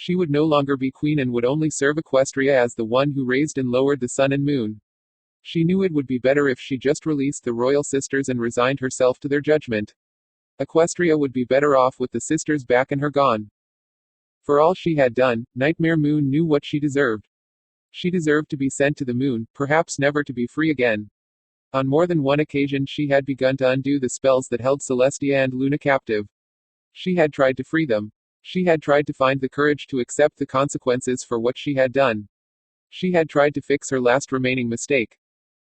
She would no longer be queen and would only serve Equestria as the one who raised and lowered the sun and moon. She knew it would be better if she just released the royal sisters and resigned herself to their judgment. Equestria would be better off with the sisters back and her gone. For all she had done, Nightmare Moon knew what she deserved. She deserved to be sent to the moon, perhaps never to be free again. On more than one occasion she had begun to undo the spells that held Celestia and Luna captive. She had tried to free them. She had tried to find the courage to accept the consequences for what she had done. She had tried to fix her last remaining mistake.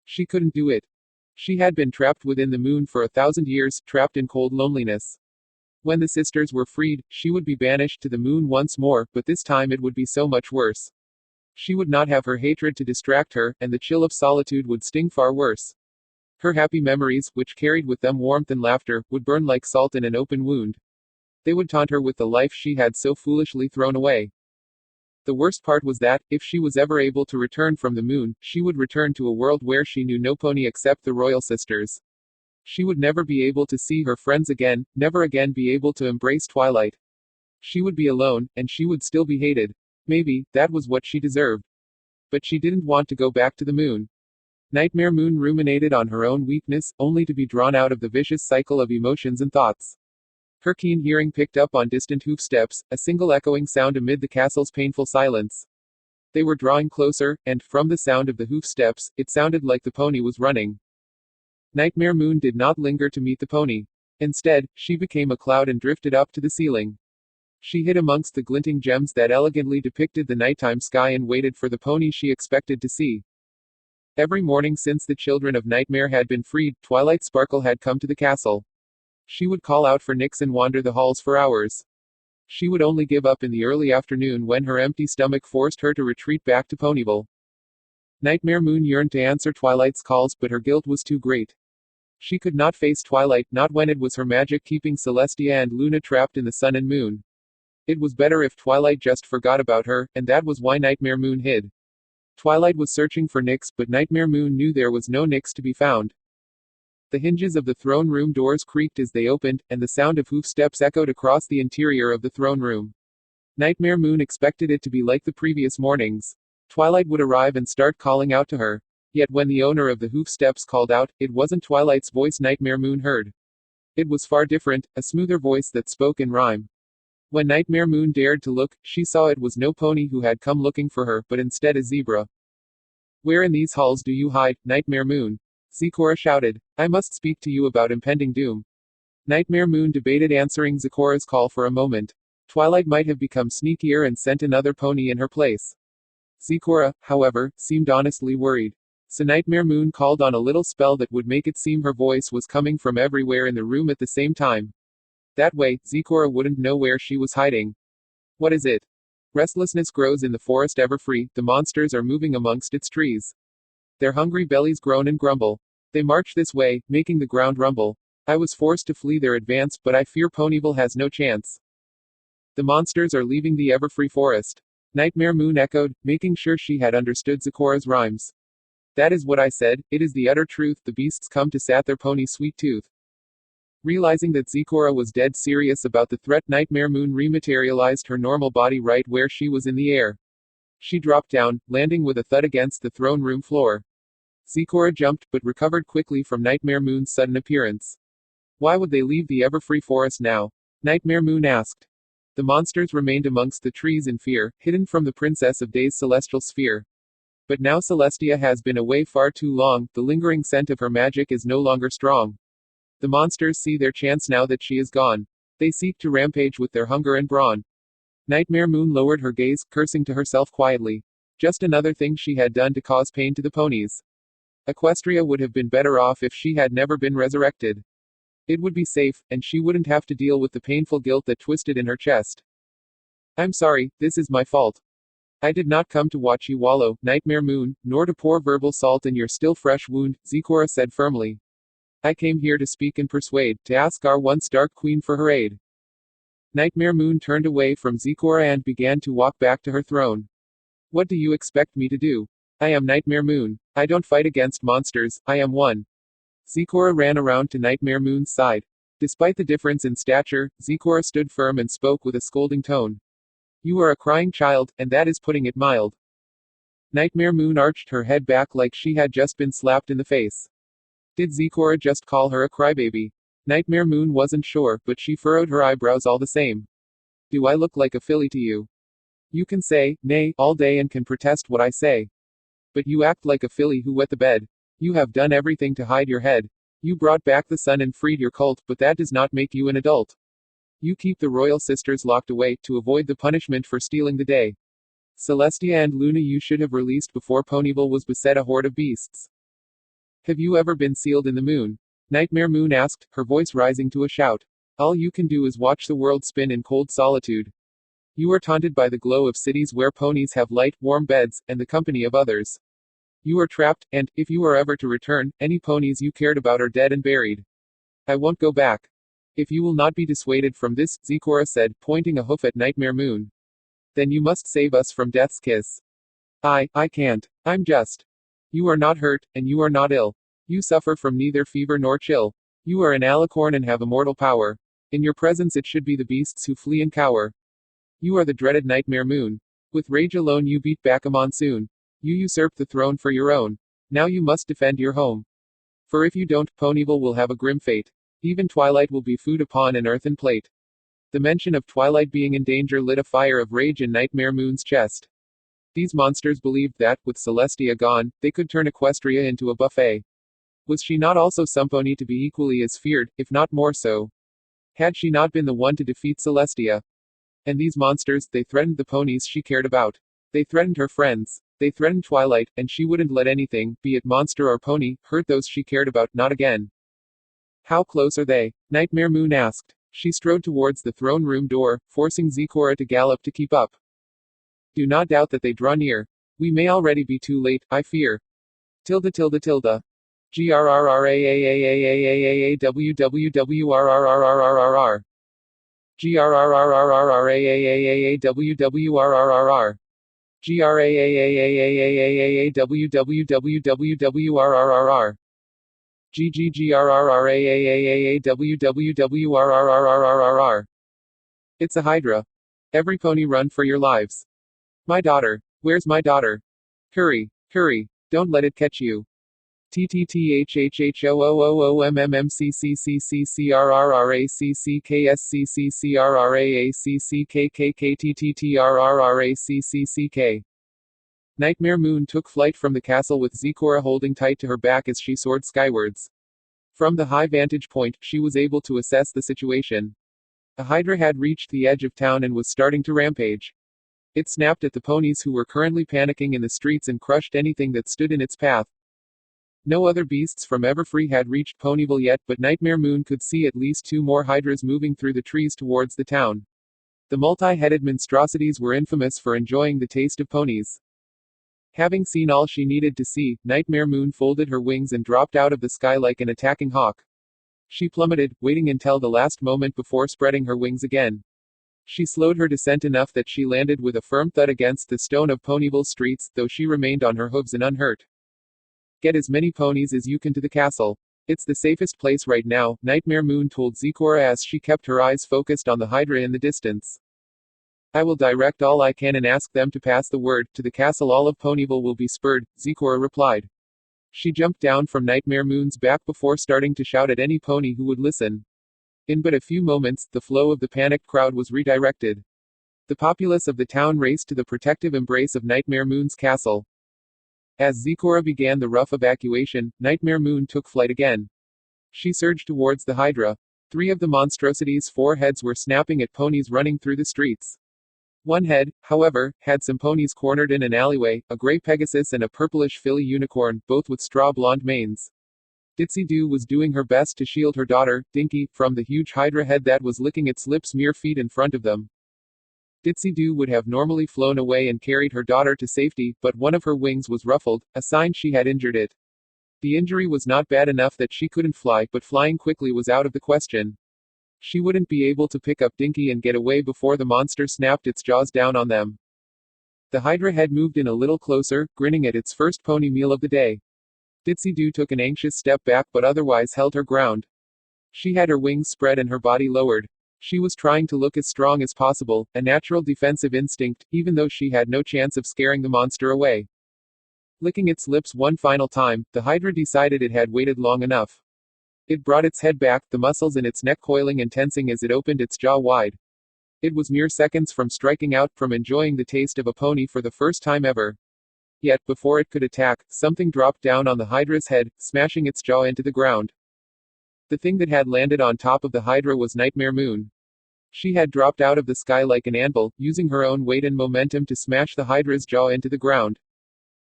She couldn't do it. She had been trapped within the moon for 1,000 years, trapped in cold loneliness. When the sisters were freed, she would be banished to the moon once more, but this time it would be so much worse. She would not have her hatred to distract her, and the chill of solitude would sting far worse. Her happy memories, which carried with them warmth and laughter, would burn like salt in an open wound. They would taunt her with the life she had so foolishly thrown away. The worst part was that, if she was ever able to return from the moon, she would return to a world where she knew no pony except the royal sisters. She would never be able to see her friends again, never again be able to embrace twilight. She would be alone, and she would still be hated. Maybe, that was what she deserved. But she didn't want to go back to the moon. Nightmare Moon ruminated on her own weakness, only to be drawn out of the vicious cycle of emotions and thoughts. Her keen hearing picked up on distant hoofsteps, a single echoing sound amid the castle's painful silence. They were drawing closer, and, from the sound of the hoofsteps, it sounded like the pony was running. Nightmare Moon did not linger to meet the pony. Instead, she became a cloud and drifted up to the ceiling. She hid amongst the glinting gems that elegantly depicted the nighttime sky and waited for the pony she expected to see. Every morning since the children of Nightmare had been freed, Twilight Sparkle had come to the castle. She would call out for Nyx and wander the halls for hours. She would only give up in the early afternoon when her empty stomach forced her to retreat back to Ponyville. Nightmare Moon yearned to answer Twilight's calls, but her guilt was too great. She could not face Twilight, not when it was her magic keeping Celestia and Luna trapped in the sun and moon. It was better if Twilight just forgot about her, and that was why Nightmare Moon hid. Twilight was searching for Nyx, but Nightmare Moon knew there was no Nyx to be found. The hinges of the throne room doors creaked as they opened, and the sound of hoofsteps echoed across the interior of the throne room. Nightmare Moon expected it to be like the previous mornings. Twilight would arrive and start calling out to her. Yet when the owner of the hoofsteps called out, it wasn't Twilight's voice Nightmare Moon heard. It was far different, a smoother voice that spoke in rhyme. When Nightmare Moon dared to look, she saw it was no pony who had come looking for her, but instead a zebra. "Where in these halls do you hide, Nightmare Moon?" Zecora shouted. "I must speak to you about impending doom." Nightmare Moon debated answering Zecora's call for a moment. Twilight might have become sneakier and sent another pony in her place. Zecora, however, seemed honestly worried. So Nightmare Moon called on a little spell that would make it seem her voice was coming from everywhere in the room at the same time. That way, Zecora wouldn't know where she was hiding. "What is it?" "Restlessness grows in the forest ever free, the monsters are moving amongst its trees. Their hungry bellies groan and grumble. They march this way, making the ground rumble. I was forced to flee their advance, but I fear Ponyville has no chance. The monsters are leaving the ever-free forest." Nightmare Moon echoed, making sure she had understood Zecora's rhymes. "That is what I said, it is the utter truth, the beasts come to sat their pony Sweet Tooth." Realizing that Zecora was dead serious about the threat, Nightmare Moon rematerialized her normal body right where she was in the air. She dropped down, landing with a thud against the throne room floor. Zecora jumped, but recovered quickly from Nightmare Moon's sudden appearance. "Why would they leave the ever-free forest now?" Nightmare Moon asked. The monsters remained amongst the trees in fear, hidden from the Princess of Day's celestial sphere. But now Celestia has been away far too long, the lingering scent of her magic is no longer strong. The monsters see their chance now that she is gone. They seek to rampage with their hunger and brawn. Nightmare Moon lowered her gaze, cursing to herself quietly. Just another thing she had done to cause pain to the ponies. Equestria would have been better off if she had never been resurrected. It would be safe, and she wouldn't have to deal with the painful guilt that twisted in her chest. "I'm sorry, this is my fault. I did not come to watch you wallow, Nightmare Moon, nor to pour verbal salt in your still fresh wound," Zecora said firmly. "I came here to speak and persuade, to ask our once dark queen for her aid." Nightmare Moon turned away from Zecora and began to walk back to her throne. "What do you expect me to do? I am Nightmare Moon. I don't fight against monsters, I am one." Zecora ran around to Nightmare Moon's side. Despite the difference in stature, Zecora stood firm and spoke with a scolding tone. You are a crying child, and that is putting it mild. Nightmare Moon arched her head back like she had just been slapped in the face. Did Zecora just call her a crybaby? Nightmare Moon wasn't sure, but she furrowed her eyebrows all the same. Do I look like a filly to you? You can say, nay, all day and can protest what I say. But you act like a filly who wet the bed. You have done everything to hide your head. You brought back the sun and freed your cult, but that does not make you an adult. You keep the royal sisters locked away, to avoid the punishment for stealing the day. Celestia and Luna you should have released before Ponyville was beset a horde of beasts. Have you ever been sealed in the moon? Nightmare Moon asked, her voice rising to a shout. All you can do is watch the world spin in cold solitude. You are taunted by the glow of cities where ponies have light, warm beds, and the company of others. You are trapped, and, if you are ever to return, any ponies you cared about are dead and buried. I won't go back. If you will not be dissuaded from this, Zecora said, pointing a hoof at Nightmare Moon. Then you must save us from death's kiss. I can't. I'm just. You are not hurt, and you are not ill. You suffer from neither fever nor chill. You are an alicorn and have immortal power. In your presence it should be the beasts who flee and cower. You are the dreaded Nightmare Moon. With rage alone you beat back a monsoon. You usurped the throne for your own. Now you must defend your home. For if you don't, Ponyville will have a grim fate. Even Twilight will be food upon an earthen plate. The mention of Twilight being in danger lit a fire of rage in Nightmare Moon's chest. These monsters believed that, with Celestia gone, they could turn Equestria into a buffet. Was she not also some pony to be equally as feared, if not more so? Had she not been the one to defeat Celestia? And these monsters, they threatened the ponies she cared about. They threatened her friends. They threatened Twilight, and she wouldn't let anything, be it monster or pony, hurt those she cared about, not again. How close are they? Nightmare Moon asked. She strode towards the throne room door, forcing Zecora to gallop to keep up. Do not doubt that they draw near. We may already be too late, I fear. Tilde. GRRRAAAAAAAWWWRRRRRRR. GRRRRRAAAAAWWRRRR. GRAAAAAAAAWWWWRRRR. GGGRRRAAAAAWWWRRRRRR. It's a Hydra. Every pony run for your lives. My daughter. Where's my daughter? Hurry, hurry, don't let it catch you. TTTHHHOOOMMMCCCCRRACCCRRACCKKTTTRRRACCCK. Nightmare Moon took flight from the castle with Zecora holding tight to her back as she soared skywards. From the high vantage point, she was able to assess the situation. A Hydra had reached the edge of town and was starting to rampage. It snapped at the ponies who were currently panicking in the streets and crushed anything that stood in its path. No other beasts from Everfree had reached Ponyville yet, but Nightmare Moon could see at least 2 more Hydras moving through the trees towards the town. The multi-headed monstrosities were infamous for enjoying the taste of ponies. Having seen all she needed to see, Nightmare Moon folded her wings and dropped out of the sky like an attacking hawk. She plummeted, waiting until the last moment before spreading her wings again. She slowed her descent enough that she landed with a firm thud against the stone of Ponyville's streets, though she remained on her hooves and unhurt. Get as many ponies as you can to the castle. It's the safest place right now, Nightmare Moon told Zecora as she kept her eyes focused on the Hydra in the distance. I will direct all I can and ask them to pass the word. To the castle all of Ponyville will be spurred, Zecora replied. She jumped down from Nightmare Moon's back before starting to shout at any pony who would listen. In but a few moments, the flow of the panicked crowd was redirected. The populace of the town raced to the protective embrace of Nightmare Moon's castle. As Zecora began the rough evacuation, Nightmare Moon took flight again. She surged towards the Hydra. 3 of the monstrosity's 4 heads were snapping at ponies running through the streets. One head, however, had some ponies cornered in an alleyway, a gray Pegasus and a purplish filly unicorn, both with straw blonde manes. Ditsy Doo was doing her best to shield her daughter, Dinky, from the huge Hydra head that was licking its lips mere feet in front of them. Ditsy Doo would have normally flown away and carried her daughter to safety, but one of her wings was ruffled, a sign she had injured it. The injury was not bad enough that she couldn't fly, but flying quickly was out of the question. She wouldn't be able to pick up Dinky and get away before the monster snapped its jaws down on them. The Hydra head moved in a little closer, grinning at its first pony meal of the day. Ditsy Doo took an anxious step back but otherwise held her ground. She had her wings spread and her body lowered. She was trying to look as strong as possible, a natural defensive instinct, even though she had no chance of scaring the monster away. Licking its lips one final time, the Hydra decided it had waited long enough. It brought its head back, the muscles in its neck coiling and tensing as it opened its jaw wide. It was mere seconds from striking out, from enjoying the taste of a pony for the first time ever. Yet, before it could attack, something dropped down on the Hydra's head, smashing its jaw into the ground. The thing that had landed on top of the Hydra was Nightmare Moon. She had dropped out of the sky like an anvil, using her own weight and momentum to smash the Hydra's jaw into the ground.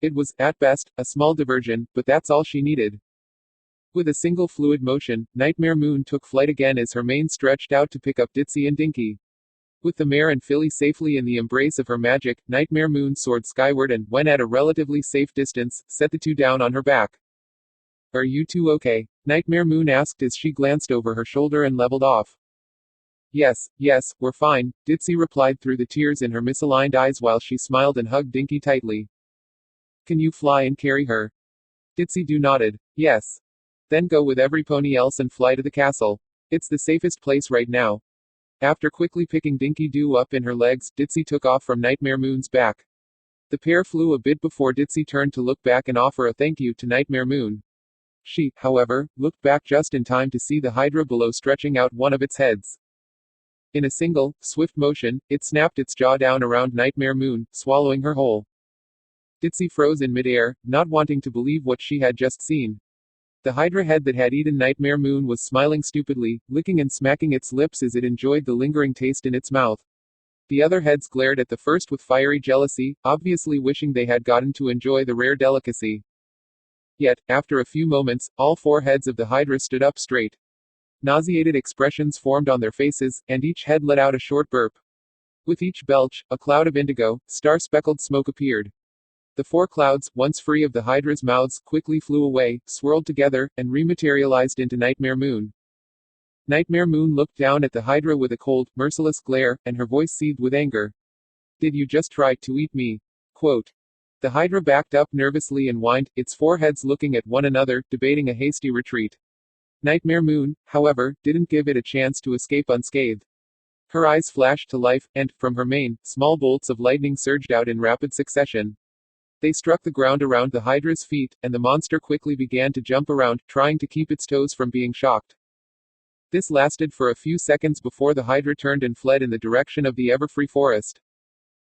It was, at best, a small diversion, but that's all she needed. With a single fluid motion, Nightmare Moon took flight again as her mane stretched out to pick up Ditsy and Dinky. With the mare and filly safely in the embrace of her magic, Nightmare Moon soared skyward and, when at a relatively safe distance, set the two down on her back. "Are you two okay?" Nightmare Moon asked as she glanced over her shoulder and leveled off. Yes, we're fine," Ditsy replied through the tears in her misaligned eyes while she smiled and hugged Dinky tightly. "Can you fly and carry her?" Ditsy nodded. "Yes. Then go with every pony else and fly to the castle. It's the safest place right now." After quickly picking Dinky Doo up in her legs, Ditsy took off from Nightmare Moon's back. The pair flew a bit before Ditsy turned to look back and offer a thank you to Nightmare Moon. She, however, looked back just in time to see the Hydra below stretching out one of its heads. In a single, swift motion, it snapped its jaw down around Nightmare Moon, swallowing her whole. Ditsy froze in midair, not wanting to believe what she had just seen. The Hydra head that had eaten Nightmare Moon was smiling stupidly, licking and smacking its lips as it enjoyed the lingering taste in its mouth. The other heads glared at the first with fiery jealousy, obviously wishing they had gotten to enjoy the rare delicacy. Yet, after a few moments, all four heads of the Hydra stood up straight. Nauseated expressions formed on their faces, and each head let out a short burp. With each belch, a cloud of indigo, star-speckled smoke appeared. The four clouds, once free of the Hydra's mouths, quickly flew away, swirled together, and rematerialized into Nightmare Moon. Nightmare Moon looked down at the Hydra with a cold, merciless glare, and her voice seethed with anger. "Did you just try to eat me?" Quote. The Hydra backed up nervously and whined, its four heads looking at one another, debating a hasty retreat. Nightmare Moon, however, didn't give it a chance to escape unscathed. Her eyes flashed to life, and, from her mane, small bolts of lightning surged out in rapid succession. They struck the ground around the Hydra's feet, and the monster quickly began to jump around, trying to keep its toes from being shocked. This lasted for a few seconds before the Hydra turned and fled in the direction of the Everfree forest.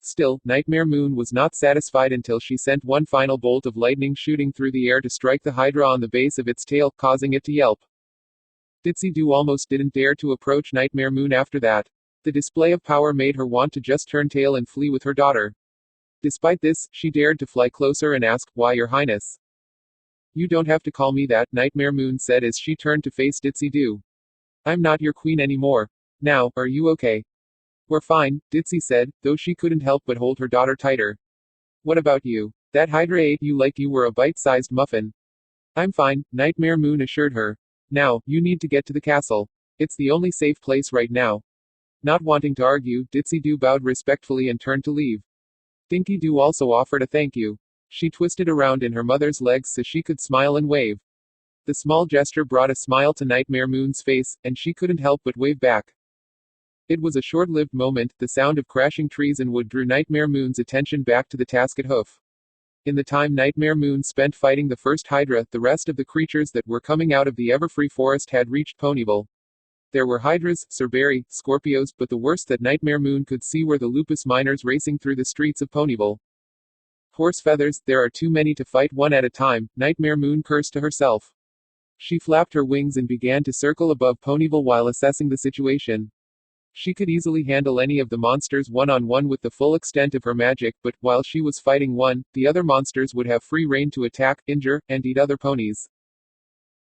Still, Nightmare Moon was not satisfied until she sent one final bolt of lightning shooting through the air to strike the Hydra on the base of its tail, causing it to yelp. Ditsy Doo almost didn't dare to approach Nightmare Moon after that. The display of power made her want to just turn tail and flee with her daughter. Despite this, she dared to fly closer and ask, "Why, Your Highness?" "You don't have to call me that," Nightmare Moon said as she turned to face Ditsy Doo. "I'm not your queen anymore. Now, are you okay?" "We're fine," Ditsy said, though she couldn't help but hold her daughter tighter. "What about you? That Hydra ate you like you were a bite-sized muffin." "I'm fine," Nightmare Moon assured her. "Now, you need to get to the castle. It's the only safe place right now." Not wanting to argue, Ditsy Doo bowed respectfully and turned to leave. Dinky Doo also offered a thank you. She twisted around in her mother's legs so she could smile and wave. The small gesture brought a smile to Nightmare Moon's face, and she couldn't help but wave back. It was a short-lived moment. The sound of crashing trees and wood drew Nightmare Moon's attention back to the task at hoof. In the time Nightmare Moon spent fighting the first Hydra, the rest of the creatures that were coming out of the Everfree forest had reached Ponyville. There were Hydras, Cerberi, Scorpios, but the worst that Nightmare Moon could see were the Lupus miners racing through the streets of Ponyville. "Horse feathers, there are too many to fight one at a time," Nightmare Moon cursed to herself. She flapped her wings and began to circle above Ponyville while assessing the situation. She could easily handle any of the monsters one-on-one with the full extent of her magic, but, while she was fighting one, the other monsters would have free rein to attack, injure, and eat other ponies.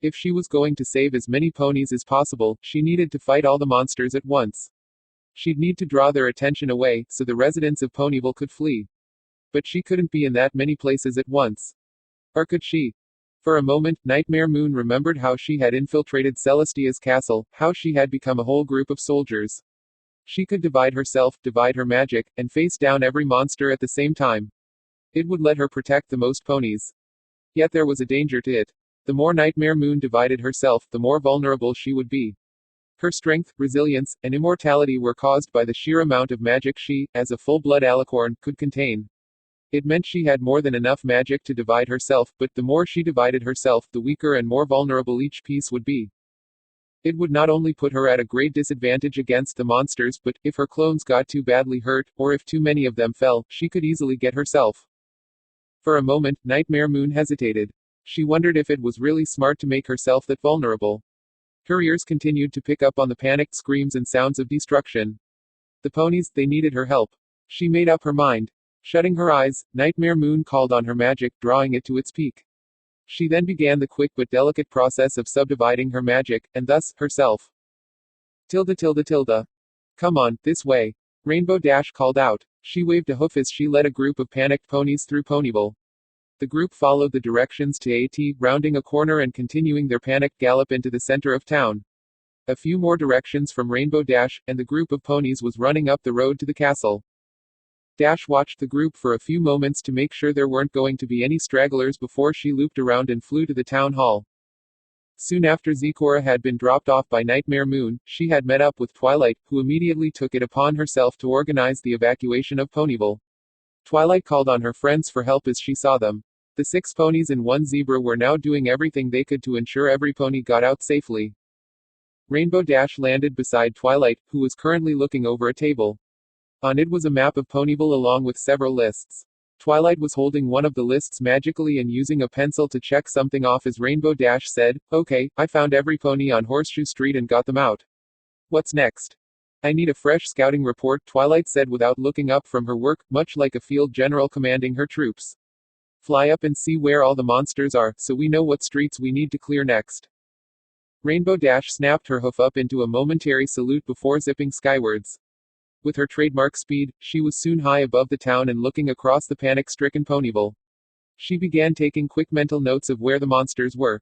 If she was going to save as many ponies as possible, she needed to fight all the monsters at once. She'd need to draw their attention away, so the residents of Ponyville could flee. But she couldn't be in that many places at once. Or could she? For a moment, Nightmare Moon remembered how she had infiltrated Celestia's castle, how she had become a whole group of soldiers. She could divide herself, divide her magic, and face down every monster at the same time. It would let her protect the most ponies. Yet there was a danger to it. The more Nightmare Moon divided herself, the more vulnerable she would be. Her strength, resilience, and immortality were caused by the sheer amount of magic she, as a full-blood alicorn, could contain. It meant she had more than enough magic to divide herself, but the more she divided herself, the weaker and more vulnerable each piece would be. It would not only put her at a great disadvantage against the monsters, but, if her clones got too badly hurt, or if too many of them fell, she could easily get herself. For a moment, Nightmare Moon hesitated. She wondered if it was really smart to make herself that vulnerable. Her ears continued to pick up on the panicked screams and sounds of destruction. The ponies, they needed her help. She made up her mind. Shutting her eyes, Nightmare Moon called on her magic, drawing it to its peak. She then began the quick but delicate process of subdividing her magic, and thus, herself. Tilde tilde tilde. Come on, this way. Rainbow Dash called out. She waved a hoof as she led a group of panicked ponies through Ponyville. The group followed the directions to AT, rounding a corner and continuing their panicked gallop into the center of town. A few more directions from Rainbow Dash, and the group of ponies was running up the road to the castle. Dash watched the group for a few moments to make sure there weren't going to be any stragglers before she looped around and flew to the town hall. Soon after Zecora had been dropped off by Nightmare Moon, she had met up with Twilight, who immediately took it upon herself to organize the evacuation of Ponyville. Twilight called on her friends for help as she saw them. The 6 ponies and 1 zebra were now doing everything they could to ensure every pony got out safely. Rainbow Dash landed beside Twilight, who was currently looking over a table. On it was a map of Ponyville along with several lists. Twilight was holding one of the lists magically and using a pencil to check something off as Rainbow Dash said, "Okay, I found every pony on Horseshoe Street and got them out. What's next?" "I need a fresh scouting report," Twilight said without looking up from her work, much like a field general commanding her troops. "Fly up and see where all the monsters are, so we know what streets we need to clear next." Rainbow Dash snapped her hoof up into a momentary salute before zipping skywards. With her trademark speed, she was soon high above the town and looking across the panic-stricken Ponyville. She began taking quick mental notes of where the monsters were.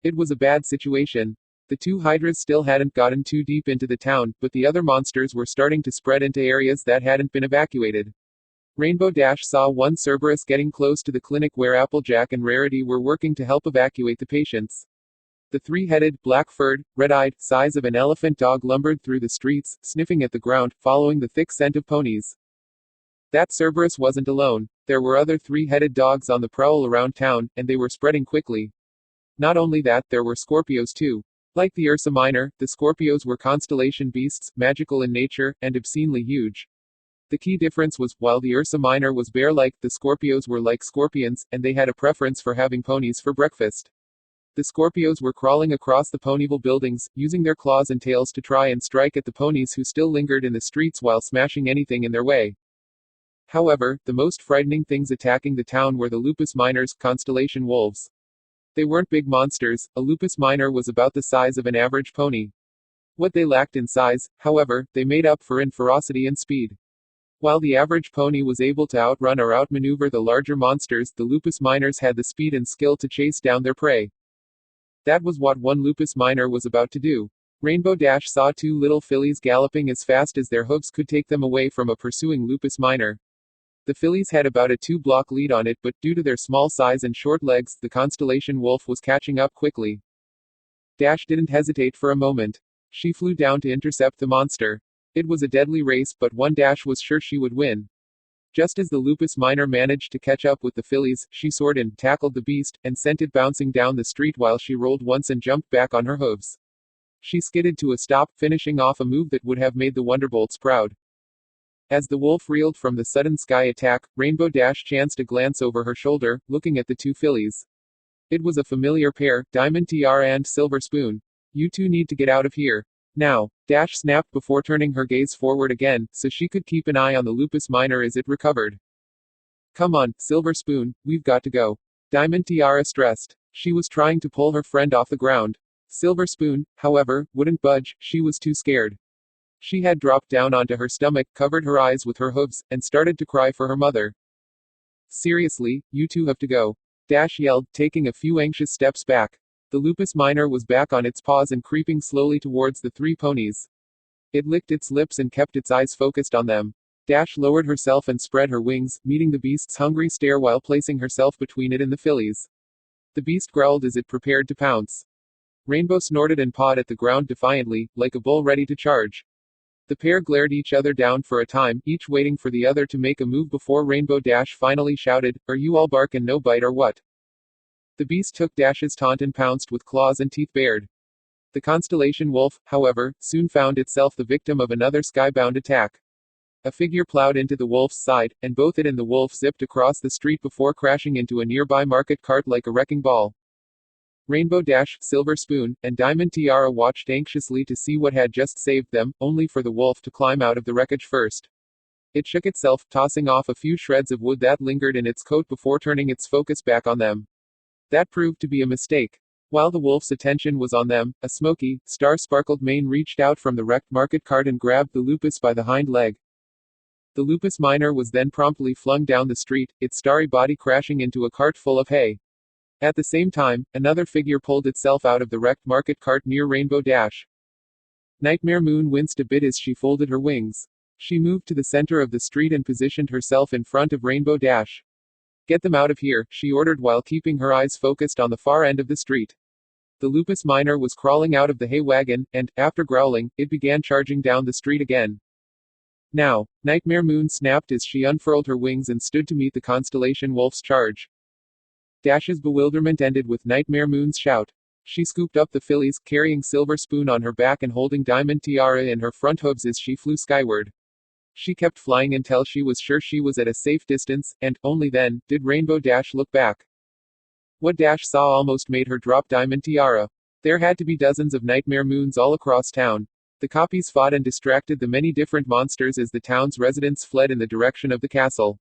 It was a bad situation. The 2 hydras still hadn't gotten too deep into the town, but the other monsters were starting to spread into areas that hadn't been evacuated. Rainbow Dash saw one Cerberus getting close to the clinic where Applejack and Rarity were working to help evacuate the patients. The 3-headed, black-furred, red-eyed, size of an elephant dog lumbered through the streets, sniffing at the ground, following the thick scent of ponies. That Cerberus wasn't alone. There were other 3-headed dogs on the prowl around town, and they were spreading quickly. Not only that, there were Scorpios too. Like the Ursa Minor, the Scorpios were constellation beasts, magical in nature, and obscenely huge. The key difference was, while the Ursa Minor was bear-like, the Scorpios were like scorpions, and they had a preference for having ponies for breakfast. The Scorpios were crawling across the Ponyville buildings, using their claws and tails to try and strike at the ponies who still lingered in the streets while smashing anything in their way. However, the most frightening things attacking the town were the Lupus Minors, constellation wolves. They weren't big monsters. A Lupus Minor was about the size of an average pony. What they lacked in size, however, they made up for in ferocity and speed. While the average pony was able to outrun or outmaneuver the larger monsters, the Lupus Minors had the speed and skill to chase down their prey. That was what one Lupus Minor was about to do. Rainbow Dash saw 2 little fillies galloping as fast as their hooves could take them away from a pursuing Lupus Minor. The fillies had about a 2-block lead on it, but due to their small size and short legs, the constellation wolf was catching up quickly. Dash didn't hesitate for a moment. She flew down to intercept the monster. It was a deadly race, but one Dash was sure she would win. Just as the Lupus Minor managed to catch up with the fillies, she soared in, tackled the beast, and sent it bouncing down the street while she rolled once and jumped back on her hooves. She skidded to a stop, finishing off a move that would have made the Wonderbolts proud. As the wolf reeled from the sudden sky attack, Rainbow Dash chanced a glance over her shoulder, looking at the 2 fillies. It was a familiar pair, Diamond Tiara and Silver Spoon. "You 2 need to get out of here. Now," Dash snapped before turning her gaze forward again, so she could keep an eye on the Lupus Minor as it recovered. "Come on, Silver Spoon, we've got to go." Diamond Tiara stressed. She was trying to pull her friend off the ground. Silver Spoon, however, wouldn't budge. She was too scared. She had dropped down onto her stomach, covered her eyes with her hooves, and started to cry for her mother. "Seriously, you 2 have to go," Dash yelled, taking a few anxious steps back. The Lupus Minor was back on its paws and creeping slowly towards the 3 ponies. It licked its lips and kept its eyes focused on them. Dash lowered herself and spread her wings, meeting the beast's hungry stare while placing herself between it and the fillies. The beast growled as it prepared to pounce. Rainbow snorted and pawed at the ground defiantly, like a bull ready to charge. The pair glared each other down for a time, each waiting for the other to make a move before Rainbow Dash finally shouted, "Are you all bark and no bite or what?" The beast took Dash's taunt and pounced with claws and teeth bared. The constellation wolf, however, soon found itself the victim of another skybound attack. A figure plowed into the wolf's side, and both it and the wolf zipped across the street before crashing into a nearby market cart like a wrecking ball. Rainbow Dash, Silver Spoon, and Diamond Tiara watched anxiously to see what had just saved them, only for the wolf to climb out of the wreckage first. It shook itself, tossing off a few shreds of wood that lingered in its coat before turning its focus back on them. That proved to be a mistake. While the wolf's attention was on them, a smoky, star-sparkled mane reached out from the wrecked market cart and grabbed the lupus by the hind leg. The lupus miner was then promptly flung down the street, its starry body crashing into a cart full of hay. At the same time, another figure pulled itself out of the wrecked market cart near Rainbow Dash. Nightmare Moon winced a bit as she folded her wings. She moved to the center of the street and positioned herself in front of Rainbow Dash. "Get them out of here," she ordered while keeping her eyes focused on the far end of the street. The lupus miner was crawling out of the hay wagon, and, after growling, it began charging down the street again. "Now!" Nightmare Moon snapped as she unfurled her wings and stood to meet the constellation wolf's charge. Dash's bewilderment ended with Nightmare Moon's shout. She scooped up the fillies, carrying Silver Spoon on her back and holding Diamond Tiara in her front hooves as she flew skyward. She kept flying until she was sure she was at a safe distance, and, only then, did Rainbow Dash look back. What Dash saw almost made her drop Diamond Tiara. There had to be dozens of Nightmare Moons all across town. The copies fought and distracted the many different monsters as the town's residents fled in the direction of the castle.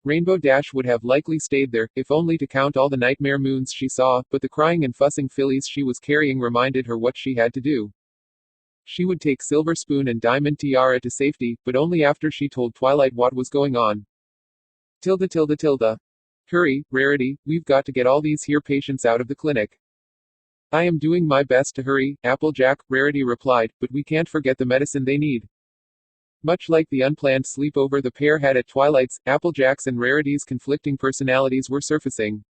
Rainbow Dash would have likely stayed there, if only to count all the Nightmare Moons she saw, but the crying and fussing fillies she was carrying reminded her what she had to do. She would take Silver Spoon and Diamond Tiara to safety, but only after she told Twilight what was going on. Tilda. Hurry, Rarity, we've got to get all these here patients out of the clinic. I am doing my best to hurry, Applejack, Rarity replied, but we can't forget the medicine they need. Much like the unplanned sleepover the pair had at Twilight's, Applejack's and Rarity's conflicting personalities were surfacing.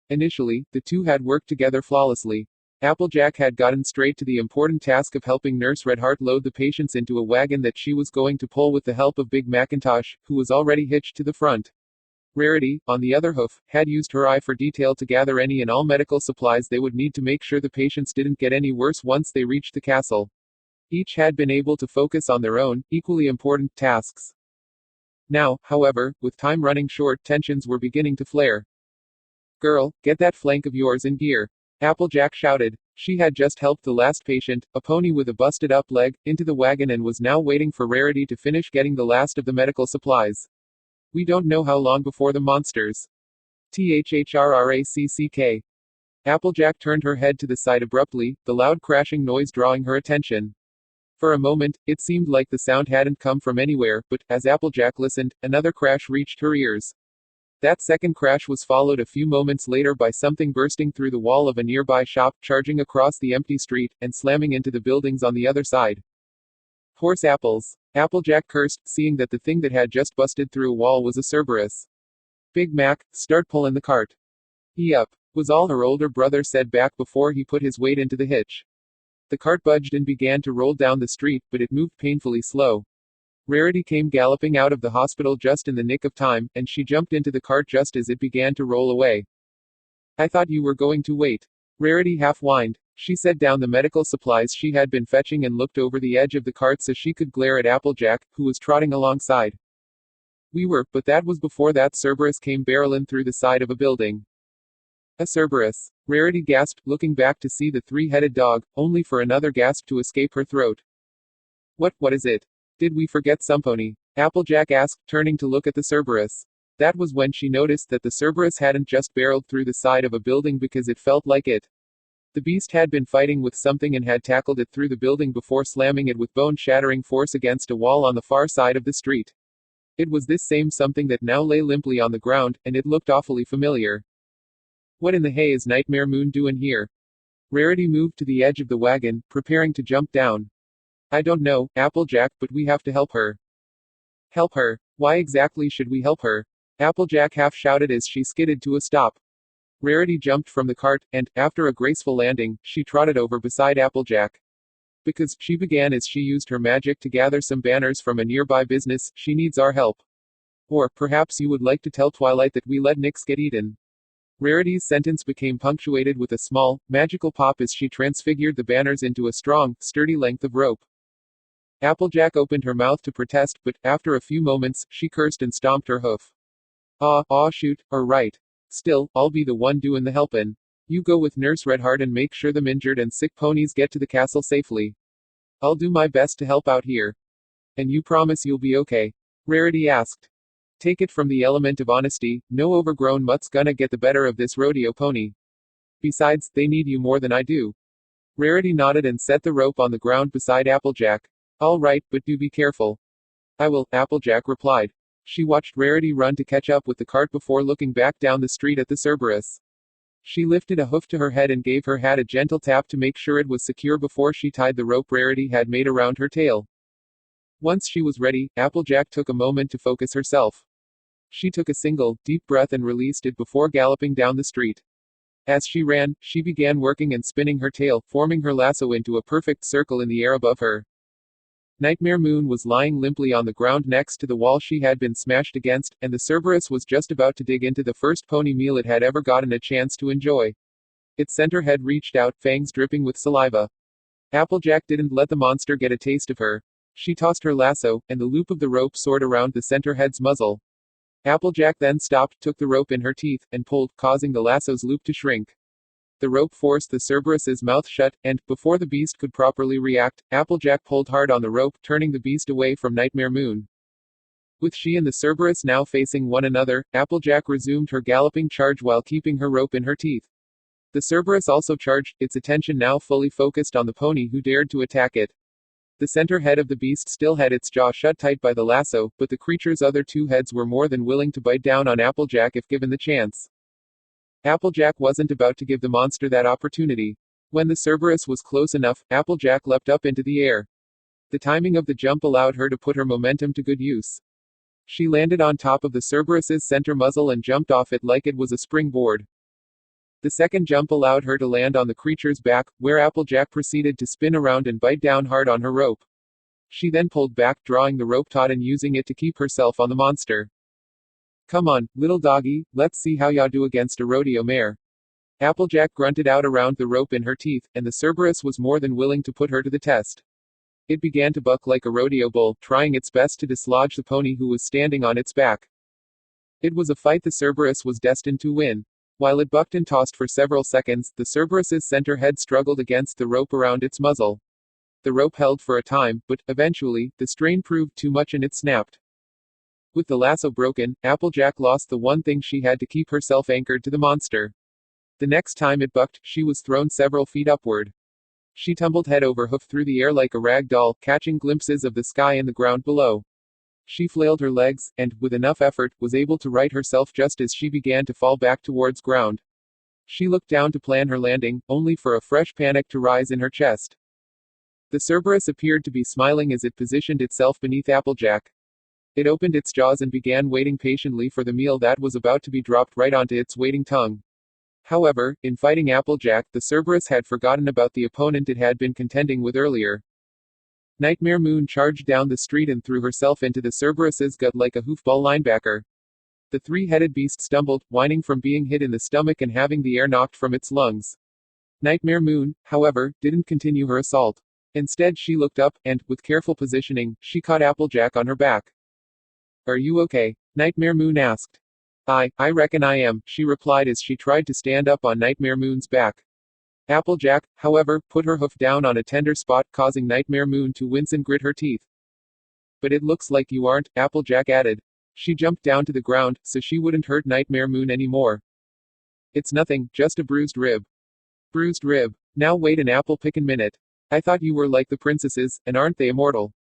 Initially, the two had worked together flawlessly. Applejack had gotten straight to the important task of helping Nurse Redheart load the patients into a wagon that she was going to pull with the help of Big Macintosh, who was already hitched to the front. Rarity, on the other hoof, had used her eye for detail to gather any and all medical supplies they would need to make sure the patients didn't get any worse once they reached the castle. Each had been able to focus on their own, equally important, tasks. Now, however, with time running short, tensions were beginning to flare. "Girl, get that flank of yours in gear," Applejack shouted. She had just helped the last patient, a pony with a busted-up leg, into the wagon and was now waiting for Rarity to finish getting the last of the medical supplies. "We don't know how long before the monsters." Thrrrack. Applejack turned her head to the side abruptly, the loud crashing noise drawing her attention. For a moment, it seemed like the sound hadn't come from anywhere, but, as Applejack listened, another crash reached her ears. That second crash was followed a few moments later by something bursting through the wall of a nearby shop, charging across the empty street, and slamming into the buildings on the other side. "Horse apples," Applejack cursed, seeing that the thing that had just busted through a wall was a Cerberus. "Big Mac, start pulling the cart." "Yup," was all her older brother said back before he put his weight into the hitch. The cart budged and began to roll down the street, but it moved painfully slow. Rarity came galloping out of the hospital just in the nick of time, and she jumped into the cart just as it began to roll away. "I thought you were going to wait." Rarity half whined. She set down the medical supplies she had been fetching and looked over the edge of the cart so she could glare at Applejack, who was trotting alongside. "We were, but that was before that Cerberus came barreling through the side of a building." "A Cerberus?" Rarity gasped, looking back to see the three-headed dog, only for another gasp to escape her throat. What is it? Did we forget Sumpony?" Applejack asked, turning to look at the Cerberus. That was when she noticed that the Cerberus hadn't just barreled through the side of a building because it felt like it. The beast had been fighting with something and had tackled it through the building before slamming it with bone-shattering force against a wall on the far side of the street. It was this same something that now lay limply on the ground, and it looked awfully familiar. "What in the hay is Nightmare Moon doing here?" Rarity moved to the edge of the wagon, preparing to jump down. "I don't know, Applejack, but we have to help her." "Help her? Why exactly should we help her?" Applejack half shouted as she skidded to a stop. Rarity jumped from the cart, and, after a graceful landing, she trotted over beside Applejack. Because, she began as she used her magic to gather some banners from a nearby business, she needs our help. Or, perhaps you would like to tell Twilight that we let Nyx get eaten. Rarity's sentence became punctuated with a small, magical pop as she transfigured the banners into a strong, sturdy length of rope. Applejack opened her mouth to protest, but, after a few moments, she cursed and stomped her hoof. Shoot, right. Still, I'll be the one doin' the helpin'. You go with Nurse Redheart and make sure them injured and sick ponies get to the castle safely. I'll do my best to help out here. And you promise you'll be okay? Rarity asked. Take it from the element of honesty, no overgrown mutt's gonna get the better of this rodeo pony. Besides, they need you more than I do. Rarity nodded and set the rope on the ground beside Applejack. All right, but do be careful. I will, Applejack replied. She watched Rarity run to catch up with the cart before looking back down the street at the Cerberus. She lifted a hoof to her head and gave her hat a gentle tap to make sure it was secure before she tied the rope Rarity had made around her tail. Once she was ready, Applejack took a moment to focus herself. She took a single, deep breath and released it before galloping down the street. As she ran, she began working and spinning her tail, forming her lasso into a perfect circle in the air above her. Nightmare Moon was lying limply on the ground next to the wall she had been smashed against, and the Cerberus was just about to dig into the first pony meal it had ever gotten a chance to enjoy. Its center head reached out, fangs dripping with saliva. Applejack didn't let the monster get a taste of her. She tossed her lasso, and the loop of the rope soared around the center head's muzzle. Applejack then stopped, took the rope in her teeth, and pulled, causing the lasso's loop to shrink. The rope forced the Cerberus's mouth shut, and, before the beast could properly react, Applejack pulled hard on the rope, turning the beast away from Nightmare Moon. With she and the Cerberus now facing one another, Applejack resumed her galloping charge while keeping her rope in her teeth. The Cerberus also charged, its attention now fully focused on the pony who dared to attack it. The center head of the beast still had its jaw shut tight by the lasso, but the creature's other two heads were more than willing to bite down on Applejack if given the chance. Applejack wasn't about to give the monster that opportunity. When the Cerberus was close enough, Applejack leapt up into the air. The timing of the jump allowed her to put her momentum to good use. She landed on top of the Cerberus's center muzzle and jumped off it like it was a springboard. The second jump allowed her to land on the creature's back, where Applejack proceeded to spin around and bite down hard on her rope. She then pulled back, drawing the rope taut and using it to keep herself on the monster. Come on, little doggy, let's see how ya do against a rodeo mare. Applejack grunted out around the rope in her teeth, and the Cerberus was more than willing to put her to the test. It began to buck like a rodeo bull, trying its best to dislodge the pony who was standing on its back. It was a fight the Cerberus was destined to win. While it bucked and tossed for several seconds, the Cerberus's center head struggled against the rope around its muzzle. The rope held for a time, but, eventually, the strain proved too much and it snapped. With the lasso broken, Applejack lost the one thing she had to keep herself anchored to the monster. The next time it bucked, she was thrown several feet upward. She tumbled head over hoof through the air like a rag doll, catching glimpses of the sky and the ground below. She flailed her legs, and, with enough effort, was able to right herself just as she began to fall back towards ground. She looked down to plan her landing, only for a fresh panic to rise in her chest. The Cerberus appeared to be smiling as it positioned itself beneath Applejack. It opened its jaws and began waiting patiently for the meal that was about to be dropped right onto its waiting tongue. However, in fighting Applejack, the Cerberus had forgotten about the opponent it had been contending with earlier. Nightmare Moon charged down the street and threw herself into the Cerberus's gut like a hoofball linebacker. The three-headed beast stumbled, whining from being hit in the stomach and having the air knocked from its lungs. Nightmare Moon, however, didn't continue her assault. Instead she looked up, and, with careful positioning, she caught Applejack on her back. Are you okay? Nightmare Moon asked. I reckon I am, she replied as she tried to stand up on Nightmare Moon's back. Applejack, however, put her hoof down on a tender spot, causing Nightmare Moon to wince and grit her teeth. But it looks like you aren't, Applejack added. She jumped down to the ground, so she wouldn't hurt Nightmare Moon anymore. It's nothing, just a bruised rib. Bruised rib. Now wait an apple-pickin' minute. I thought you were like the princesses, and aren't they immortal?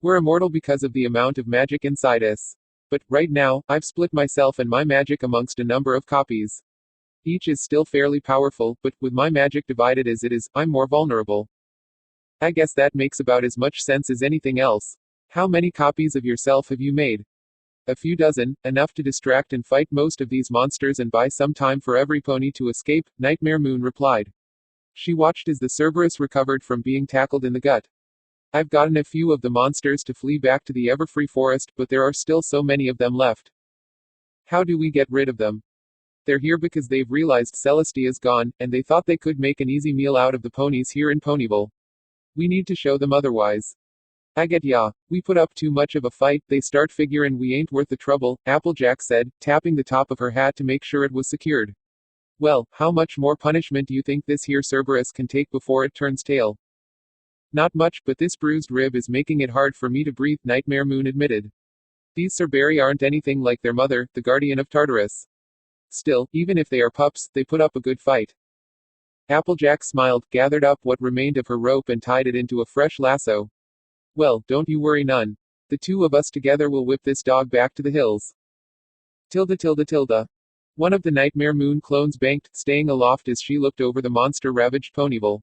We're immortal because of the amount of magic inside us. But, right now, I've split myself and my magic amongst a number of copies. Each is still fairly powerful, but, with my magic divided as it is, I'm more vulnerable. I guess that makes about as much sense as anything else. How many copies of yourself have you made? A few dozen, enough to distract and fight most of these monsters and buy some time for every pony to escape, Nightmare Moon replied. She watched as the Cerberus recovered from being tackled in the gut. I've gotten a few of the monsters to flee back to the Everfree Forest, but there are still so many of them left. How do we get rid of them? They're here because they've realized Celestia's gone, and they thought they could make an easy meal out of the ponies here in Ponyville. We need to show them otherwise. I get ya. We put up too much of a fight, they start figuring we ain't worth the trouble, Applejack said, tapping the top of her hat to make sure it was secured. Well, how much more punishment do you think this here Cerberus can take before it turns tail? Not much, but this bruised rib is making it hard for me to breathe, Nightmare Moon admitted. These Cerberi aren't anything like their mother, the guardian of Tartarus. Still, even if they are pups, they put up a good fight. Applejack smiled, gathered up what remained of her rope and tied it into a fresh lasso. Well, don't you worry none. The two of us together will whip this dog back to the hills. Tilda tilde tilde. One of the Nightmare Moon clones banked, staying aloft as she looked over the monster-ravaged Ponyville.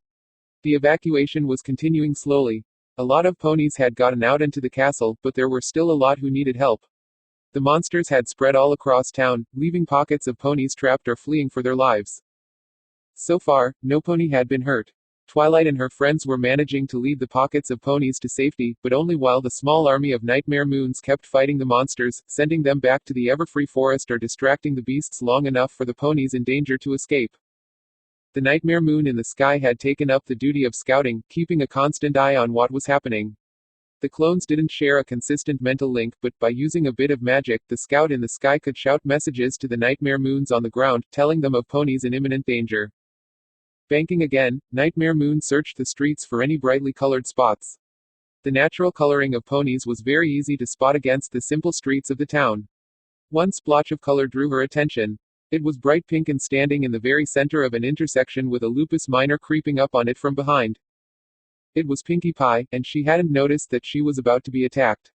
The evacuation was continuing slowly. A lot of ponies had gotten out into the castle, but there were still a lot who needed help. The monsters had spread all across town, leaving pockets of ponies trapped or fleeing for their lives. So far, no pony had been hurt. Twilight and her friends were managing to lead the pockets of ponies to safety, but only while the small army of Nightmare Moons kept fighting the monsters, sending them back to the Everfree Forest or distracting the beasts long enough for the ponies in danger to escape. The Nightmare Moon in the sky had taken up the duty of scouting, keeping a constant eye on what was happening. The clones didn't share a consistent mental link, but by using a bit of magic, the scout in the sky could shout messages to the Nightmare Moons on the ground, telling them of ponies in imminent danger. Banking again, Nightmare Moon searched the streets for any brightly colored spots. The natural coloring of ponies was very easy to spot against the simple streets of the town. One splotch of color drew her attention. It was bright pink and standing in the very center of an intersection with a lupus minor creeping up on it from behind. It was Pinkie Pie, and she hadn't noticed that she was about to be attacked.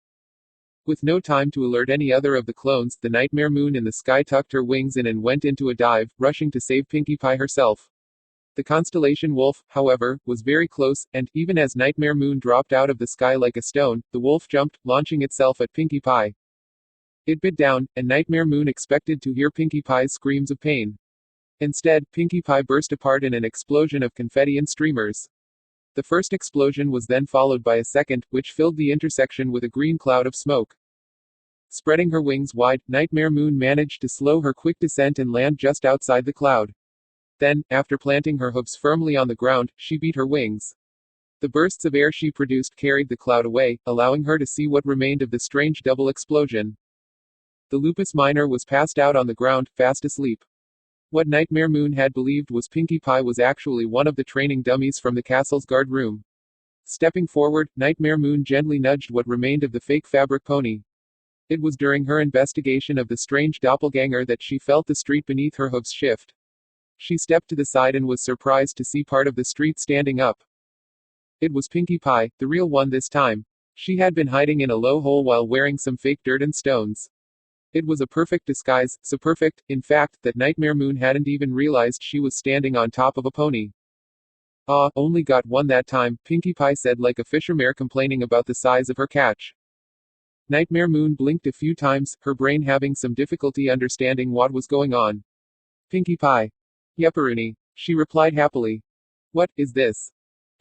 With no time to alert any other of the clones, the Nightmare Moon in the sky tucked her wings in and went into a dive, rushing to save Pinkie Pie herself. The constellation Wolf, however, was very close, and, even as Nightmare Moon dropped out of the sky like a stone, the wolf jumped, launching itself at Pinkie Pie. It bit down, and Nightmare Moon expected to hear Pinkie Pie's screams of pain. Instead, Pinkie Pie burst apart in an explosion of confetti and streamers. The first explosion was then followed by a second, which filled the intersection with a green cloud of smoke. Spreading her wings wide, Nightmare Moon managed to slow her quick descent and land just outside the cloud. Then, after planting her hooves firmly on the ground, she beat her wings. The bursts of air she produced carried the cloud away, allowing her to see what remained of the strange double explosion. The lupus minor was passed out on the ground, fast asleep. What Nightmare Moon had believed was Pinkie Pie was actually one of the training dummies from the castle's guard room. Stepping forward, Nightmare Moon gently nudged what remained of the fake fabric pony. It was during her investigation of the strange doppelganger that she felt the street beneath her hooves shift. She stepped to the side and was surprised to see part of the street standing up. It was Pinkie Pie, the real one this time. She had been hiding in a low hole while wearing some fake dirt and stones. It was a perfect disguise, so perfect, in fact, that Nightmare Moon hadn't even realized she was standing on top of a pony. Ah, only got one that time, Pinkie Pie said like a fishermare complaining about the size of her catch. Nightmare Moon blinked a few times, her brain having some difficulty understanding what was going on. Pinkie Pie. Yepperoonie, she replied happily. What is this?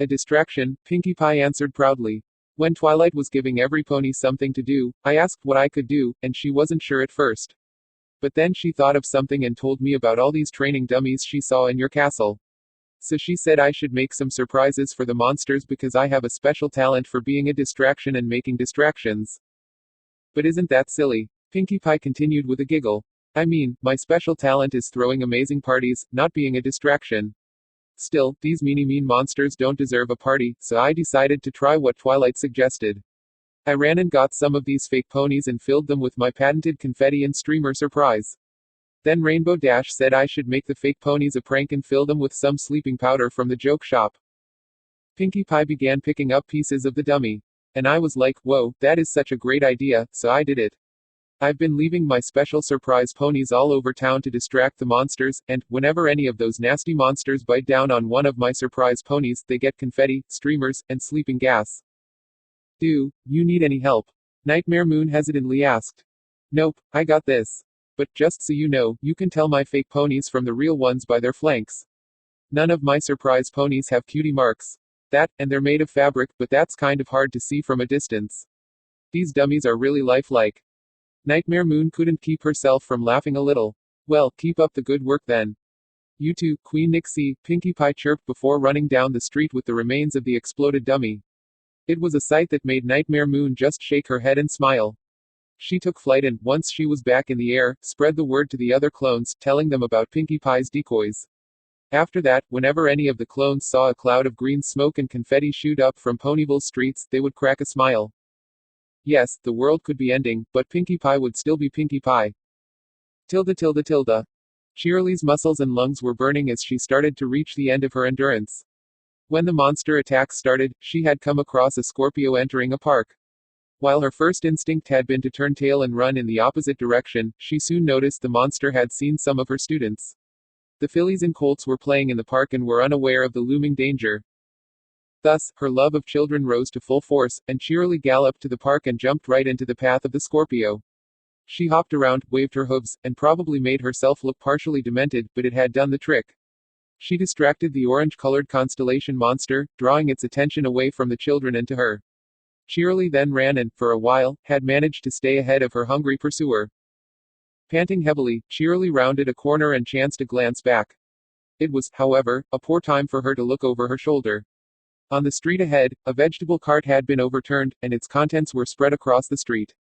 A distraction, Pinkie Pie answered proudly. When Twilight was giving every pony something to do, I asked what I could do, and she wasn't sure at first. But then she thought of something and told me about all these training dummies she saw in your castle. So she said I should make some surprises for the monsters because I have a special talent for being a distraction and making distractions. But isn't that silly? Pinkie Pie continued with a giggle. I mean, my special talent is throwing amazing parties, not being a distraction. Still, these mean monsters don't deserve a party, so I decided to try what Twilight suggested. I ran and got some of these fake ponies and filled them with my patented confetti and streamer surprise. Then Rainbow Dash said I should make the fake ponies a prank and fill them with some sleeping powder from the joke shop. Pinkie Pie began picking up pieces of the dummy. And I was like, whoa, that is such a great idea, so I did it. I've been leaving my special surprise ponies all over town to distract the monsters, and, whenever any of those nasty monsters bite down on one of my surprise ponies, they get confetti, streamers, and sleeping gas. Do you need any help? Nightmare Moon hesitantly asked. Nope, I got this. But just so you know, you can tell my fake ponies from the real ones by their flanks. None of my surprise ponies have cutie marks. That, and they're made of fabric, but that's kind of hard to see from a distance. These dummies are really lifelike. Nightmare Moon couldn't keep herself from laughing a little. Well, keep up the good work then. You too, Queen Nixie, Pinkie Pie chirped before running down the street with the remains of the exploded dummy. It was a sight that made Nightmare Moon just shake her head and smile. She took flight and, once she was back in the air, spread the word to the other clones, telling them about Pinkie Pie's decoys. After that, whenever any of the clones saw a cloud of green smoke and confetti shoot up from Ponyville's streets, they would crack a smile. Yes, the world could be ending, but Pinkie Pie would still be Pinkie Pie. Tilde tilde tilde. Cheerilee's muscles and lungs were burning as she started to reach the end of her endurance. When the monster attacks started, she had come across a Scorpio entering a park. While her first instinct had been to turn tail and run in the opposite direction, she soon noticed the monster had seen some of her students. The fillies and colts were playing in the park and were unaware of the looming danger. Thus, her love of children rose to full force, and Cheerilee galloped to the park and jumped right into the path of the Scorpio. She hopped around, waved her hooves, and probably made herself look partially demented, but it had done the trick. She distracted the orange-colored constellation monster, drawing its attention away from the children and to her. Cheerilee then ran and, for a while, had managed to stay ahead of her hungry pursuer. Panting heavily, Cheerilee rounded a corner and chanced a glance back. It was, however, a poor time for her to look over her shoulder. On the street ahead, a vegetable cart had been overturned, and its contents were spread across the street.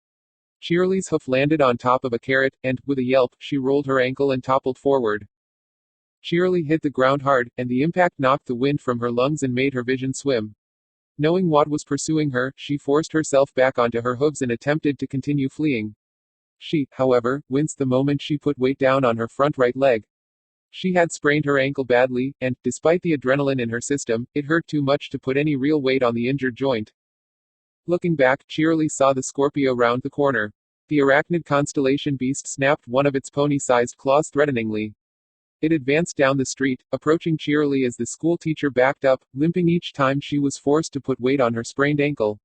Cheerilee's hoof landed on top of a carrot, and, with a yelp, she rolled her ankle and toppled forward. Cheerilee hit the ground hard, and the impact knocked the wind from her lungs and made her vision swim. Knowing what was pursuing her, she forced herself back onto her hooves and attempted to continue fleeing. She, however, winced the moment she put weight down on her front right leg. She had sprained her ankle badly, and, despite the adrenaline in her system, it hurt too much to put any real weight on the injured joint. Looking back, Cheerilee saw the Scorpio round the corner. The arachnid constellation beast snapped one of its pony-sized claws threateningly. It advanced down the street, approaching Cheerilee as the school teacher backed up, limping each time she was forced to put weight on her sprained ankle.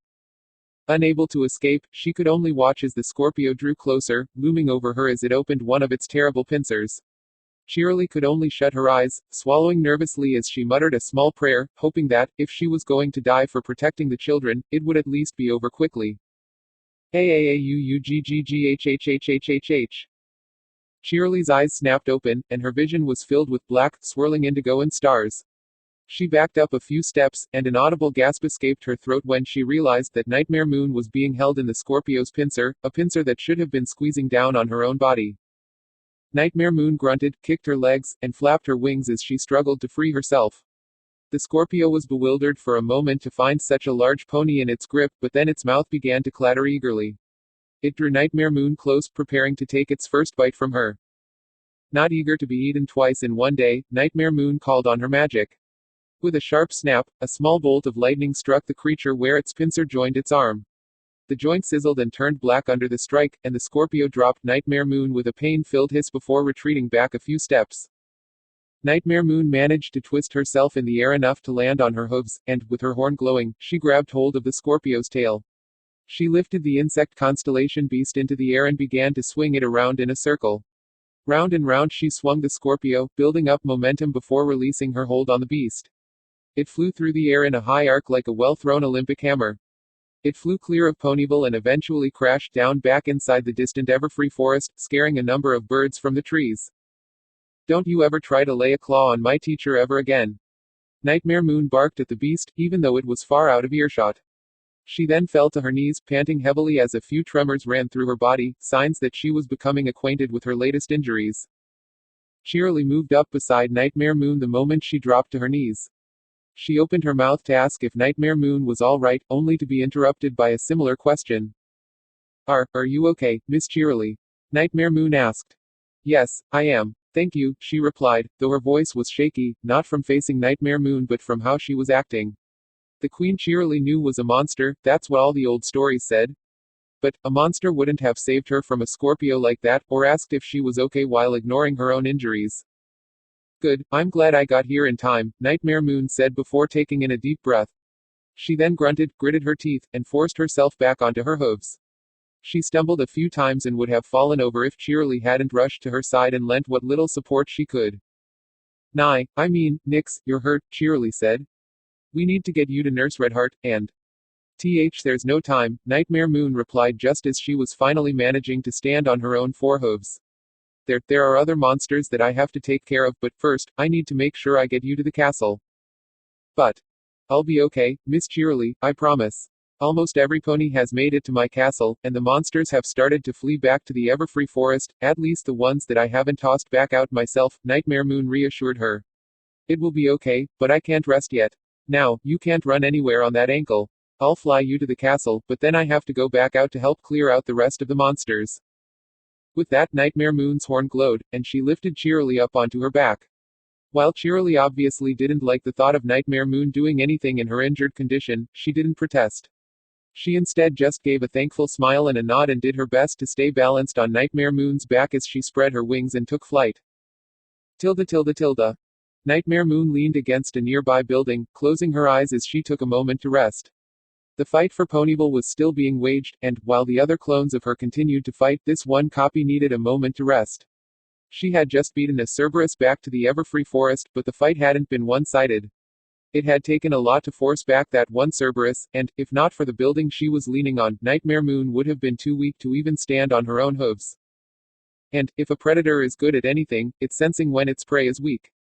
Unable to escape, she could only watch as the Scorpio drew closer, looming over her as it opened one of its terrible pincers. Cheerilee could only shut her eyes, swallowing nervously as she muttered a small prayer, hoping that, if she was going to die for protecting the children, it would at least be over quickly. Aaaauggghhhhhh. Cheerilee's eyes snapped open, and her vision was filled with black, swirling indigo and stars. She backed up a few steps, and an audible gasp escaped her throat when she realized that Nightmare Moon was being held in the Scorpio's pincer, a pincer that should have been squeezing down on her own body. Nightmare Moon grunted, kicked her legs, and flapped her wings as she struggled to free herself. The Scorpio was bewildered for a moment to find such a large pony in its grip, but then its mouth began to clatter eagerly. It drew Nightmare Moon close, preparing to take its first bite from her. Not eager to be eaten twice in one day, Nightmare Moon called on her magic. With a sharp snap, a small bolt of lightning struck the creature where its pincer joined its arm. The joint sizzled and turned black under the strike, and the Scorpio dropped Nightmare Moon with a pain-filled hiss before retreating back a few steps. Nightmare Moon managed to twist herself in the air enough to land on her hooves, and, with her horn glowing, she grabbed hold of the Scorpio's tail. She lifted the insect constellation beast into the air and began to swing it around in a circle. Round and round she swung the Scorpio, building up momentum before releasing her hold on the beast. It flew through the air in a high arc like a well-thrown Olympic hammer. It flew clear of Ponyville and eventually crashed down back inside the distant Everfree forest, scaring a number of birds from the trees. Don't you ever try to lay a claw on my teacher ever again. Nightmare Moon barked at the beast, even though it was far out of earshot. She then fell to her knees, panting heavily as a few tremors ran through her body, signs that she was becoming acquainted with her latest injuries. Cheerilee moved up beside Nightmare Moon the moment she dropped to her knees. She opened her mouth to ask if Nightmare Moon was all right, only to be interrupted by a similar question. Are you okay, Miss Cheerilee? Nightmare Moon asked. Yes, I am. Thank you, she replied, though her voice was shaky, not from facing Nightmare Moon but from how she was acting. The Queen Cheerilee knew was a monster, that's what all the old stories said. But, a monster wouldn't have saved her from a Scorpio like that, or asked if she was okay while ignoring her own injuries. Good, I'm glad I got here in time, Nightmare Moon said before taking in a deep breath. She then grunted, gritted her teeth, and forced herself back onto her hooves. She stumbled a few times and would have fallen over if Cheerilee hadn't rushed to her side and lent what little support she could. I mean, Nix, you're hurt, Cheerilee said. We need to get you to Nurse Redheart, and there's no time, Nightmare Moon replied just as she was finally managing to stand on her own four hooves. There are other monsters that I have to take care of, but first, I need to make sure I get you to the castle. But I'll be okay, Miss Cheerilee, I promise. Almost every pony has made it to my castle, and the monsters have started to flee back to the Everfree Forest, at least the ones that I haven't tossed back out myself, Nightmare Moon reassured her. It will be okay, but I can't rest yet. Now, you can't run anywhere on that ankle. I'll fly you to the castle, but then I have to go back out to help clear out the rest of the monsters. With that, Nightmare Moon's horn glowed, and she lifted Cheerilee up onto her back. While Cheerilee obviously didn't like the thought of Nightmare Moon doing anything in her injured condition, she didn't protest. She instead just gave a thankful smile and a nod and did her best to stay balanced on Nightmare Moon's back as she spread her wings and took flight. Tilda. Nightmare Moon leaned against a nearby building, closing her eyes as she took a moment to rest. The fight for Ponyville was still being waged, and, while the other clones of her continued to fight, this one copy needed a moment to rest. She had just beaten a Cerberus back to the Everfree Forest, but the fight hadn't been one-sided. It had taken a lot to force back that one Cerberus, and, if not for the building she was leaning on, Nightmare Moon would have been too weak to even stand on her own hooves. And, if a predator is good at anything, it's sensing when its prey is weak.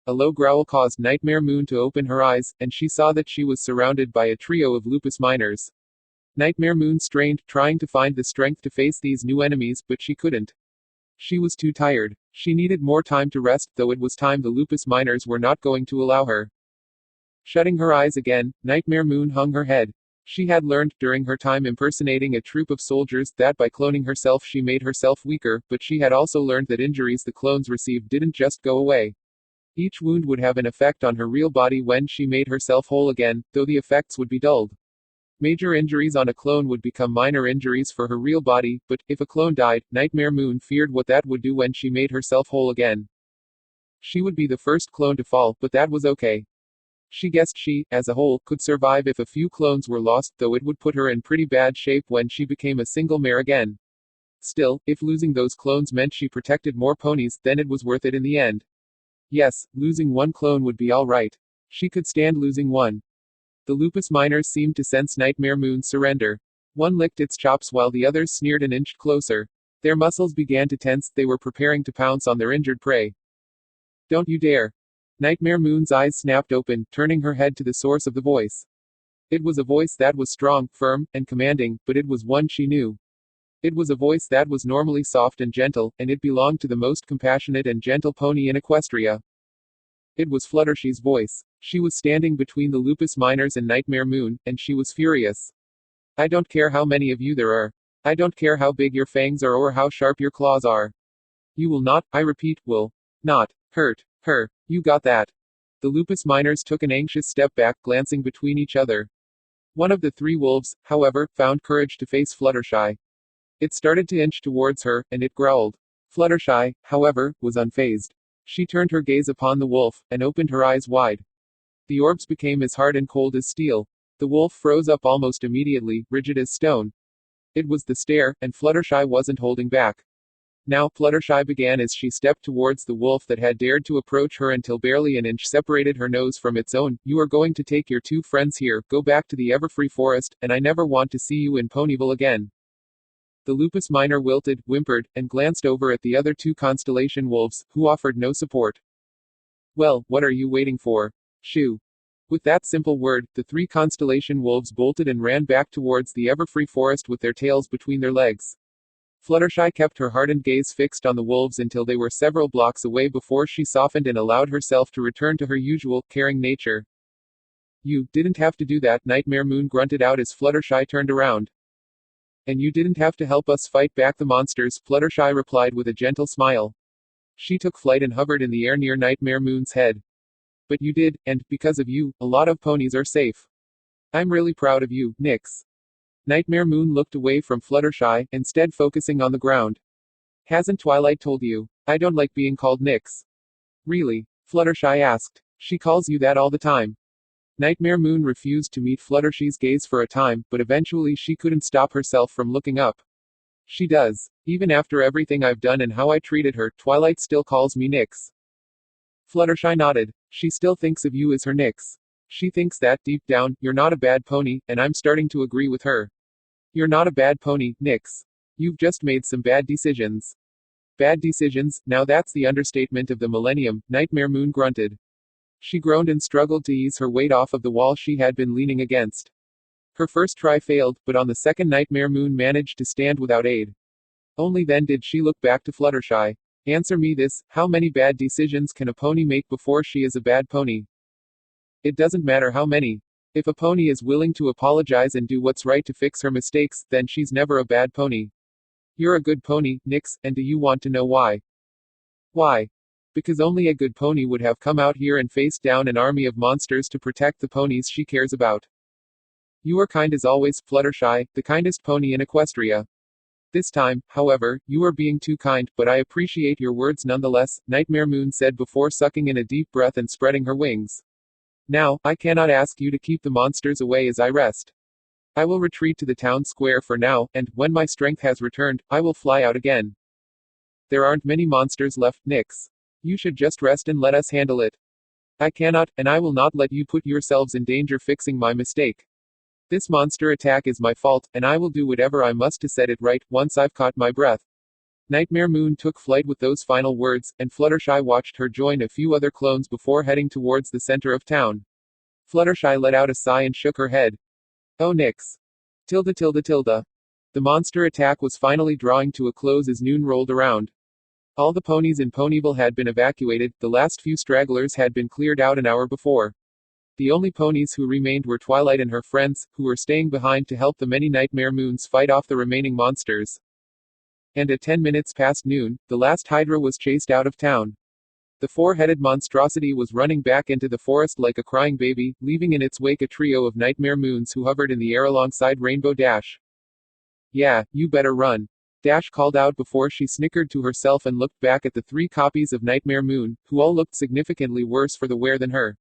A low growl caused Nightmare Moon to open her eyes, and she saw that she was surrounded by a trio of lupus miners. Nightmare Moon strained, trying to find the strength to face these new enemies, but she couldn't. She was too tired. She needed more time to rest, though it was time the lupus miners were not going to allow her. Shutting her eyes again, Nightmare Moon hung her head. She had learned, during her time impersonating a troop of soldiers, that by cloning herself she made herself weaker, but she had also learned that injuries the clones received didn't just go away. Each wound would have an effect on her real body when she made herself whole again, though the effects would be dulled. Major injuries on a clone would become minor injuries for her real body, but, if a clone died, Nightmare Moon feared what that would do when she made herself whole again. She would be the first clone to fall, but that was okay. She guessed she, as a whole, could survive if a few clones were lost, though it would put her in pretty bad shape when she became a single mare again. Still, if losing those clones meant she protected more ponies, then it was worth it in the end. Yes, losing one clone would be alright. She could stand losing one. The lupus miners seemed to sense Nightmare Moon's surrender. One licked its chops while the others sneered and inched closer. Their muscles began to tense, they were preparing to pounce on their injured prey. Don't you dare. Nightmare Moon's eyes snapped open, turning her head to the source of the voice. It was a voice that was strong, firm, and commanding, but it was one she knew. It was a voice that was normally soft and gentle, and it belonged to the most compassionate and gentle pony in Equestria. It was Fluttershy's voice. She was standing between the lupus miners and Nightmare Moon, and she was furious. I don't care how many of you there are. I don't care how big your fangs are or how sharp your claws are. You will not, I repeat, will not hurt her. You got that? The lupus miners took an anxious step back, glancing between each other. One of the three wolves, however, found courage to face Fluttershy. It started to inch towards her, and it growled. Fluttershy, however, was unfazed. She turned her gaze upon the wolf, and opened her eyes wide. The orbs became as hard and cold as steel. The wolf froze up almost immediately, rigid as stone. It was the stare, and Fluttershy wasn't holding back. Now, Fluttershy began as she stepped towards the wolf that had dared to approach her until barely an inch separated her nose from its own. You are going to take your two friends here, go back to the Everfree Forest, and I never want to see you in Ponyville again. The lupus miner wilted, whimpered, and glanced over at the other two constellation wolves, who offered no support. Well, what are you waiting for? Shoo. With that simple word, the three constellation wolves bolted and ran back towards the Everfree Forest with their tails between their legs. Fluttershy kept her hardened gaze fixed on the wolves until they were several blocks away before she softened and allowed herself to return to her usual, caring nature. You didn't have to do that, Nightmare Moon grunted out as Fluttershy turned around. And you didn't have to help us fight back the monsters, Fluttershy replied with a gentle smile. She took flight and hovered in the air near Nightmare Moon's head. But you did, and, because of you, a lot of ponies are safe. I'm really proud of you, Nix. Nightmare Moon looked away from Fluttershy, instead focusing on the ground. Hasn't Twilight told you? I don't like being called Nix. Really? Fluttershy asked. She calls you that all the time. Nightmare Moon refused to meet Fluttershy's gaze for a time, but eventually she couldn't stop herself from looking up. She does. Even after everything I've done and how I treated her, Twilight still calls me Nyx. Fluttershy nodded. She still thinks of you as her Nyx. She thinks that, deep down, you're not a bad pony, and I'm starting to agree with her. You're not a bad pony, Nyx. You've just made some bad decisions. Bad decisions, now that's the understatement of the millennium, Nightmare Moon grunted. She groaned and struggled to ease her weight off of the wall she had been leaning against. Her first try failed, but on the second Nightmare Moon managed to stand without aid. Only then did she look back to Fluttershy. Answer me this, how many bad decisions can a pony make before she is a bad pony? It doesn't matter how many. If a pony is willing to apologize and do what's right to fix her mistakes, then she's never a bad pony. You're a good pony, Nyx, and do you want to know why? Why? Because only a good pony would have come out here and faced down an army of monsters to protect the ponies she cares about. You are kind as always, Fluttershy, the kindest pony in Equestria. This time, however, you are being too kind, but I appreciate your words nonetheless, Nightmare Moon said before sucking in a deep breath and spreading her wings. Now, I cannot ask you to keep the monsters away as I rest. I will retreat to the town square for now, and, when my strength has returned, I will fly out again. There aren't many monsters left, Nyx. You should just rest and let us handle it. I cannot, and I will not let you put yourselves in danger fixing my mistake. This monster attack is my fault, and I will do whatever I must to set it right, once I've caught my breath. Nightmare Moon took flight with those final words, and Fluttershy watched her join a few other clones before heading towards the center of town. Fluttershy let out a sigh and shook her head. Oh Nyx. Tilde. The monster attack was finally drawing to a close as noon rolled around. All the ponies in Ponyville had been evacuated, the last few stragglers had been cleared out an hour before. The only ponies who remained were Twilight and her friends, who were staying behind to help the many Nightmare Moons fight off the remaining monsters. And at 10 minutes past noon, the last Hydra was chased out of town. The four-headed monstrosity was running back into the forest like a crying baby, leaving in its wake a trio of Nightmare Moons who hovered in the air alongside Rainbow Dash. Yeah, you better run. Dash called out before she snickered to herself and looked back at the three copies of Nightmare Moon, who all looked significantly worse for the wear than her.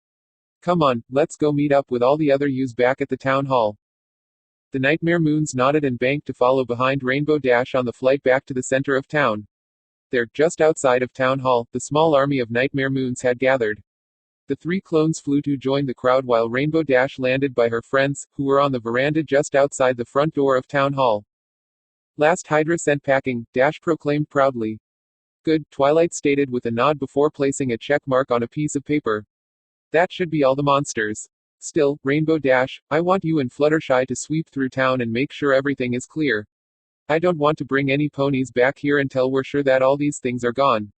Come on, let's go meet up with all the other yous back at the town hall. The Nightmare Moons nodded and banked to follow behind Rainbow Dash on the flight back to the center of town. There, just outside of town hall, the small army of Nightmare Moons had gathered. The three clones flew to join the crowd while Rainbow Dash landed by her friends, who were on the veranda just outside the front door of town hall. Last Hydra sent packing, Dash proclaimed proudly. Good, Twilight stated with a nod before placing a check mark on a piece of paper. That should be all the monsters. Still, Rainbow Dash, I want you and Fluttershy to sweep through town and make sure everything is clear. I don't want to bring any ponies back here until we're sure that all these things are gone.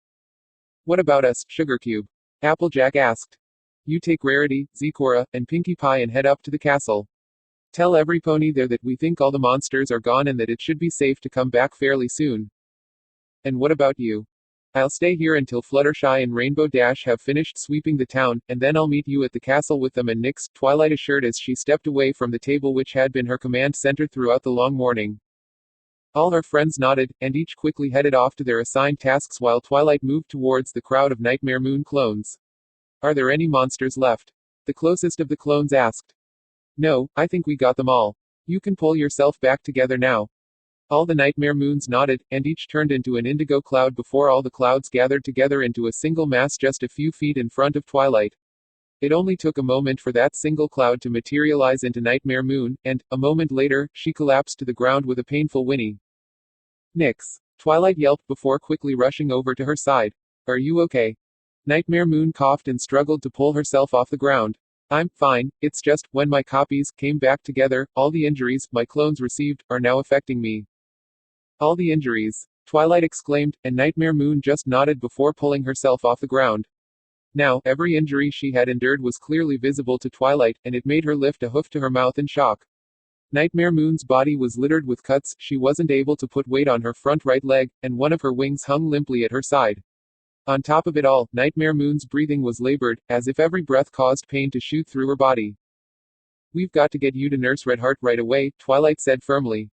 What about us, Sugarcube? Applejack asked. You take Rarity, Zecora, and Pinkie Pie and head up to the castle. Tell every pony there that we think all the monsters are gone and that it should be safe to come back fairly soon. And what about you? I'll stay here until Fluttershy and Rainbow Dash have finished sweeping the town, and then I'll meet you at the castle with them and Nyx, Twilight assured as she stepped away from the table which had been her command center throughout the long morning. All her friends nodded, and each quickly headed off to their assigned tasks while Twilight moved towards the crowd of Nightmare Moon clones. Are there any monsters left? The closest of the clones asked. No, I think we got them all. You can pull yourself back together now. All the Nightmare Moons nodded, and each turned into an indigo cloud before all the clouds gathered together into a single mass just a few feet in front of Twilight. It only took a moment for that single cloud to materialize into Nightmare Moon, and, a moment later, she collapsed to the ground with a painful whinny. Nyx. Twilight yelped before quickly rushing over to her side. Are you okay? Nightmare Moon coughed and struggled to pull herself off the ground. I'm fine, it's just, when my copies came back together, all the injuries my clones received are now affecting me. All the injuries, Twilight exclaimed, and Nightmare Moon just nodded before pulling herself off the ground. Now, every injury she had endured was clearly visible to Twilight, and it made her lift a hoof to her mouth in shock. Nightmare Moon's body was littered with cuts, she wasn't able to put weight on her front right leg, and one of her wings hung limply at her side. On top of it all, Nightmare Moon's breathing was labored, as if every breath caused pain to shoot through her body. We've got to get you to Nurse Redheart right away, Twilight said firmly.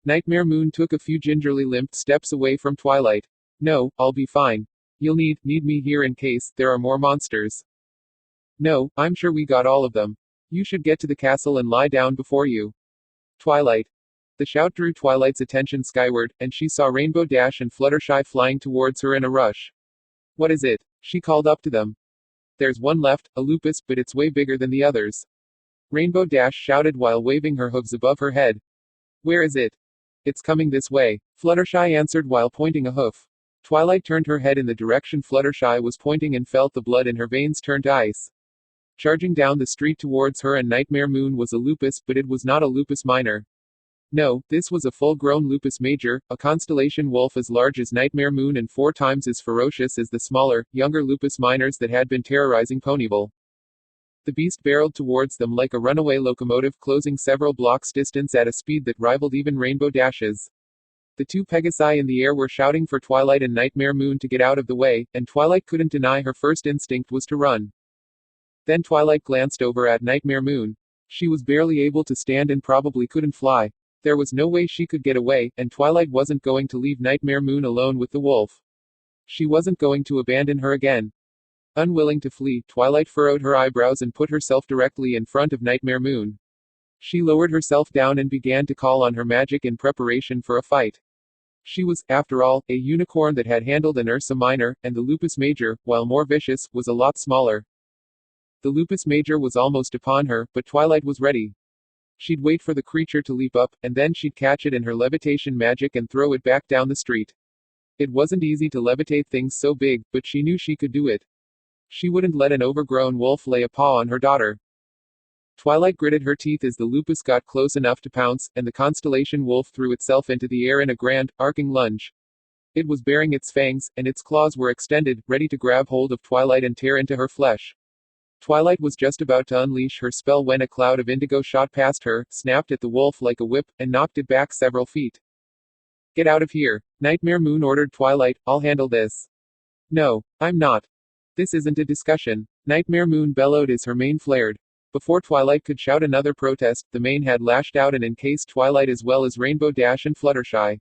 Nightmare Moon took a few gingerly limped steps away from Twilight. No, I'll be fine. You'll need me here in case there are more monsters. No, I'm sure we got all of them. You should get to the castle and lie down before you. Twilight. The shout drew Twilight's attention skyward, and she saw Rainbow Dash and Fluttershy flying towards her in a rush. What is it? She called up to them. There's one left, a lupus, but it's way bigger than the others. Rainbow Dash shouted while waving her hooves above her head. Where is it? It's coming this way, Fluttershy answered while pointing a hoof. Twilight turned her head in the direction Fluttershy was pointing and felt the blood in her veins turn to ice. Charging down the street towards her and Nightmare Moon was a lupus, but it was not a lupus minor. No, this was a full-grown lupus major, a constellation wolf as large as Nightmare Moon and 4 times as ferocious as the smaller, younger lupus minors that had been terrorizing Ponyville. The beast barreled towards them like a runaway locomotive, closing several blocks distance at a speed that rivaled even Rainbow Dash's. The 2 Pegasi in the air were shouting for Twilight and Nightmare Moon to get out of the way, and Twilight couldn't deny her first instinct was to run. Then Twilight glanced over at Nightmare Moon. She was barely able to stand and probably couldn't fly. There was no way she could get away, and Twilight wasn't going to leave Nightmare Moon alone with the wolf. She wasn't going to abandon her again. Unwilling to flee, Twilight furrowed her eyebrows and put herself directly in front of Nightmare Moon. She lowered herself down and began to call on her magic in preparation for a fight. She was, after all, a unicorn that had handled an Ursa Minor, and the Lupus Major, while more vicious, was a lot smaller. The Lupus Major was almost upon her, but Twilight was ready. She'd wait for the creature to leap up, and then she'd catch it in her levitation magic and throw it back down the street. It wasn't easy to levitate things so big, but she knew she could do it. She wouldn't let an overgrown wolf lay a paw on her daughter. Twilight gritted her teeth as the lupus got close enough to pounce, and the constellation wolf threw itself into the air in a grand, arcing lunge. It was baring its fangs, and its claws were extended, ready to grab hold of Twilight and tear into her flesh. Twilight was just about to unleash her spell when a cloud of indigo shot past her, snapped at the wolf like a whip, and knocked it back several feet. Get out of here, Nightmare Moon ordered Twilight, I'll handle this. No, I'm not. This isn't a discussion, Nightmare Moon bellowed as her mane flared. Before Twilight could shout another protest, the mane had lashed out and encased Twilight as well as Rainbow Dash and Fluttershy.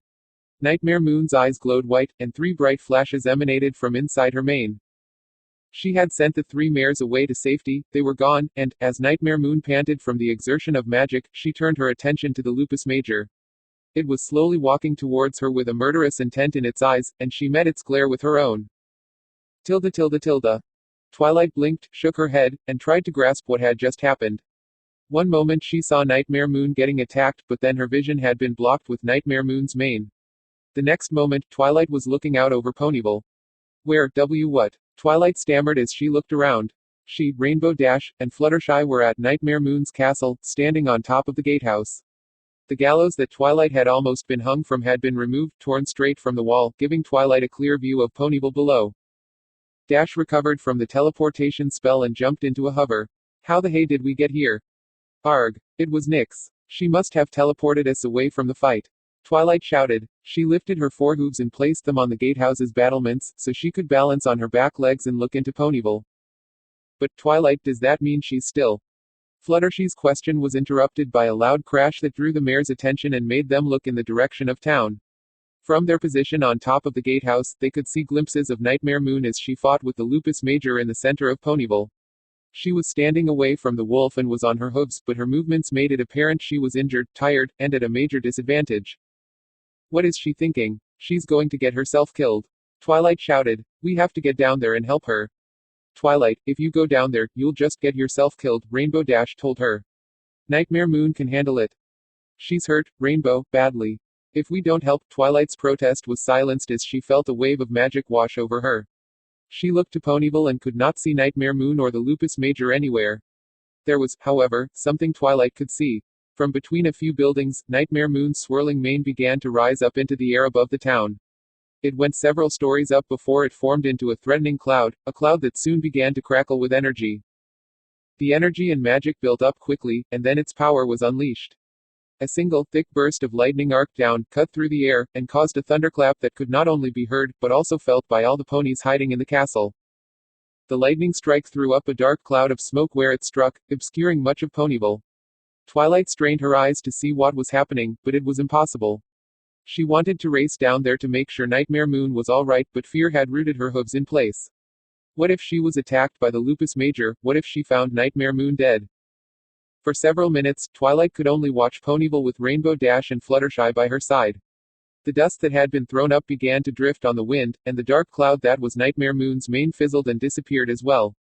Nightmare Moon's eyes glowed white, and 3 bright flashes emanated from inside her mane. She had sent the 3 mares away to safety, they were gone, and, as Nightmare Moon panted from the exertion of magic, she turned her attention to the Lupus Major. It was slowly walking towards her with a murderous intent in its eyes, and she met its glare with her own. Tilda tilde tilde. Twilight blinked, shook her head, and tried to grasp what had just happened. One moment she saw Nightmare Moon getting attacked, but then her vision had been blocked with Nightmare Moon's mane. The next moment, Twilight was looking out over Ponyville. Where, what? Twilight stammered as she looked around. She, Rainbow Dash, and Fluttershy were at Nightmare Moon's castle, standing on top of the gatehouse. The gallows that Twilight had almost been hung from had been removed, torn straight from the wall, giving Twilight a clear view of Ponyville below. Dash recovered from the teleportation spell and jumped into a hover. How the hay did we get here? Arg. It was Nyx. She must have teleported us away from the fight. Twilight shouted. She lifted her 4 hooves and placed them on the gatehouse's battlements, so she could balance on her back legs and look into Ponyville. But, Twilight, does that mean she's still? Fluttershy's question was interrupted by a loud crash that drew the mare's attention and made them look in the direction of town. From their position on top of the gatehouse, they could see glimpses of Nightmare Moon as she fought with the Lupus Major in the center of Ponyville. She was standing away from the wolf and was on her hooves, but her movements made it apparent she was injured, tired, and at a major disadvantage. What is she thinking? She's going to get herself killed. Twilight shouted. We have to get down there and help her. Twilight, if you go down there, you'll just get yourself killed, Rainbow Dash told her. Nightmare Moon can handle it. She's hurt, Rainbow, badly. If we don't help, Twilight's protest was silenced as she felt a wave of magic wash over her. She looked to Ponyville and could not see Nightmare Moon or the Lupus Major anywhere. There was, however, something Twilight could see. From between a few buildings, Nightmare Moon's swirling mane began to rise up into the air above the town. It went several stories up before it formed into a threatening cloud, a cloud that soon began to crackle with energy. The energy and magic built up quickly, and then its power was unleashed. A single, thick burst of lightning arced down, cut through the air, and caused a thunderclap that could not only be heard, but also felt by all the ponies hiding in the castle. The lightning strike threw up a dark cloud of smoke where it struck, obscuring much of Ponyville. Twilight strained her eyes to see what was happening, but it was impossible. She wanted to race down there to make sure Nightmare Moon was all right, but fear had rooted her hooves in place. What if she was attacked by the lupus major? What if she found Nightmare Moon dead? For several minutes, Twilight could only watch Ponyville with Rainbow Dash and Fluttershy by her side. The dust that had been thrown up began to drift on the wind, and the dark cloud that was Nightmare Moon's mane fizzled and disappeared as well.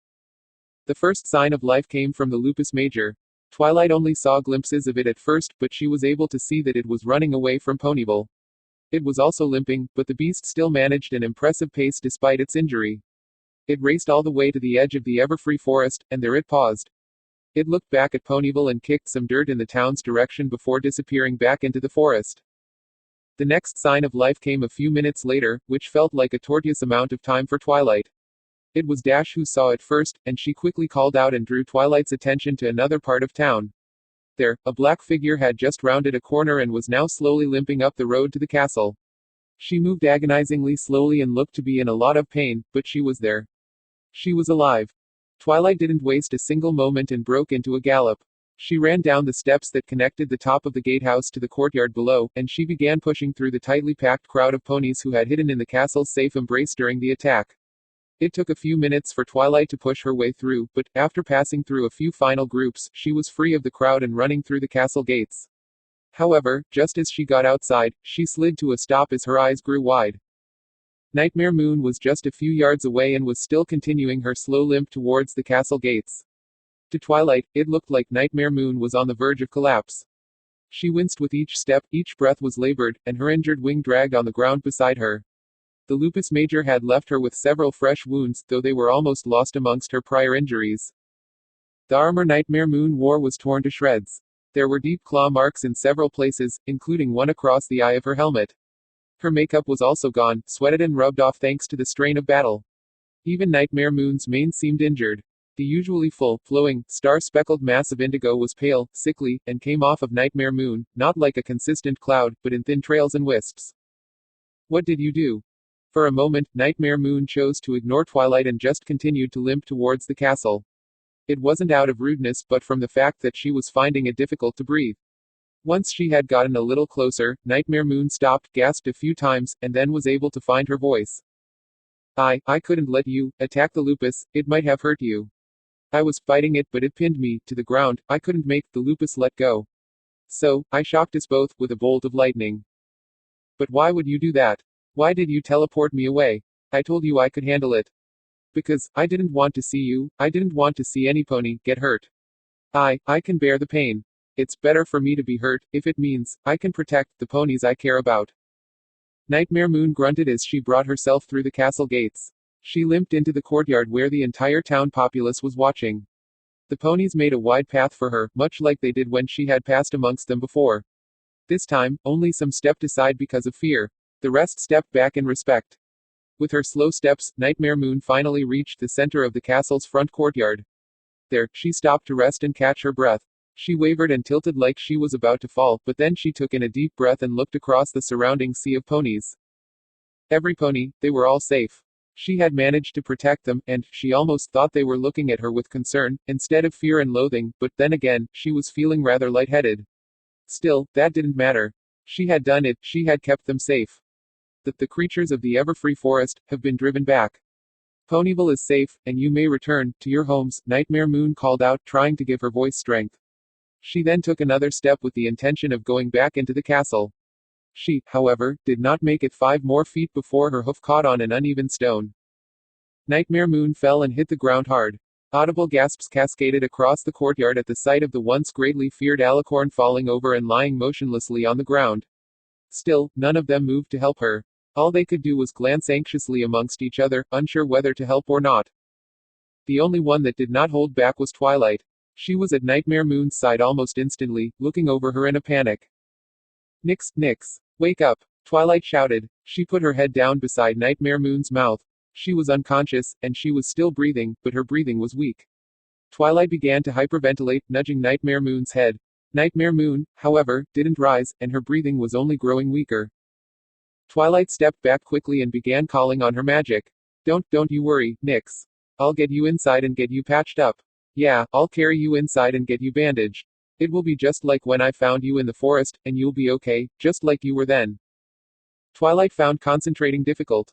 The first sign of life came from the lupus major. Twilight only saw glimpses of it at first, but she was able to see that it was running away from Ponyville. It was also limping, but the beast still managed an impressive pace despite its injury. It raced all the way to the edge of the Everfree forest, and there it paused. It looked back at Ponyville and kicked some dirt in the town's direction before disappearing back into the forest. The next sign of life came a few minutes later, which felt like a tortuous amount of time for Twilight. It was Dash who saw it first, and she quickly called out and drew Twilight's attention to another part of town. There, a black figure had just rounded a corner and was now slowly limping up the road to the castle. She moved agonizingly slowly and looked to be in a lot of pain, but she was there. She was alive. Twilight didn't waste a single moment and broke into a gallop. She ran down the steps that connected the top of the gatehouse to the courtyard below, and she began pushing through the tightly packed crowd of ponies who had hidden in the castle's safe embrace during the attack. It took a few minutes for Twilight to push her way through, but, after passing through a few final groups, she was free of the crowd and running through the castle gates. However, just as she got outside, she slid to a stop as her eyes grew wide. Nightmare Moon was just a few yards away and was still continuing her slow limp towards the castle gates. To Twilight, it looked like Nightmare Moon was on the verge of collapse. She winced with each step, each breath was labored, and her injured wing dragged on the ground beside her. The lupus major had left her with several fresh wounds, though they were almost lost amongst her prior injuries. The armor Nightmare Moon wore was torn to shreds. There were deep claw marks in several places, including one across the eye of her helmet. Her makeup was also gone, sweated and rubbed off thanks to the strain of battle. Even Nightmare Moon's mane seemed injured. The usually full, flowing, star-speckled mass of indigo was pale, sickly, and came off of Nightmare Moon, not like a consistent cloud, but in thin trails and wisps. What did you do? For a moment, Nightmare Moon chose to ignore Twilight and just continued to limp towards the castle. It wasn't out of rudeness, but from the fact that she was finding it difficult to breathe. Once she had gotten a little closer, Nightmare Moon stopped, gasped a few times, and then was able to find her voice. I couldn't let you attack the lupus, it might have hurt you. I was fighting it, but it pinned me to the ground. I couldn't make the lupus let go. So, I shocked us both with a bolt of lightning. But why would you do that? Why did you teleport me away? I told you I could handle it. Because, I didn't want to see you, I didn't want to see any pony get hurt. I can bear the pain. It's better for me to be hurt, if it means I can protect the ponies I care about. Nightmare Moon grunted as she brought herself through the castle gates. She limped into the courtyard where the entire town populace was watching. The ponies made a wide path for her, much like they did when she had passed amongst them before. This time, only some stepped aside because of fear. The rest stepped back in respect. With her slow steps, Nightmare Moon finally reached the center of the castle's front courtyard. There, she stopped to rest and catch her breath. She wavered and tilted like she was about to fall, but then she took in a deep breath and looked across the surrounding sea of ponies. Every pony, they were all safe. She had managed to protect them, and she almost thought they were looking at her with concern, instead of fear and loathing, but then again, she was feeling rather lightheaded. Still, that didn't matter. She had done it, she had kept them safe. The creatures of the Everfree forest have been driven back. Ponyville is safe, and you may return to your homes, Nightmare Moon called out, trying to give her voice strength. She then took another step with the intention of going back into the castle. She, however, did not make it 5 more feet before her hoof caught on an uneven stone. Nightmare Moon fell and hit the ground hard. Audible gasps cascaded across the courtyard at the sight of the once greatly feared alicorn falling over and lying motionlessly on the ground. Still, none of them moved to help her. All they could do was glance anxiously amongst each other, unsure whether to help or not. The only one that did not hold back was Twilight. She was at Nightmare Moon's side almost instantly, looking over her in a panic. Nix, Nix. Wake up! Twilight shouted. She put her head down beside Nightmare Moon's mouth. She was unconscious, and she was still breathing, but her breathing was weak. Twilight began to hyperventilate, nudging Nightmare Moon's head. Nightmare Moon, however, didn't rise, and her breathing was only growing weaker. Twilight stepped back quickly and began calling on her magic. Don't you worry, Nix. I'll get you inside and get you patched up. Yeah, I'll carry you inside and get you bandaged. It will be just like when I found you in the forest, and you'll be okay, just like you were then. Twilight found concentrating difficult.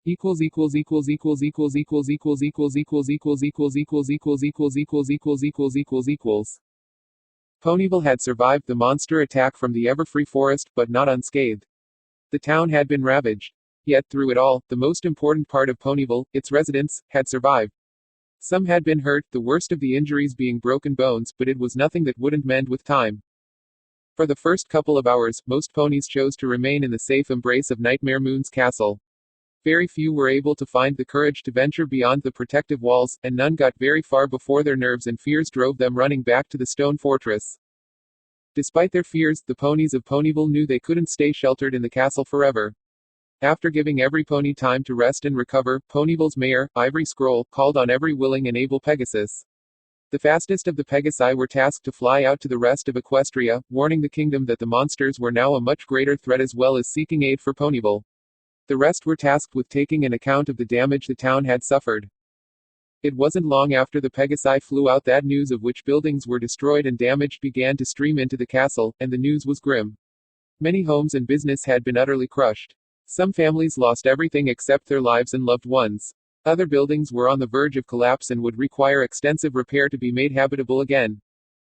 equals equals equals equals equals equals equals equals equals equals equals equals equals equals equals equals equals equals equals. Ponyville had survived the monster attack from the Everfree Forest, but not unscathed. The town had been ravaged. Yet through it all, the most important part of Ponyville, its residents, had survived. Some had been hurt, the worst of the injuries being broken bones, but it was nothing that wouldn't mend with time. For the first couple of hours, most ponies chose to remain in the safe embrace of Nightmare Moon's castle. Very few were able to find the courage to venture beyond the protective walls, and none got very far before their nerves and fears drove them running back to the stone fortress. Despite their fears, the ponies of Ponyville knew they couldn't stay sheltered in the castle forever. After giving every pony time to rest and recover, Ponyville's mayor, Ivory Scroll, called on every willing and able Pegasus. The fastest of the Pegasi were tasked to fly out to the rest of Equestria, warning the kingdom that the monsters were now a much greater threat as well as seeking aid for Ponyville. The rest were tasked with taking an account of the damage the town had suffered. It wasn't long after the Pegasi flew out that news of which buildings were destroyed and damaged began to stream into the castle, and the news was grim. Many homes and business had been utterly crushed. Some families lost everything except their lives and loved ones. Other buildings were on the verge of collapse and would require extensive repair to be made habitable again.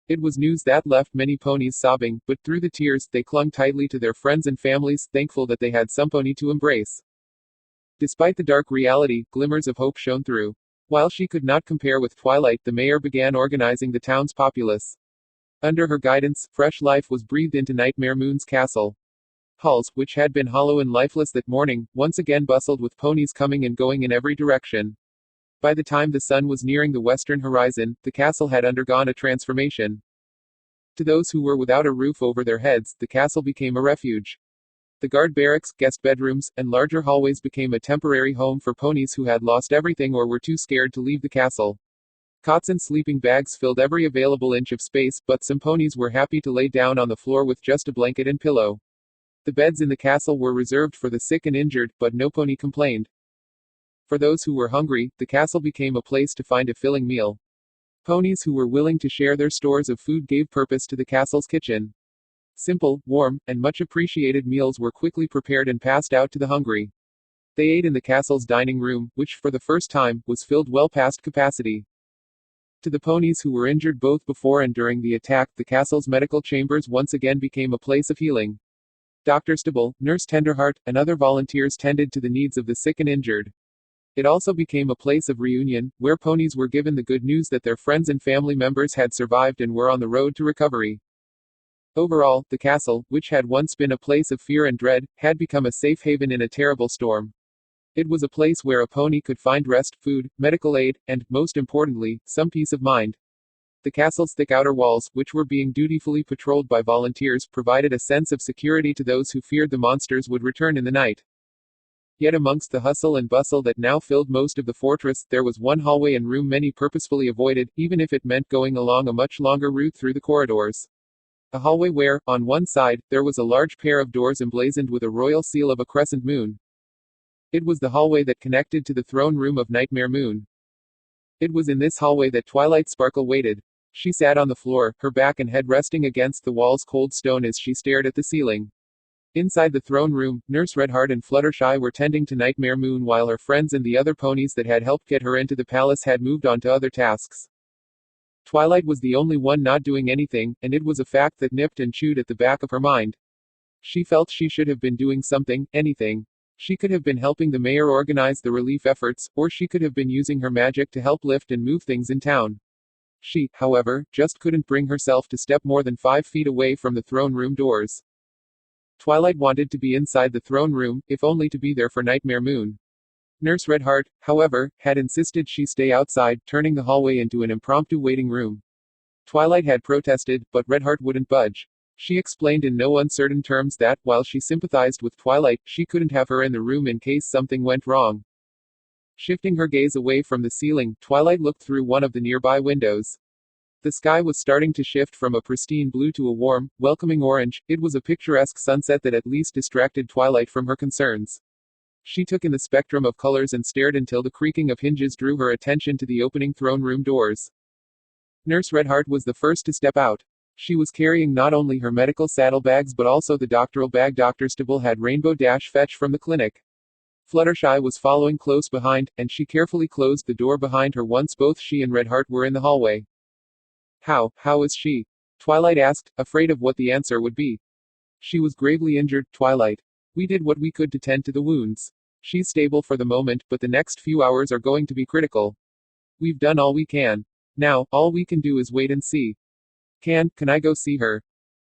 It was news that left many ponies sobbing, but through the tears, they clung tightly to their friends and families, thankful that they had some pony to embrace. Despite the dark reality, glimmers of hope shone through. While she could not compare with Twilight, the mayor began organizing the town's populace. Under her guidance, fresh life was breathed into Nightmare Moon's castle. Halls, which had been hollow and lifeless that morning, once again bustled with ponies coming and going in every direction. By the time the sun was nearing the western horizon, the castle had undergone a transformation. To those who were without a roof over their heads, the castle became a refuge. The guard barracks, guest bedrooms, and larger hallways became a temporary home for ponies who had lost everything or were too scared to leave the castle. Cots and sleeping bags filled every available inch of space, but some ponies were happy to lay down on the floor with just a blanket and pillow. The beds in the castle were reserved for the sick and injured, but no pony complained. For those who were hungry, the castle became a place to find a filling meal. Ponies who were willing to share their stores of food gave purpose to the castle's kitchen. Simple, warm, and much appreciated meals were quickly prepared and passed out to the hungry. They ate in the castle's dining room, which, for the first time, was filled well past capacity. To the ponies who were injured both before and during the attack, the castle's medical chambers once again became a place of healing. Dr. Stibble, Nurse Tenderheart, and other volunteers tended to the needs of the sick and injured. It also became a place of reunion, where ponies were given the good news that their friends and family members had survived and were on the road to recovery. Overall, the castle, which had once been a place of fear and dread, had become a safe haven in a terrible storm. It was a place where a pony could find rest, food, medical aid, and, most importantly, some peace of mind. The castle's thick outer walls, which were being dutifully patrolled by volunteers, provided a sense of security to those who feared the monsters would return in the night. Yet amongst the hustle and bustle that now filled most of the fortress, there was one hallway and room many purposefully avoided, even if it meant going along a much longer route through the corridors. A hallway where, on one side, there was a large pair of doors emblazoned with a royal seal of a crescent moon. It was the hallway that connected to the throne room of Nightmare Moon. It was in this hallway that Twilight Sparkle waited. She sat on the floor, her back and head resting against the wall's cold stone as she stared at the ceiling. Inside the throne room, Nurse Redheart and Fluttershy were tending to Nightmare Moon while her friends and the other ponies that had helped get her into the palace had moved on to other tasks. Twilight was the only one not doing anything, and it was a fact that nipped and chewed at the back of her mind. She felt she should have been doing something, anything. She could have been helping the mayor organize the relief efforts, or she could have been using her magic to help lift and move things in town. She, however, just couldn't bring herself to step more than 5 feet away from the throne room doors. Twilight wanted to be inside the throne room, if only to be there for Nightmare Moon. Nurse Redheart, however, had insisted she stay outside, turning the hallway into an impromptu waiting room. Twilight had protested, but Redheart wouldn't budge. She explained in no uncertain terms that, while she sympathized with Twilight, she couldn't have her in the room in case something went wrong. Shifting her gaze away from the ceiling, Twilight looked through one of the nearby windows. The sky was starting to shift from a pristine blue to a warm, welcoming orange. It was a picturesque sunset that at least distracted Twilight from her concerns. She took in the spectrum of colors and stared until the creaking of hinges drew her attention to the opening throne room doors. Nurse Redheart was the first to step out. She was carrying not only her medical saddlebags but also the doctoral bag Dr. Stibble had Rainbow Dash fetch from the clinic. Fluttershy was following close behind, and she carefully closed the door behind her once both she and Redheart were in the hallway. How is she? Twilight asked, afraid of what the answer would be. She was gravely injured, Twilight. We did what we could to tend to the wounds. She's stable for the moment, but the next few hours are going to be critical. We've done all we can. Now, all we can do is wait and see. Can I go see her?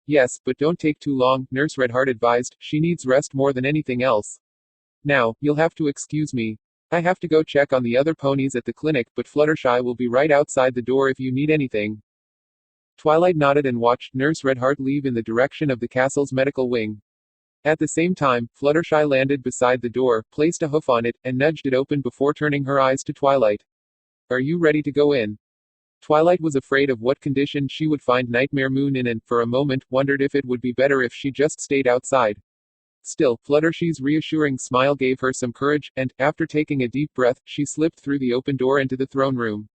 Yes, but don't take too long, Nurse Redheart advised. She needs rest more than anything else. Now, you'll have to excuse me. I have to go check on the other ponies at the clinic, but Fluttershy will be right outside the door if you need anything. Twilight nodded and watched Nurse Redheart leave in the direction of the castle's medical wing. At the same time, Fluttershy landed beside the door, placed a hoof on it, and nudged it open before turning her eyes to Twilight. Are you ready to go in? Twilight was afraid of what condition she would find Nightmare Moon in and, for a moment, wondered if it would be better if she just stayed outside. Still, Fluttershy's reassuring smile gave her some courage, and, after taking a deep breath, she slipped through the open door into the throne room.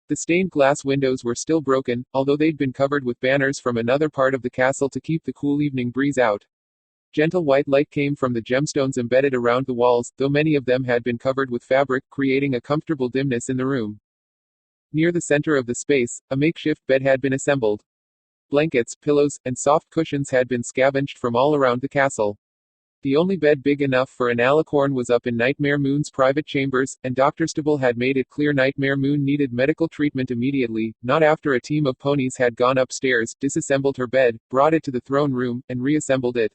The stained glass windows were still broken, although they'd been covered with banners from another part of the castle to keep the cool evening breeze out. Gentle white light came from the gemstones embedded around the walls, though many of them had been covered with fabric, creating a comfortable dimness in the room. Near the center of the space, a makeshift bed had been assembled. Blankets, pillows, and soft cushions had been scavenged from all around the castle. The only bed big enough for an alicorn was up in Nightmare Moon's private chambers, and Dr. Stibble had made it clear Nightmare Moon needed medical treatment immediately, not after a team of ponies had gone upstairs, disassembled her bed, brought it to the throne room, and reassembled it.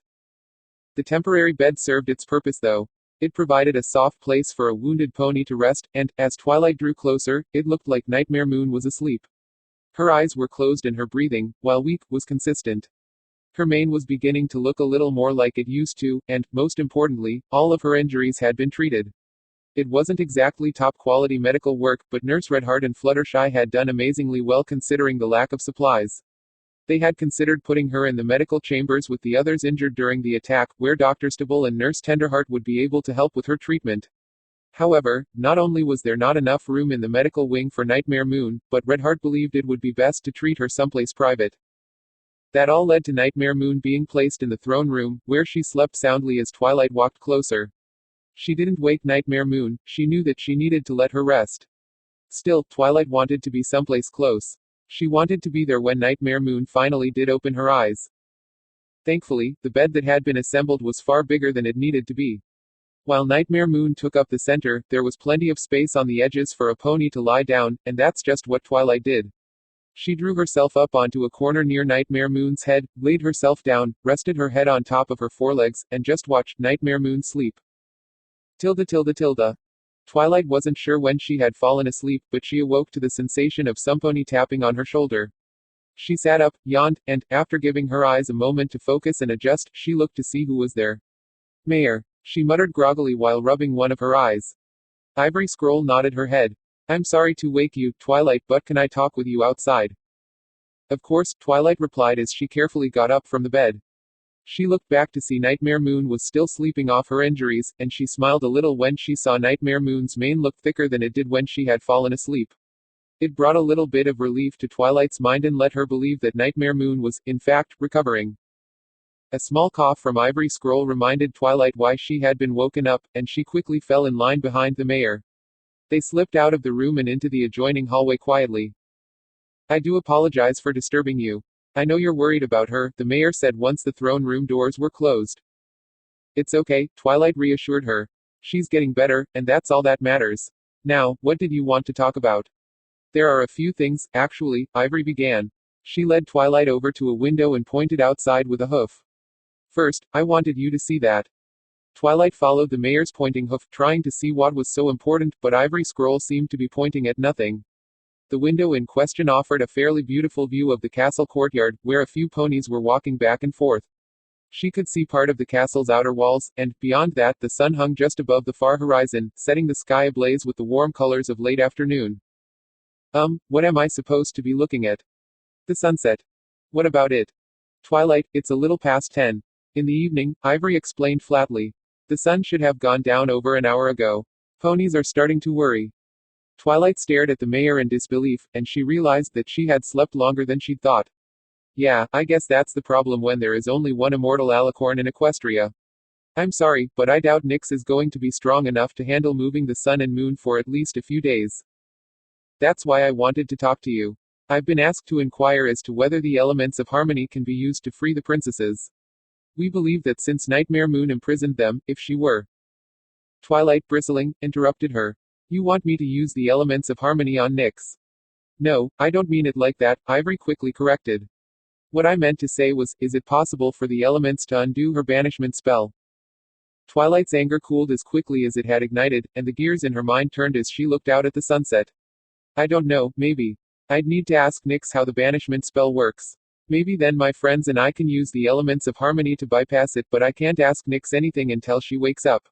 The temporary bed served its purpose though. It provided a soft place for a wounded pony to rest, and, as Twilight drew closer, it looked like Nightmare Moon was asleep. Her eyes were closed and her breathing, while weak, was consistent. Her mane was beginning to look a little more like it used to, and, most importantly, all of her injuries had been treated. It wasn't exactly top-quality medical work, but Nurse Redheart and Fluttershy had done amazingly well considering the lack of supplies. They had considered putting her in the medical chambers with the others injured during the attack, where Dr. Stibble and Nurse Tenderheart would be able to help with her treatment. However, not only was there not enough room in the medical wing for Nightmare Moon, but Redheart believed it would be best to treat her someplace private. That all led to Nightmare Moon being placed in the throne room, where she slept soundly as Twilight walked closer. She didn't wake Nightmare Moon, she knew that she needed to let her rest. Still, Twilight wanted to be someplace close. She wanted to be there when Nightmare Moon finally did open her eyes. Thankfully, the bed that had been assembled was far bigger than it needed to be. While Nightmare Moon took up the center, there was plenty of space on the edges for a pony to lie down, and that's just what Twilight did. She drew herself up onto a corner near Nightmare Moon's head, laid herself down, rested her head on top of her forelegs, and just watched Nightmare Moon sleep. Tilda. Twilight wasn't sure when she had fallen asleep, but she awoke to the sensation of some pony tapping on her shoulder. She sat up, yawned, and, after giving her eyes a moment to focus and adjust, she looked to see who was there. Mayor, she muttered groggily while rubbing one of her eyes. Ivory Scroll nodded her head. I'm sorry to wake you, Twilight, but can I talk with you outside? Of course, Twilight replied as she carefully got up from the bed. She looked back to see Nightmare Moon was still sleeping off her injuries, and she smiled a little when she saw Nightmare Moon's mane look thicker than it did when she had fallen asleep. It brought a little bit of relief to Twilight's mind and let her believe that Nightmare Moon was, in fact, recovering. A small cough from Ivory Scroll reminded Twilight why she had been woken up, and she quickly fell in line behind the mayor. They slipped out of the room and into the adjoining hallway quietly. I do apologize for disturbing you. I know you're worried about her, the mayor said once the throne room doors were closed. It's okay, Twilight reassured her. She's getting better, and that's all that matters. Now, what did you want to talk about? There are a few things, actually, Ivory began. She led Twilight over to a window and pointed outside with a hoof. First, I wanted you to see that. Twilight followed the mayor's pointing hoof, trying to see what was so important, but Ivory Scroll seemed to be pointing at nothing. The window in question offered a fairly beautiful view of the castle courtyard, where a few ponies were walking back and forth. She could see part of the castle's outer walls, and, beyond that, the sun hung just above the far horizon, setting the sky ablaze with the warm colors of late afternoon. What am I supposed to be looking at? The sunset. What about it? Twilight, it's a little past 10. In the evening, Ivory explained flatly. The sun should have gone down over an hour ago. Ponies are starting to worry. Twilight stared at the mayor in disbelief, and she realized that she had slept longer than she'd thought. Yeah, I guess that's the problem when there is only one immortal alicorn in Equestria. I'm sorry, but I doubt Nyx is going to be strong enough to handle moving the sun and moon for at least a few days. That's why I wanted to talk to you. I've been asked to inquire as to whether the elements of harmony can be used to free the princesses. We believe that since Nightmare Moon imprisoned them, if she were. Twilight, bristling, interrupted her. You want me to use the elements of harmony on Nyx? No, I don't mean it like that, Ivory quickly corrected. What I meant to say was, is it possible for the elements to undo her banishment spell? Twilight's anger cooled as quickly as it had ignited, and the gears in her mind turned as she looked out at the sunset. I don't know, maybe. I'd need to ask Nyx how the banishment spell works. Maybe then my friends and I can use the elements of harmony to bypass it, but I can't ask Nyx anything until she wakes up.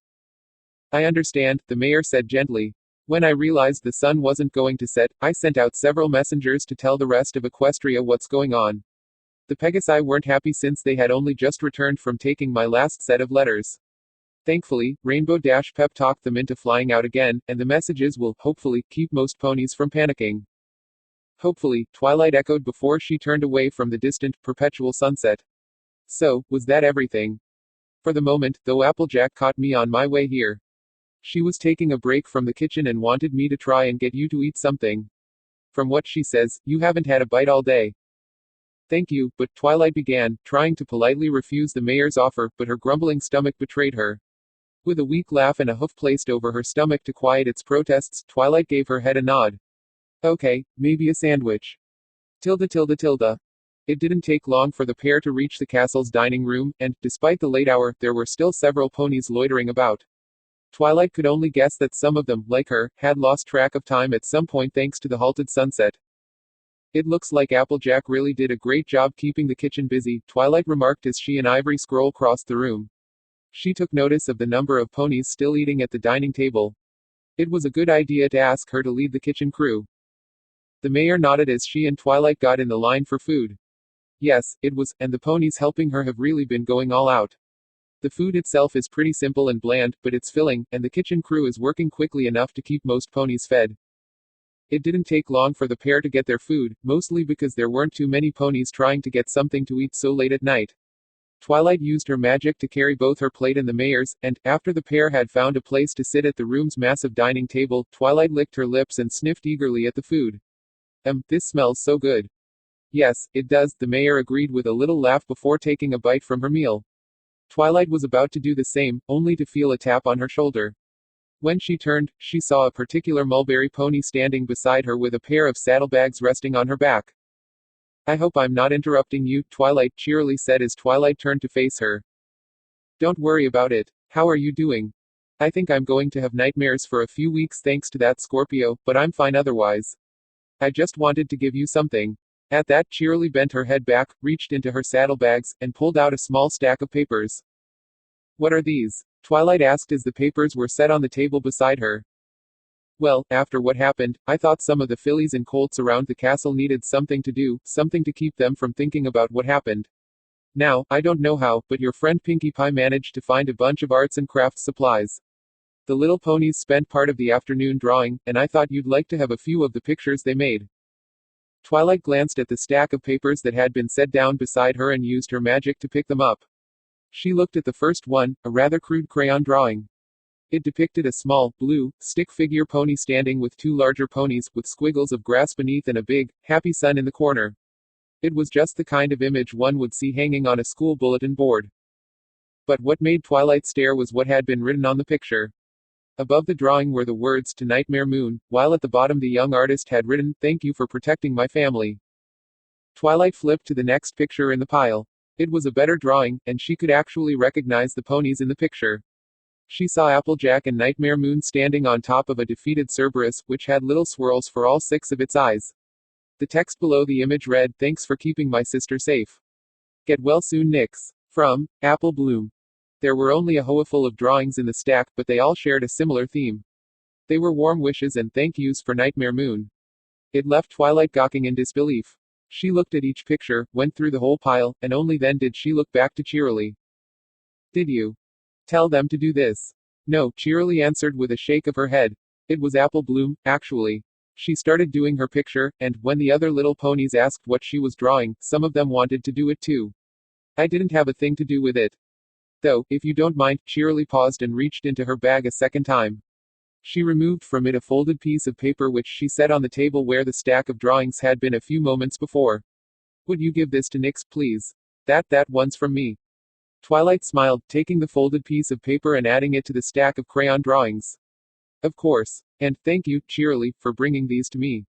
I understand, the mayor said gently. When I realized the sun wasn't going to set, I sent out several messengers to tell the rest of Equestria what's going on. The Pegasi weren't happy since they had only just returned from taking my last set of letters. Thankfully, Rainbow Dash pep talked them into flying out again, and the messages will, hopefully, keep most ponies from panicking. Hopefully, Twilight echoed before she turned away from the distant, perpetual sunset. So, was that everything? For the moment, though, Applejack caught me on my way here. She was taking a break from the kitchen and wanted me to try and get you to eat something. From what she says, you haven't had a bite all day. Thank you, but Twilight began, trying to politely refuse the mayor's offer, but her grumbling stomach betrayed her. With a weak laugh and a hoof placed over her stomach to quiet its protests, Twilight gave her head a nod. Okay, maybe a sandwich. Tilda. It didn't take long for the pair to reach the castle's dining room, and, despite the late hour, there were still several ponies loitering about. Twilight could only guess that some of them, like her, had lost track of time at some point thanks to the halted sunset. It looks like Applejack really did a great job keeping the kitchen busy, Twilight remarked as she and Ivory scroll crossed the room. She took notice of the number of ponies still eating at the dining table. It was a good idea to ask her to lead the kitchen crew. The mayor nodded as she and Twilight got in the line for food. Yes, it was, and the ponies helping her have really been going all out. The food itself is pretty simple and bland, but it's filling, and the kitchen crew is working quickly enough to keep most ponies fed. It didn't take long for the pair to get their food, mostly because there weren't too many ponies trying to get something to eat so late at night. Twilight used her magic to carry both her plate and the mayor's, and, after the pair had found a place to sit at the room's massive dining table, Twilight licked her lips and sniffed eagerly at the food. This smells so good. Yes, it does, the mayor agreed with a little laugh before taking a bite from her meal. Twilight was about to do the same, only to feel a tap on her shoulder. When she turned, she saw a particular mulberry pony standing beside her with a pair of saddlebags resting on her back. I hope I'm not interrupting you, Twilight cheerily said as Twilight turned to face her. Don't worry about it. How are you doing? I think I'm going to have nightmares for a few weeks thanks to that Scorpio, but I'm fine otherwise. I just wanted to give you something. At that, Cheerily bent her head back, reached into her saddlebags, and pulled out a small stack of papers. What are these? Twilight asked as the papers were set on the table beside her. Well, after what happened, I thought some of the fillies and colts around the castle needed something to do, something to keep them from thinking about what happened. Now, I don't know how, but your friend Pinkie Pie managed to find a bunch of arts and crafts supplies. The little ponies spent part of the afternoon drawing, and I thought you'd like to have a few of the pictures they made. Twilight glanced at the stack of papers that had been set down beside her and used her magic to pick them up. She looked at the first one, a rather crude crayon drawing. It depicted a small, blue, stick figure pony standing with two larger ponies, with squiggles of grass beneath and a big, happy sun in the corner. It was just the kind of image one would see hanging on a school bulletin board. But what made Twilight stare was what had been written on the picture. Above the drawing were the words "To Nightmare Moon," while at the bottom the young artist had written, "Thank you for protecting my family." Twilight flipped to the next picture in the pile. It was a better drawing, and she could actually recognize the ponies in the picture. She saw Applejack and Nightmare Moon standing on top of a defeated Cerberus, which had little swirls for all 6 of its eyes. The text below the image read, "Thanks for keeping my sister safe. Get well soon, Nyx. From Apple Bloom." There were only a hoeful of drawings in the stack, but they all shared a similar theme. They were warm wishes and thank yous for Nightmare Moon. It left Twilight gawking in disbelief. She looked at each picture, went through the whole pile, and only then did she look back to Cheerily. Did you tell them to do this? No, Cheerily answered with a shake of her head. It was Apple Bloom, actually. She started doing her picture, and, when the other little ponies asked what she was drawing, some of them wanted to do it too. I didn't have a thing to do with it. Though, if you don't mind, cheerily paused and reached into her bag a second time. She removed from it a folded piece of paper which she set on the table where the stack of drawings had been a few moments before. Would you give this to Nix, please? That one's from me. Twilight smiled, taking the folded piece of paper and adding it to the stack of crayon drawings. Of course. And thank you, cheerily, for bringing these to me.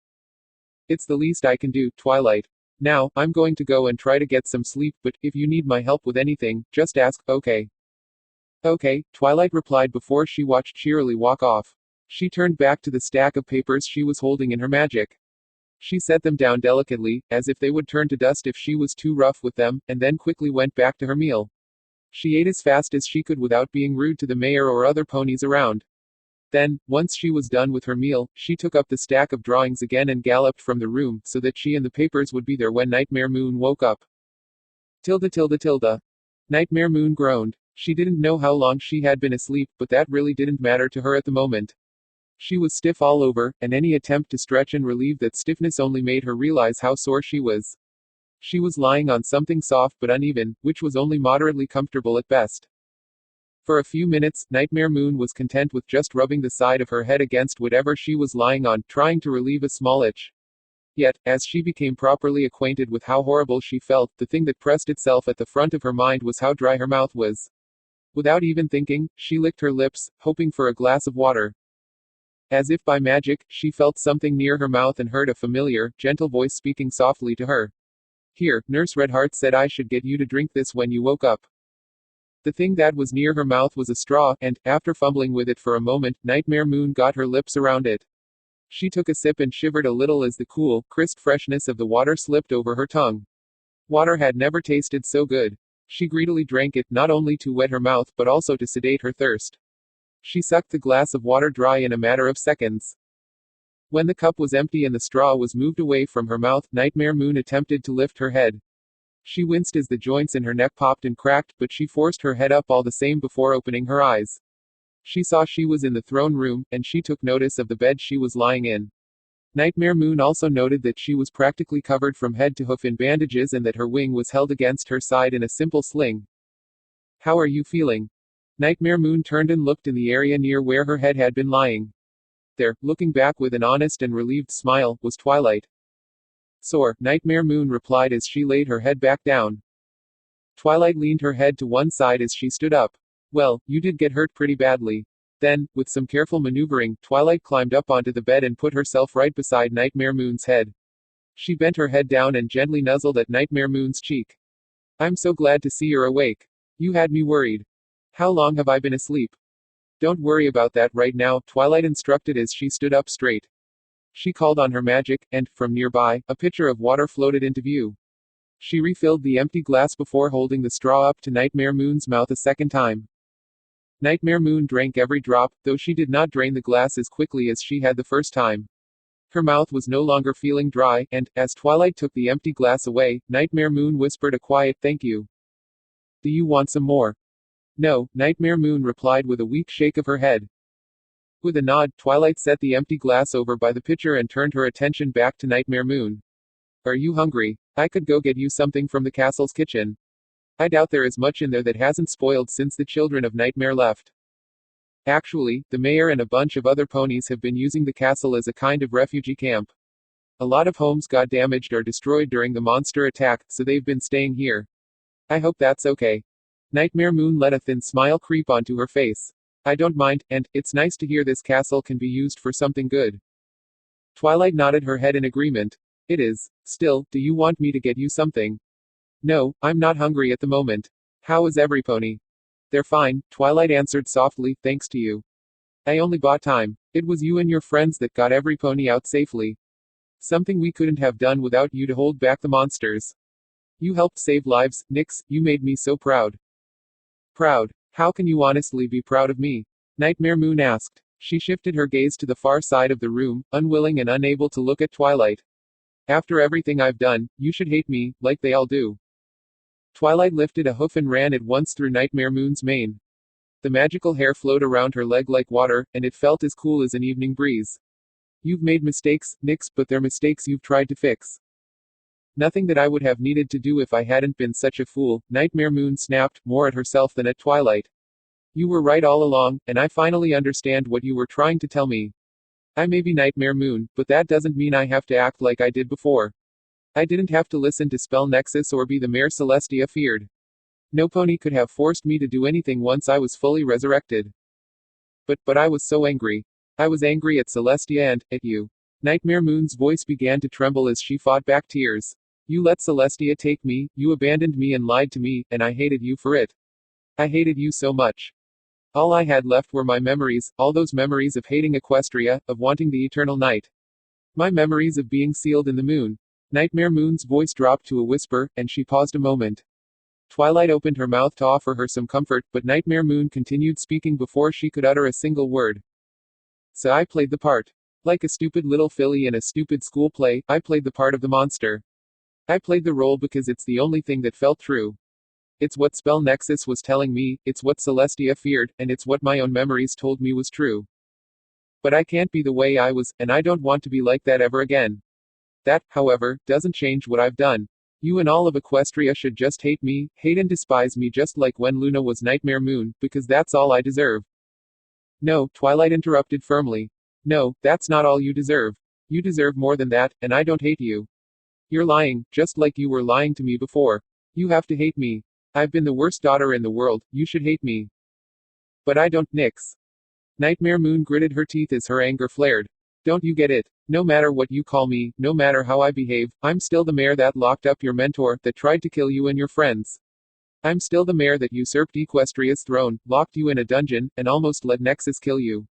It's the least I can do, Twilight. Now, I'm going to go and try to get some sleep, but if you need my help with anything, just ask, okay? Okay, Twilight replied before she watched Cheerily walk off. She turned back to the stack of papers she was holding in her magic. She set them down delicately, as if they would turn to dust if she was too rough with them, and then quickly went back to her meal. She ate as fast as she could without being rude to the mayor or other ponies around. Then, once she was done with her meal, she took up the stack of drawings again and galloped from the room, so that she and the papers would be there when Nightmare Moon woke up. Tilda tilda tilda. Nightmare Moon groaned. She didn't know how long she had been asleep, but that really didn't matter to her at the moment. She was stiff all over, and any attempt to stretch and relieve that stiffness only made her realize how sore she was. She was lying on something soft but uneven, which was only moderately comfortable at best. For a few minutes, Nightmare Moon was content with just rubbing the side of her head against whatever she was lying on, trying to relieve a small itch. Yet, as she became properly acquainted with how horrible she felt, the thing that pressed itself at the front of her mind was how dry her mouth was. Without even thinking, she licked her lips, hoping for a glass of water. As if by magic, she felt something near her mouth and heard a familiar, gentle voice speaking softly to her. Here, Nurse Redheart said I should get you to drink this when you woke up. The thing that was near her mouth was a straw, and, after fumbling with it for a moment, Nightmare Moon got her lips around it. She took a sip and shivered a little as the cool, crisp freshness of the water slipped over her tongue. Water had never tasted so good. She greedily drank it, not only to wet her mouth, but also to sedate her thirst. She sucked the glass of water dry in a matter of seconds. When the cup was empty and the straw was moved away from her mouth, Nightmare Moon attempted to lift her head. She winced as the joints in her neck popped and cracked, but she forced her head up all the same before opening her eyes. She saw she was in the throne room, and she took notice of the bed she was lying in. Nightmare Moon also noted that she was practically covered from head to hoof in bandages and that her wing was held against her side in a simple sling. How are you feeling? Nightmare Moon turned and looked in the area near where her head had been lying. There, looking back with an honest and relieved smile, was Twilight. Sore, Nightmare Moon replied as she laid her head back down. Twilight leaned her head to one side as she stood up. Well, you did get hurt pretty badly. Then, with some careful maneuvering, Twilight climbed up onto the bed and put herself right beside Nightmare Moon's head. She bent her head down and gently nuzzled at Nightmare Moon's cheek. I'm so glad to see you're awake. You had me worried. How long have I been asleep? Don't worry about that right now, Twilight instructed as she stood up straight. She called on her magic, and, from nearby, a pitcher of water floated into view. She refilled the empty glass before holding the straw up to Nightmare Moon's mouth a second time. Nightmare Moon drank every drop, though she did not drain the glass as quickly as she had the first time. Her mouth was no longer feeling dry, and, as Twilight took the empty glass away, Nightmare Moon whispered a quiet thank you. Do you want some more? No, Nightmare Moon replied with a weak shake of her head. With a nod, Twilight set the empty glass over by the pitcher and turned her attention back to Nightmare Moon. Are you hungry? I could go get you something from the castle's kitchen. I doubt there is much in there that hasn't spoiled since the children of Nightmare left. Actually, the mayor and a bunch of other ponies have been using the castle as a kind of refugee camp. A lot of homes got damaged or destroyed during the monster attack, so they've been staying here. I hope that's okay. Nightmare Moon let a thin smile creep onto her face. I don't mind, and it's nice to hear this castle can be used for something good. Twilight nodded her head in agreement. It is. Still, do you want me to get you something? No, I'm not hungry at the moment. How is every pony? They're fine, Twilight answered softly, thanks to you. I only bought time. It was you and your friends that got every pony out safely. Something we couldn't have done without you to hold back the monsters. You helped save lives, Nix, you made me so proud. Proud? How can you honestly be proud of me? Nightmare Moon asked. She shifted her gaze to the far side of the room, unwilling and unable to look at Twilight. After everything I've done, you should hate me, like they all do. Twilight lifted a hoof and ran at once through Nightmare Moon's mane. The magical hair flowed around her leg like water, and it felt as cool as an evening breeze. You've made mistakes, Nix, but they're mistakes you've tried to fix. Nothing that I would have needed to do if I hadn't been such a fool, Nightmare Moon snapped, more at herself than at Twilight. You were right all along, and I finally understand what you were trying to tell me. I may be Nightmare Moon, but that doesn't mean I have to act like I did before. I didn't have to listen to Spell Nexus or be the mare Celestia feared. No pony could have forced me to do anything once I was fully resurrected. But I was so angry. I was angry at Celestia and, at you. Nightmare Moon's voice began to tremble as she fought back tears. You let Celestia take me, you abandoned me and lied to me, and I hated you for it. I hated you so much. All I had left were my memories, all those memories of hating Equestria, of wanting the eternal night. My memories of being sealed in the moon. Nightmare Moon's voice dropped to a whisper, and she paused a moment. Twilight opened her mouth to offer her some comfort, but Nightmare Moon continued speaking before she could utter a single word. So I played the part. Like a stupid little filly in a stupid school play, I played the part of the monster. I played the role because it's the only thing that felt true. It's what Spell Nexus was telling me, it's what Celestia feared, and it's what my own memories told me was true. But I can't be the way I was, and I don't want to be like that ever again. That, however, doesn't change what I've done. You and all of Equestria should just hate me, hate and despise me just like when Luna was Nightmare Moon, because that's all I deserve. No, Twilight interrupted firmly. No, that's not all you deserve. You deserve more than that, and I don't hate you. You're lying, just like you were lying to me before. You have to hate me. I've been the worst daughter in the world, you should hate me. But I don't, Nyx. Nightmare Moon gritted her teeth as her anger flared. Don't you get it? No matter what you call me, no matter how I behave, I'm still the mare that locked up your mentor, that tried to kill you and your friends. I'm still the mare that usurped Equestria's throne, locked you in a dungeon, and almost let Nexus kill you.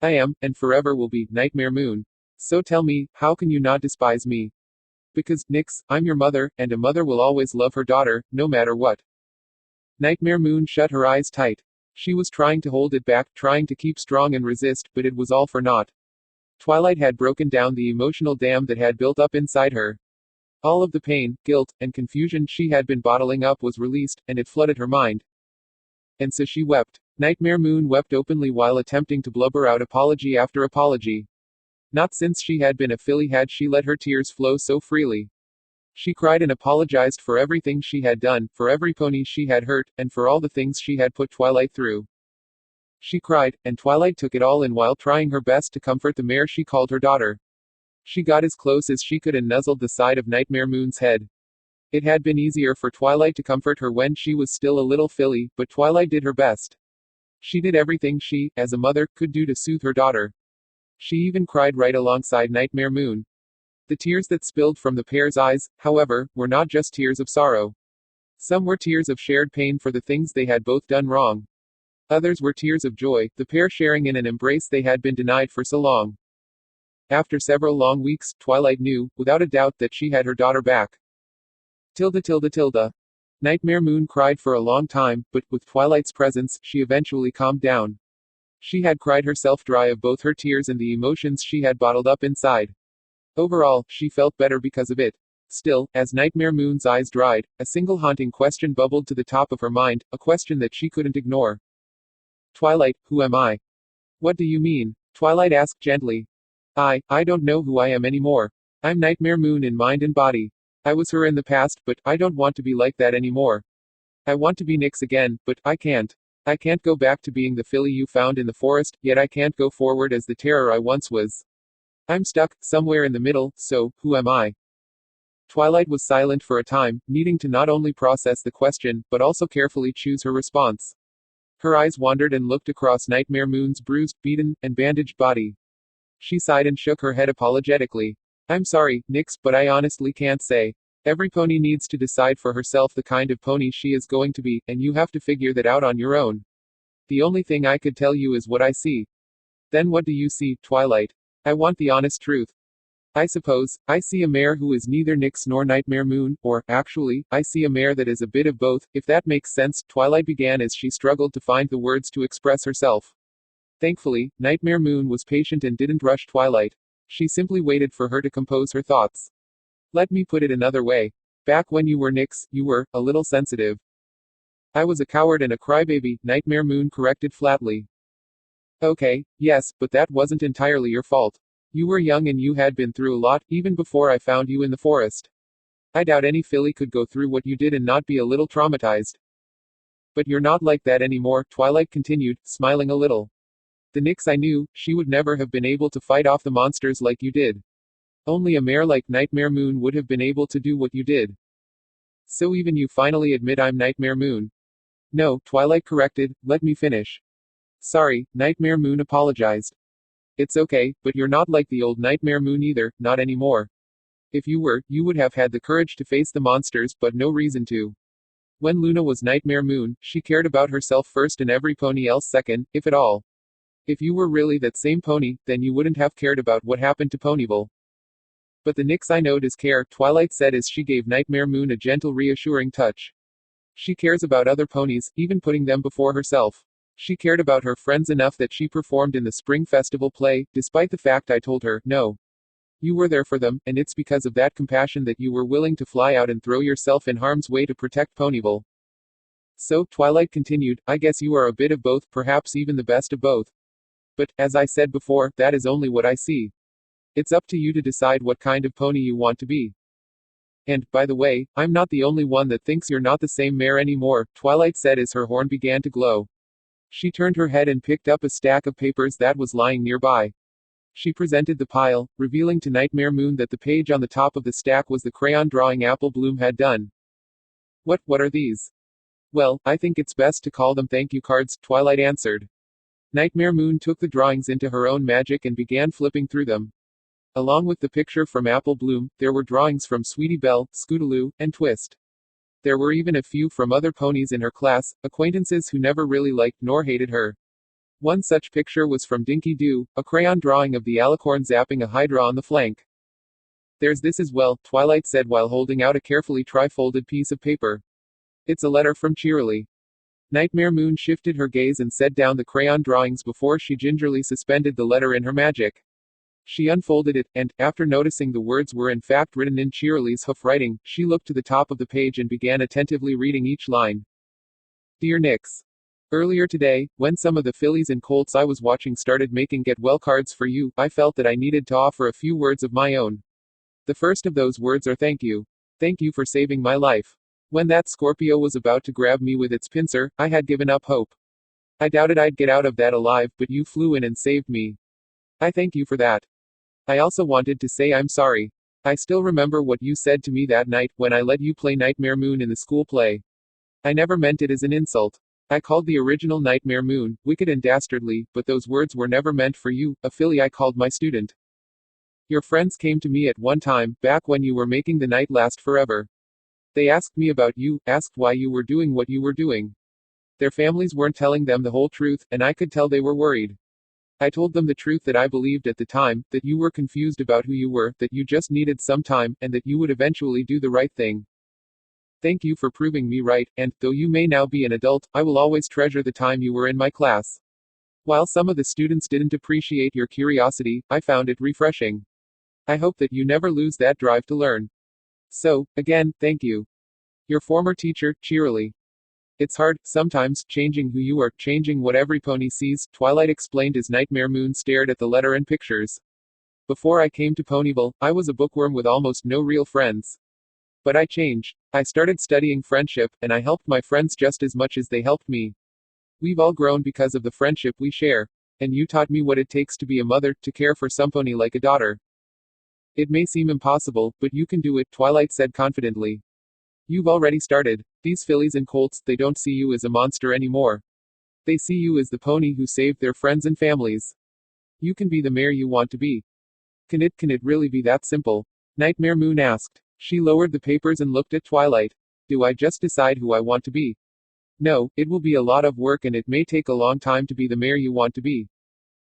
I am, and forever will be, Nightmare Moon. So tell me, how can you not despise me? Because, Nyx, I'm your mother, and a mother will always love her daughter, no matter what. Nightmare Moon shut her eyes tight. She was trying to hold it back, trying to keep strong and resist, but it was all for naught. Twilight had broken down the emotional dam that had built up inside her. All of the pain, guilt, and confusion she had been bottling up was released, and it flooded her mind. And so she wept. Nightmare Moon wept openly while attempting to blubber out apology after apology. Not since she had been a filly had she let her tears flow so freely. She cried and apologized for everything she had done, for every pony she had hurt, and for all the things she had put Twilight through. She cried, and Twilight took it all in while trying her best to comfort the mare she called her daughter. She got as close as she could and nuzzled the side of Nightmare Moon's head. It had been easier for Twilight to comfort her when she was still a little filly, but Twilight did her best. She did everything she, as a mother, could do to soothe her daughter. She even cried right alongside Nightmare Moon. The tears that spilled from the pair's eyes, however, were not just tears of sorrow. Some were tears of shared pain for the things they had both done wrong. Others were tears of joy, the pair sharing in an embrace they had been denied for so long. After several long weeks, Twilight knew, without a doubt, that she had her daughter back. Tilda tilde tilde. Nightmare Moon cried for a long time, but, with Twilight's presence, she eventually calmed down. She had cried herself dry of both her tears and the emotions she had bottled up inside. Overall, she felt better because of it. Still, as Nightmare Moon's eyes dried, a single haunting question bubbled to the top of her mind, a question that she couldn't ignore. Twilight, who am I? What do you mean? Twilight asked gently. I don't know who I am anymore. I'm Nightmare Moon in mind and body. I was her in the past, but I don't want to be like that anymore. I want to be Nyx again, but I can't. I can't go back to being the filly you found in the forest, yet I can't go forward as the terror I once was. I'm stuck, somewhere in the middle, so, who am I? Twilight was silent for a time, needing to not only process the question, but also carefully choose her response. Her eyes wandered and looked across Nightmare Moon's bruised, beaten, and bandaged body. She sighed and shook her head apologetically. I'm sorry, Nyx, but I honestly can't say. Every pony needs to decide for herself the kind of pony she is going to be, and you have to figure that out on your own. The only thing I could tell you is what I see. Then what do you see, Twilight? I want the honest truth. I suppose, I see a mare who is neither Nyx nor Nightmare Moon, or, actually, I see a mare that is a bit of both, if that makes sense, Twilight began as she struggled to find the words to express herself. Thankfully, Nightmare Moon was patient and didn't rush Twilight. She simply waited for her to compose her thoughts. Let me put it another way. Back when you were Nyx, you were, a little sensitive. I was a coward and a crybaby, Nightmare Moon corrected flatly. Okay, yes, but that wasn't entirely your fault. You were young and you had been through a lot, even before I found you in the forest. I doubt any filly could go through what you did and not be a little traumatized. But you're not like that anymore, Twilight continued, smiling a little. The Nyx I knew, she would never have been able to fight off the monsters like you did. Only a mare like Nightmare Moon would have been able to do what you did. So even you finally admit I'm Nightmare Moon? No, Twilight corrected, let me finish. Sorry, Nightmare Moon apologized. It's okay, but you're not like the old Nightmare Moon either, not anymore. If you were, you would have had the courage to face the monsters, but no reason to. When Luna was Nightmare Moon, she cared about herself first and every pony else second, if at all. If you were really that same pony, then you wouldn't have cared about what happened to Ponyville. But the Nyx I know does care, Twilight said as she gave Nightmare Moon a gentle reassuring touch. She cares about other ponies, even putting them before herself. She cared about her friends enough that she performed in the Spring Festival play, despite the fact I told her, no. You were there for them, and it's because of that compassion that you were willing to fly out and throw yourself in harm's way to protect Ponyville. So, Twilight continued, I guess you are a bit of both, perhaps even the best of both. But, as I said before, that is only what I see. It's up to you to decide what kind of pony you want to be. And, by the way, I'm not the only one that thinks you're not the same mare anymore, Twilight said as her horn began to glow. She turned her head and picked up a stack of papers that was lying nearby. She presented the pile, revealing to Nightmare Moon that the page on the top of the stack was the crayon drawing Apple Bloom had done. What are these? Well, I think it's best to call them thank you cards, Twilight answered. Nightmare Moon took the drawings into her own magic and began flipping through them. Along with the picture from Apple Bloom, there were drawings from Sweetie Belle, Scootaloo, and Twist. There were even a few from other ponies in her class, acquaintances who never really liked nor hated her. One such picture was from Dinky Doo, a crayon drawing of the alicorn zapping a hydra on the flank. There's this as well, Twilight said while holding out a carefully tri-folded piece of paper. It's a letter from Cheerilee. Nightmare Moon shifted her gaze and set down the crayon drawings before she gingerly suspended the letter in her magic. She unfolded it, and, after noticing the words were in fact written in Cheerilee's hoof writing, she looked to the top of the page and began attentively reading each line. Dear Nyx. Earlier today, when some of the fillies and colts I was watching started making get well cards for you, I felt that I needed to offer a few words of my own. The first of those words are thank you. Thank you for saving my life. When that Scorpio was about to grab me with its pincer, I had given up hope. I doubted I'd get out of that alive, but you flew in and saved me. I thank you for that. I also wanted to say I'm sorry. I still remember what you said to me that night, when I let you play Nightmare Moon in the school play. I never meant it as an insult. I called the original Nightmare Moon, wicked and dastardly, but those words were never meant for you, a filly I called my student. Your friends came to me at one time, back when you were making the night last forever. They asked me about you, asked why you were doing what you were doing. Their families weren't telling them the whole truth, and I could tell they were worried. I told them the truth that I believed at the time, that you were confused about who you were, that you just needed some time, and that you would eventually do the right thing. Thank you for proving me right, and, though you may now be an adult, I will always treasure the time you were in my class. While some of the students didn't appreciate your curiosity, I found it refreshing. I hope that you never lose that drive to learn. So, again, thank you. Your former teacher, Cheerilee. It's hard, sometimes, changing who you are, changing what every pony sees, Twilight explained as Nightmare Moon stared at the letter and pictures. Before I came to Ponyville, I was a bookworm with almost no real friends. But I changed. I started studying friendship, and I helped my friends just as much as they helped me. We've all grown because of the friendship we share. And you taught me what it takes to be a mother, to care for some pony like a daughter. It may seem impossible, but you can do it, Twilight said confidently. You've already started. These fillies and colts, they don't see you as a monster anymore. They see you as the pony who saved their friends and families. You can be the mare you want to be. Can it really be that simple? Nightmare Moon asked. She lowered the papers and looked at Twilight. Do I just decide who I want to be? No, it will be a lot of work and it may take a long time to be the mare you want to be.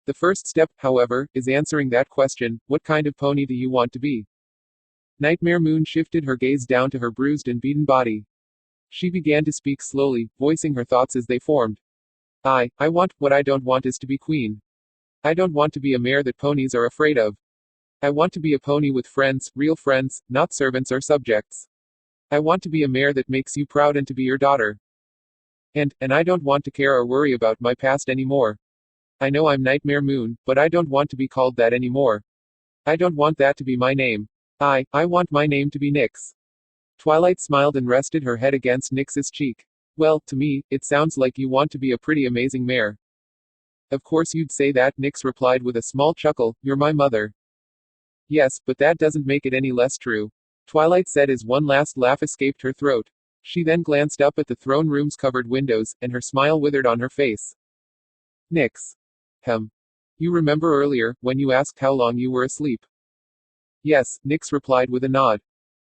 The first step, however, is answering that question, what kind of pony do you want to be? Nightmare Moon shifted her gaze down to her bruised and beaten body. She began to speak slowly, voicing her thoughts as they formed. I want, what I don't want is to be queen. I don't want to be a mare that ponies are afraid of. I want to be a pony with friends, real friends, not servants or subjects. I want to be a mare that makes you proud and to be your daughter. And I don't want to care or worry about my past anymore. I know I'm Nightmare Moon, but I don't want to be called that anymore. I don't want that to be my name. I want my name to be Nyx. Twilight smiled and rested her head against Nyx's cheek. Well, to me, it sounds like you want to be a pretty amazing mare. Of course you'd say that, Nyx replied with a small chuckle, you're my mother. Yes, but that doesn't make it any less true. Twilight said as one last laugh escaped her throat. She then glanced up at the throne room's covered windows, and her smile withered on her face. Nyx. You remember earlier, when you asked how long you were asleep? Yes, Nyx replied with a nod.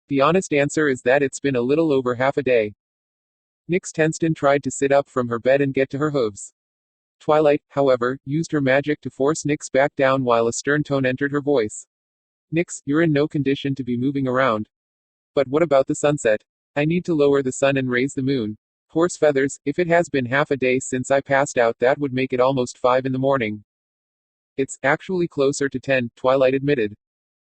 The honest answer is that it's been a little over half a day. Nyx Tenston tried to sit up from her bed and get to her hooves. Twilight, however, used her magic to force Nyx back down while a stern tone entered her voice. Nyx, you're in no condition to be moving around. But what about the sunset? I need to lower the sun and raise the moon. Horse feathers, if it has been half a day since I passed out, that would make it almost 5 in the morning. It's actually closer to 10, Twilight admitted.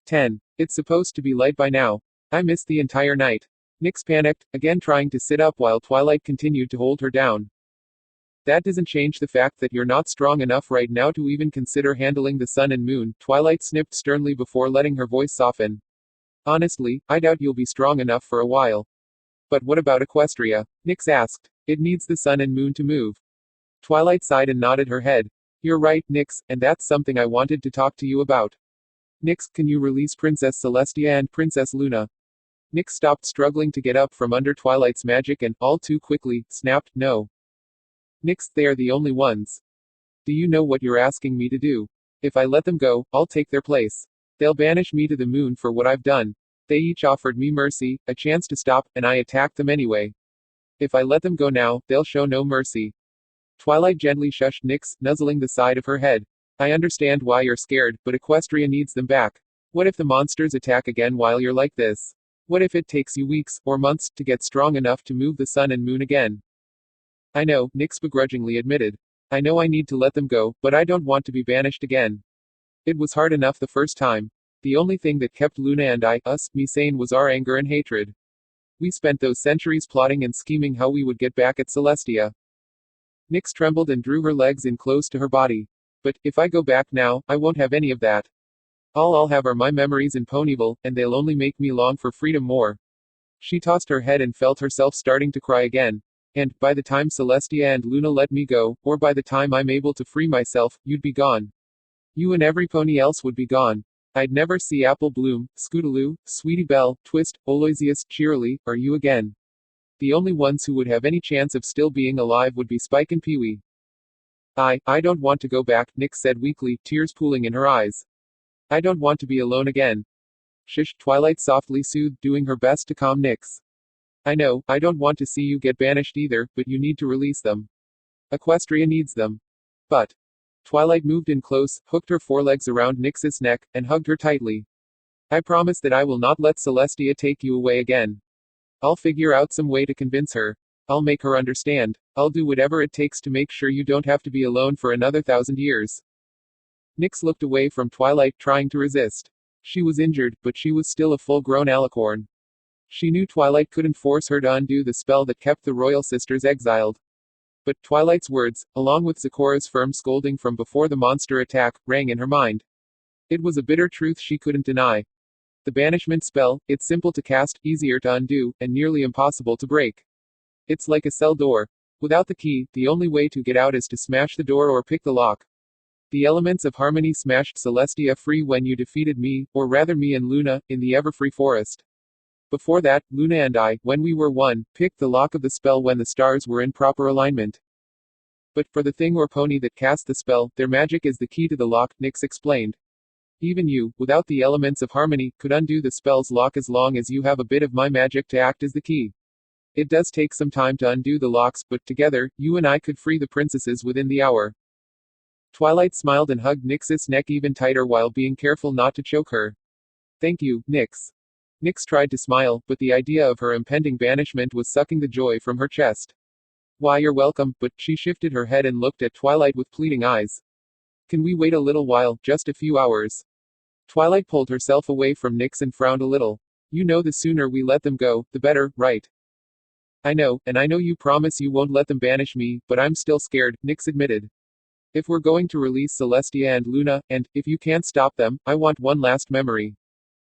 10. It's supposed to be light by now. I missed the entire night. Nyx panicked, again trying to sit up while Twilight continued to hold her down. That doesn't change the fact that you're not strong enough right now to even consider handling the sun and moon, Twilight snipped sternly before letting her voice soften. Honestly, I doubt you'll be strong enough for a while. But what about Equestria? Nyx asked. It needs the sun and moon to move. Twilight sighed and nodded her head. You're right, Nyx, and that's something I wanted to talk to you about. Nyx, can you release Princess Celestia and Princess Luna? Nyx stopped struggling to get up from under Twilight's magic and, all too quickly, snapped, no. Nyx, they are the only ones. Do you know what you're asking me to do? If I let them go, I'll take their place. They'll banish me to the moon for what I've done. They each offered me mercy, a chance to stop, and I attacked them anyway. If I let them go now, they'll show no mercy. Twilight gently shushed Nyx, nuzzling the side of her head. I understand why you're scared, but Equestria needs them back. What if the monsters attack again while you're like this? What if it takes you weeks, or months, to get strong enough to move the sun and moon again? I know, Nyx begrudgingly admitted. I know I need to let them go, but I don't want to be banished again. It was hard enough the first time. The only thing that kept Luna and me sane was our anger and hatred. We spent those centuries plotting and scheming how we would get back at Celestia. Nyx trembled and drew her legs in close to her body. But, if I go back now, I won't have any of that. All I'll have are my memories in Ponyville, and they'll only make me long for freedom more. She tossed her head and felt herself starting to cry again. And, by the time Celestia and Luna let me go, or by the time I'm able to free myself, you'd be gone. You and every pony else would be gone. I'd never see Apple Bloom, Scootaloo, Sweetie Belle, Twist, Aloysius, Cheerilee, or you again. The only ones who would have any chance of still being alive would be Spike and Peewee. I don't want to go back, Nyx said weakly, tears pooling in her eyes. I don't want to be alone again. Shush, Twilight softly soothed, doing her best to calm Nyx. I know, I don't want to see you get banished either, but you need to release them. Equestria needs them. But. Twilight moved in close, hooked her forelegs around Nyx's neck, and hugged her tightly. I promise that I will not let Celestia take you away again. I'll figure out some way to convince her. I'll make her understand. I'll do whatever it takes to make sure you don't have to be alone for another 1,000 years. Nyx looked away from Twilight, trying to resist. She was injured, but she was still a full-grown alicorn. She knew Twilight couldn't force her to undo the spell that kept the royal sisters exiled. But Twilight's words, along with Zikora's firm scolding from before the monster attack, rang in her mind. It was a bitter truth she couldn't deny. The banishment spell, it's simple to cast, easier to undo, and nearly impossible to break. It's like a cell door. Without the key, the only way to get out is to smash the door or pick the lock. The elements of harmony smashed Celestia free when you defeated me, or rather me and Luna, in the Everfree Forest. Before that, Luna and I, when we were one, picked the lock of the spell when the stars were in proper alignment. But, for the thing or pony that cast the spell, their magic is the key to the lock, Nyx explained. Even you, without the elements of harmony, could undo the spell's lock as long as you have a bit of my magic to act as the key. It does take some time to undo the locks, but together, you and I could free the princesses within the hour. Twilight smiled and hugged Nyx's neck even tighter while being careful not to choke her. Thank you, Nyx. Nyx tried to smile, but the idea of her impending banishment was sucking the joy from her chest. Why, you're welcome, but she shifted her head and looked at Twilight with pleading eyes. Can we wait a little while, just a few hours? Twilight pulled herself away from Nyx and frowned a little. You know the sooner we let them go, the better, right? I know, and I know you promise you won't let them banish me, but I'm still scared, Nyx admitted. If we're going to release Celestia and Luna, and, if you can't stop them, I want one last memory.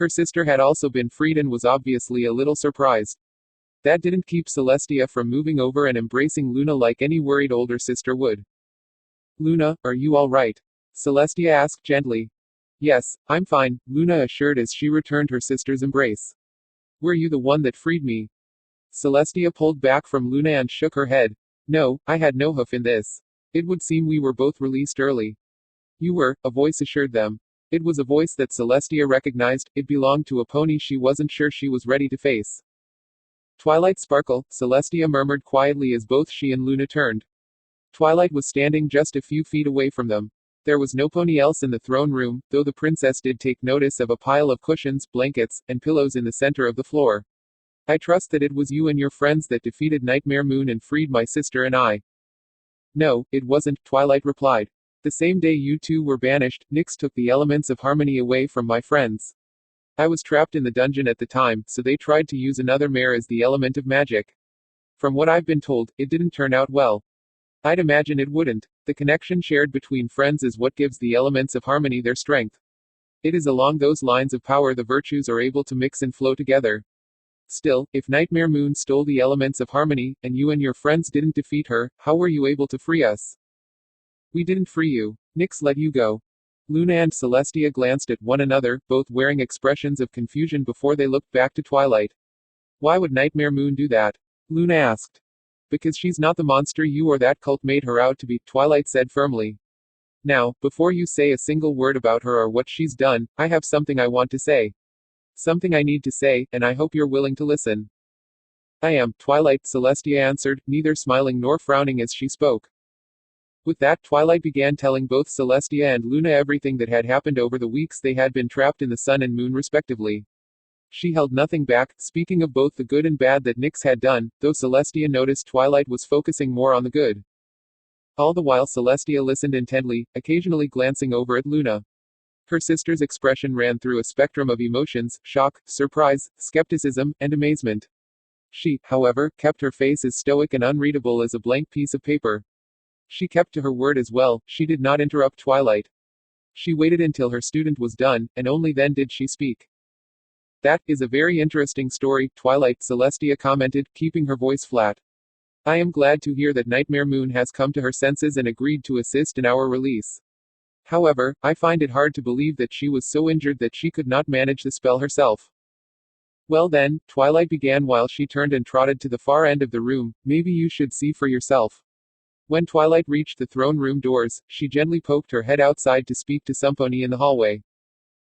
Her sister had also been freed and was obviously a little surprised. That didn't keep Celestia from moving over and embracing Luna like any worried older sister would. Luna, are you all right? Celestia asked gently. Yes, I'm fine, Luna assured as she returned her sister's embrace. Were you the one that freed me? Celestia pulled back from Luna and shook her head. No, I had no hoof in this. It would seem we were both released early. You were, a voice assured them. It was a voice that Celestia recognized. It belonged to a pony she wasn't sure she was ready to face. Twilight Sparkle, Celestia murmured quietly as both she and Luna turned. Twilight was standing just a few feet away from them. There was no pony else in the throne room, though the princess did take notice of a pile of cushions, blankets, and pillows in the center of the floor. I trust that it was you and your friends that defeated Nightmare Moon and freed my sister and I. No, it wasn't, Twilight replied. The same day you two were banished, Nyx took the elements of harmony away from my friends. I was trapped in the dungeon at the time, so they tried to use another mare as the element of magic. From what I've been told, it didn't turn out well. I'd imagine it wouldn't. The connection shared between friends is what gives the elements of harmony their strength. It is along those lines of power the virtues are able to mix and flow together. Still, if Nightmare Moon stole the elements of harmony, and you and your friends didn't defeat her, how were you able to free us? We didn't free you. Nyx let you go. Luna and Celestia glanced at one another, both wearing expressions of confusion before they looked back to Twilight. Why would Nightmare Moon do that? Luna asked. Because she's not the monster you or that cult made her out to be, Twilight said firmly. Now, before you say a single word about her or what she's done, I have something I want to say. Something I need to say, and I hope you're willing to listen. I am, Twilight, Celestia answered, neither smiling nor frowning as she spoke. With that, Twilight began telling both Celestia and Luna everything that had happened over the weeks they had been trapped in the sun and moon respectively. She held nothing back, speaking of both the good and bad that Nyx had done, though Celestia noticed Twilight was focusing more on the good. All the while Celestia listened intently, occasionally glancing over at Luna. Her sister's expression ran through a spectrum of emotions: shock, surprise, skepticism, and amazement. She, however, kept her face as stoic and unreadable as a blank piece of paper. She kept to her word as well, she did not interrupt Twilight. She waited until her student was done, and only then did she speak. That is a very interesting story, Twilight, Celestia commented, keeping her voice flat. I am glad to hear that Nightmare Moon has come to her senses and agreed to assist in our release. However, I find it hard to believe that she was so injured that she could not manage the spell herself. Well then, Twilight began while she turned and trotted to the far end of the room, maybe you should see for yourself. When Twilight reached the throne room doors, she gently poked her head outside to speak to some pony in the hallway.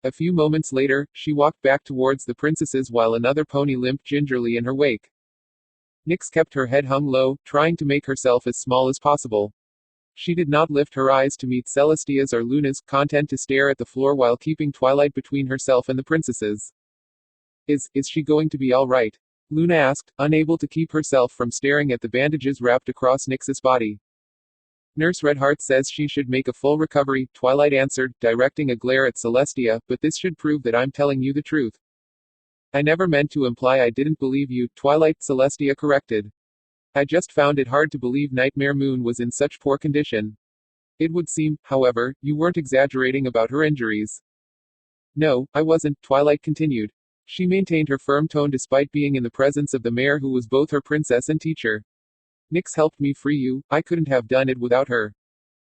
A few moments later, she walked back towards the princesses while another pony limped gingerly in her wake. Nyx kept her head hung low, trying to make herself as small as possible. She did not lift her eyes to meet Celestia's or Luna's, content to stare at the floor while keeping Twilight between herself and the princesses. Is she going to be all right? Luna asked, unable to keep herself from staring at the bandages wrapped across Nyx's body. Nurse Redheart says she should make a full recovery, Twilight answered, directing a glare at Celestia, but this should prove that I'm telling you the truth. I never meant to imply I didn't believe you, Twilight, Celestia corrected. I just found it hard to believe Nightmare Moon was in such poor condition. It would seem, however, you weren't exaggerating about her injuries. No, I wasn't, Twilight continued. She maintained her firm tone despite being in the presence of the mayor who was both her princess and teacher. Nyx helped me free you, I couldn't have done it without her.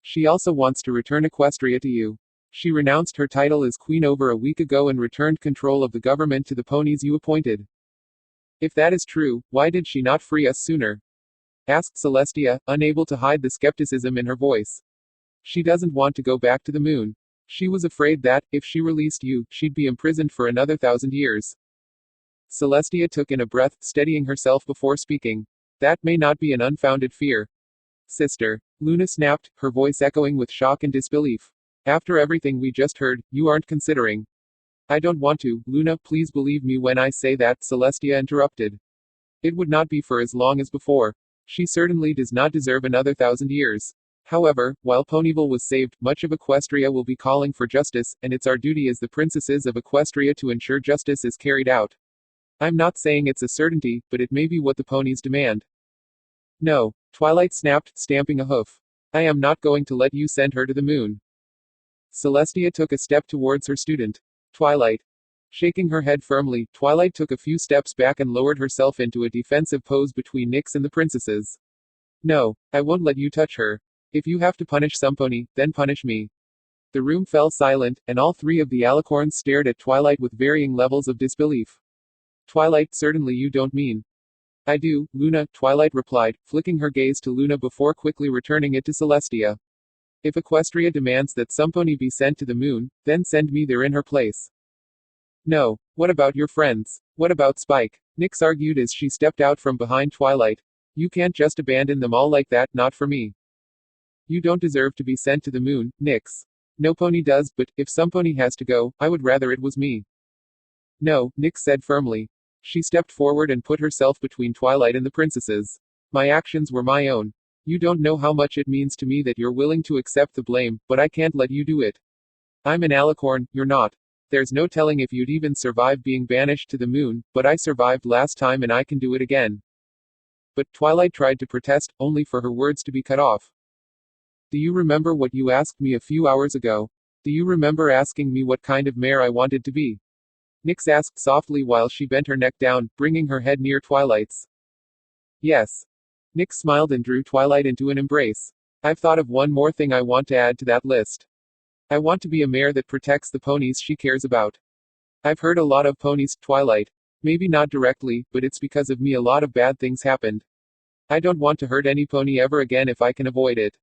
She also wants to return Equestria to you. She renounced her title as queen over a week ago and returned control of the government to the ponies you appointed. If that is true, why did she not free us sooner? Asked Celestia, unable to hide the skepticism in her voice. She doesn't want to go back to the moon. She was afraid that, if she released you, she'd be imprisoned for another 1,000 years. Celestia took in a breath, steadying herself before speaking. That may not be an unfounded fear. Sister. Luna snapped, her voice echoing with shock and disbelief. After everything we just heard, you aren't considering. I don't want to, Luna, please believe me when I say that, Celestia interrupted. It would not be for as long as before. She certainly does not deserve another 1,000 years. However, while Ponyville was saved, much of Equestria will be calling for justice, and it's our duty as the princesses of Equestria to ensure justice is carried out. I'm not saying it's a certainty, but it may be what the ponies demand. No, Twilight snapped, stamping a hoof. I am not going to let you send her to the moon. Celestia took a step towards her student. Twilight. Shaking her head firmly, Twilight took a few steps back and lowered herself into a defensive pose between Nyx and the princesses. No, I won't let you touch her. If you have to punish Sumponi, then punish me. The room fell silent, and all three of the alicorns stared at Twilight with varying levels of disbelief. Twilight, certainly you don't mean. I do, Luna, Twilight replied, flicking her gaze to Luna before quickly returning it to Celestia. If Equestria demands that Sumponi be sent to the moon, then send me there in her place. No. What about your friends? What about Spike? Nyx argued as she stepped out from behind Twilight. You can't just abandon them all like that, not for me. You don't deserve to be sent to the moon, Nyx. No pony does, but if Sumponi has to go, I would rather it was me. No, Nyx said firmly. She stepped forward and put herself between Twilight and the princesses. My actions were my own. You don't know how much it means to me that you're willing to accept the blame, but I can't let you do it. I'm an alicorn, you're not. There's no telling if you'd even survive being banished to the moon, but I survived last time and I can do it again. But Twilight tried to protest, only for her words to be cut off. Do you remember what you asked me a few hours ago? Do you remember asking me what kind of mare I wanted to be? Nyx asked softly while she bent her neck down, bringing her head near Twilight's. Yes. Nyx smiled and drew Twilight into an embrace. I've thought of one more thing I want to add to that list. I want to be a mare that protects the ponies she cares about. I've heard a lot of ponies, Twilight. Maybe not directly, but it's because of me a lot of bad things happened. I don't want to hurt any pony ever again if I can avoid it.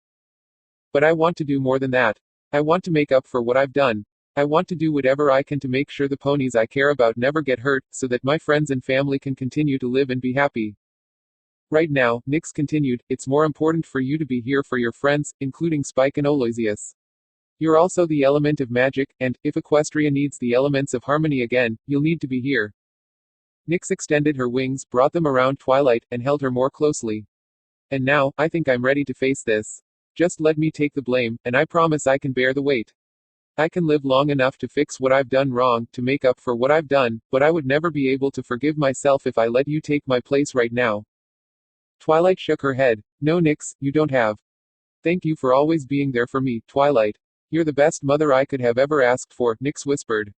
But I want to do more than that. I want to make up for what I've done. I want to do whatever I can to make sure the ponies I care about never get hurt, so that my friends and family can continue to live and be happy. Right now, Nyx continued, it's more important for you to be here for your friends, including Spike and Aloysius. You're also the element of magic, and, if Equestria needs the elements of harmony again, you'll need to be here. Nyx extended her wings, brought them around Twilight, and held her more closely. And now, I think I'm ready to face this. Just let me take the blame, and I promise I can bear the weight. I can live long enough to fix what I've done wrong, to make up for what I've done, but I would never be able to forgive myself if I let you take my place right now. Twilight shook her head. No, Nyx, you don't have. Thank you for always being there for me, Twilight. You're the best mother I could have ever asked for, Nyx whispered.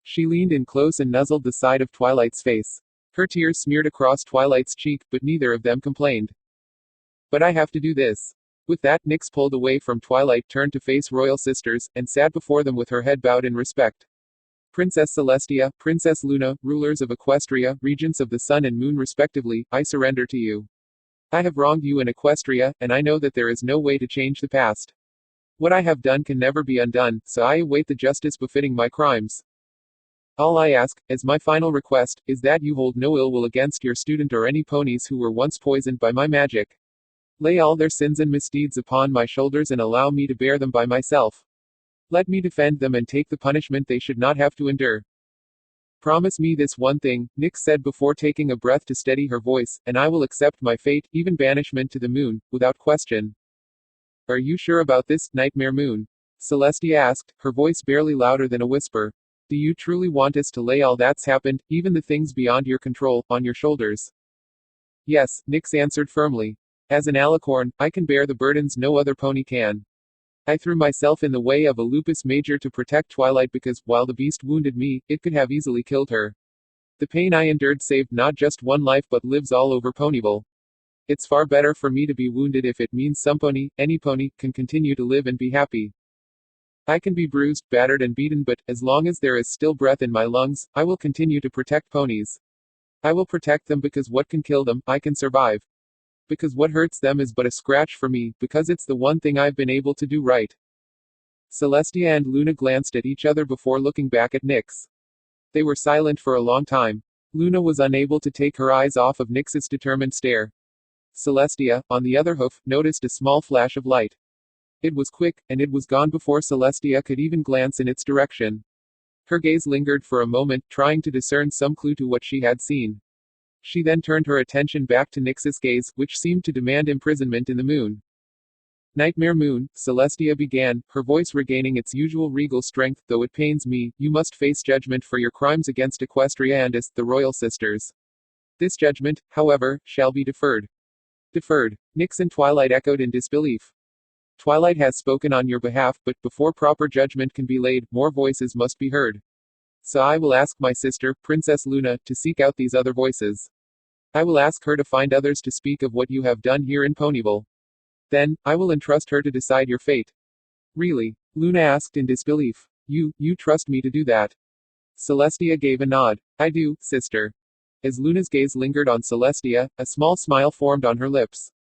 She leaned in close and nuzzled the side of Twilight's face. Her tears smeared across Twilight's cheek, but neither of them complained. But I have to do this. With that, Nyx pulled away from Twilight, turned to face Royal Sisters, and sat before them with her head bowed in respect. Princess Celestia, Princess Luna, rulers of Equestria, regents of the sun and moon respectively, I surrender to you. I have wronged you in Equestria, and I know that there is no way to change the past. What I have done can never be undone, so I await the justice befitting my crimes. All I ask, as my final request, is that you hold no ill will against your student or any ponies who were once poisoned by my magic. Lay all their sins and misdeeds upon my shoulders and allow me to bear them by myself. Let me defend them and take the punishment they should not have to endure. Promise me this one thing, Nyx said before taking a breath to steady her voice, and I will accept my fate, even banishment to the moon, without question. Are you sure about this, Nightmare Moon? Celestia asked, her voice barely louder than a whisper. Do you truly want us to lay all that's happened, even the things beyond your control, on your shoulders? Yes, Nyx answered firmly. As an alicorn, I can bear the burdens no other pony can. I threw myself in the way of a lupus major to protect Twilight because, while the beast wounded me, it could have easily killed her. The pain I endured saved not just one life but lives all over Ponyville. It's far better for me to be wounded if it means some pony, any pony, can continue to live and be happy. I can be bruised, battered and beaten, but, as long as there is still breath in my lungs, I will continue to protect ponies. I will protect them because what can kill them, I can survive. Because what hurts them is but a scratch for me, because it's the one thing I've been able to do right. Celestia and Luna glanced at each other before looking back at Nyx. They were silent for a long time. Luna was unable to take her eyes off of Nyx's determined stare. Celestia, on the other hoof, noticed a small flash of light. It was quick, and it was gone before Celestia could even glance in its direction. Her gaze lingered for a moment, trying to discern some clue to what she had seen. She then turned her attention back to Nyx's gaze, which seemed to demand imprisonment in the moon. Nightmare Moon, Celestia began, her voice regaining its usual regal strength. Though it pains me, you must face judgment for your crimes against Equestria and us, the Royal Sisters. This judgment, however, shall be deferred. Deferred. Nyx and Twilight echoed in disbelief. Twilight has spoken on your behalf, but before proper judgment can be laid, more voices must be heard. So I will ask my sister, Princess Luna, to seek out these other voices. I will ask her to find others to speak of what you have done here in Ponyville. Then, I will entrust her to decide your fate. Really? Luna asked in disbelief. You trust me to do that? Celestia gave a nod. I do, sister. As Luna's gaze lingered on Celestia, a small smile formed on her lips.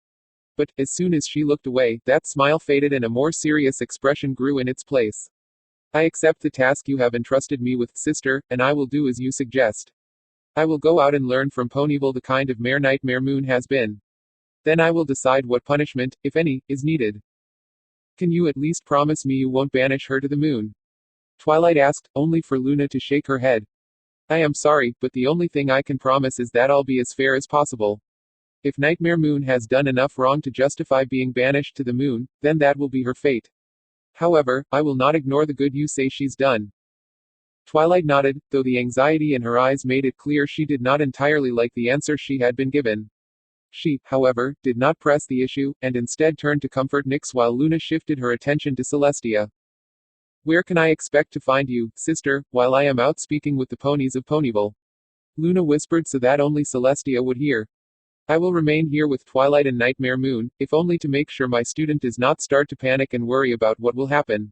But, as soon as she looked away, that smile faded and a more serious expression grew in its place. I accept the task you have entrusted me with, sister, and I will do as you suggest. I will go out and learn from Ponyville the kind of mare Nightmare Moon has been. Then I will decide what punishment, if any, is needed. Can you at least promise me you won't banish her to the moon? Twilight asked, only for Luna to shake her head. I am sorry, but the only thing I can promise is that I'll be as fair as possible. If Nightmare Moon has done enough wrong to justify being banished to the moon, then that will be her fate. However, I will not ignore the good you say she's done. Twilight nodded, though the anxiety in her eyes made it clear she did not entirely like the answer she had been given. She, however, did not press the issue, and instead turned to comfort Nyx while Luna shifted her attention to Celestia. Where can I expect to find you, sister, while I am out speaking with the ponies of Ponyville? Luna whispered so that only Celestia would hear. I will remain here with Twilight and Nightmare Moon, if only to make sure my student does not start to panic and worry about what will happen.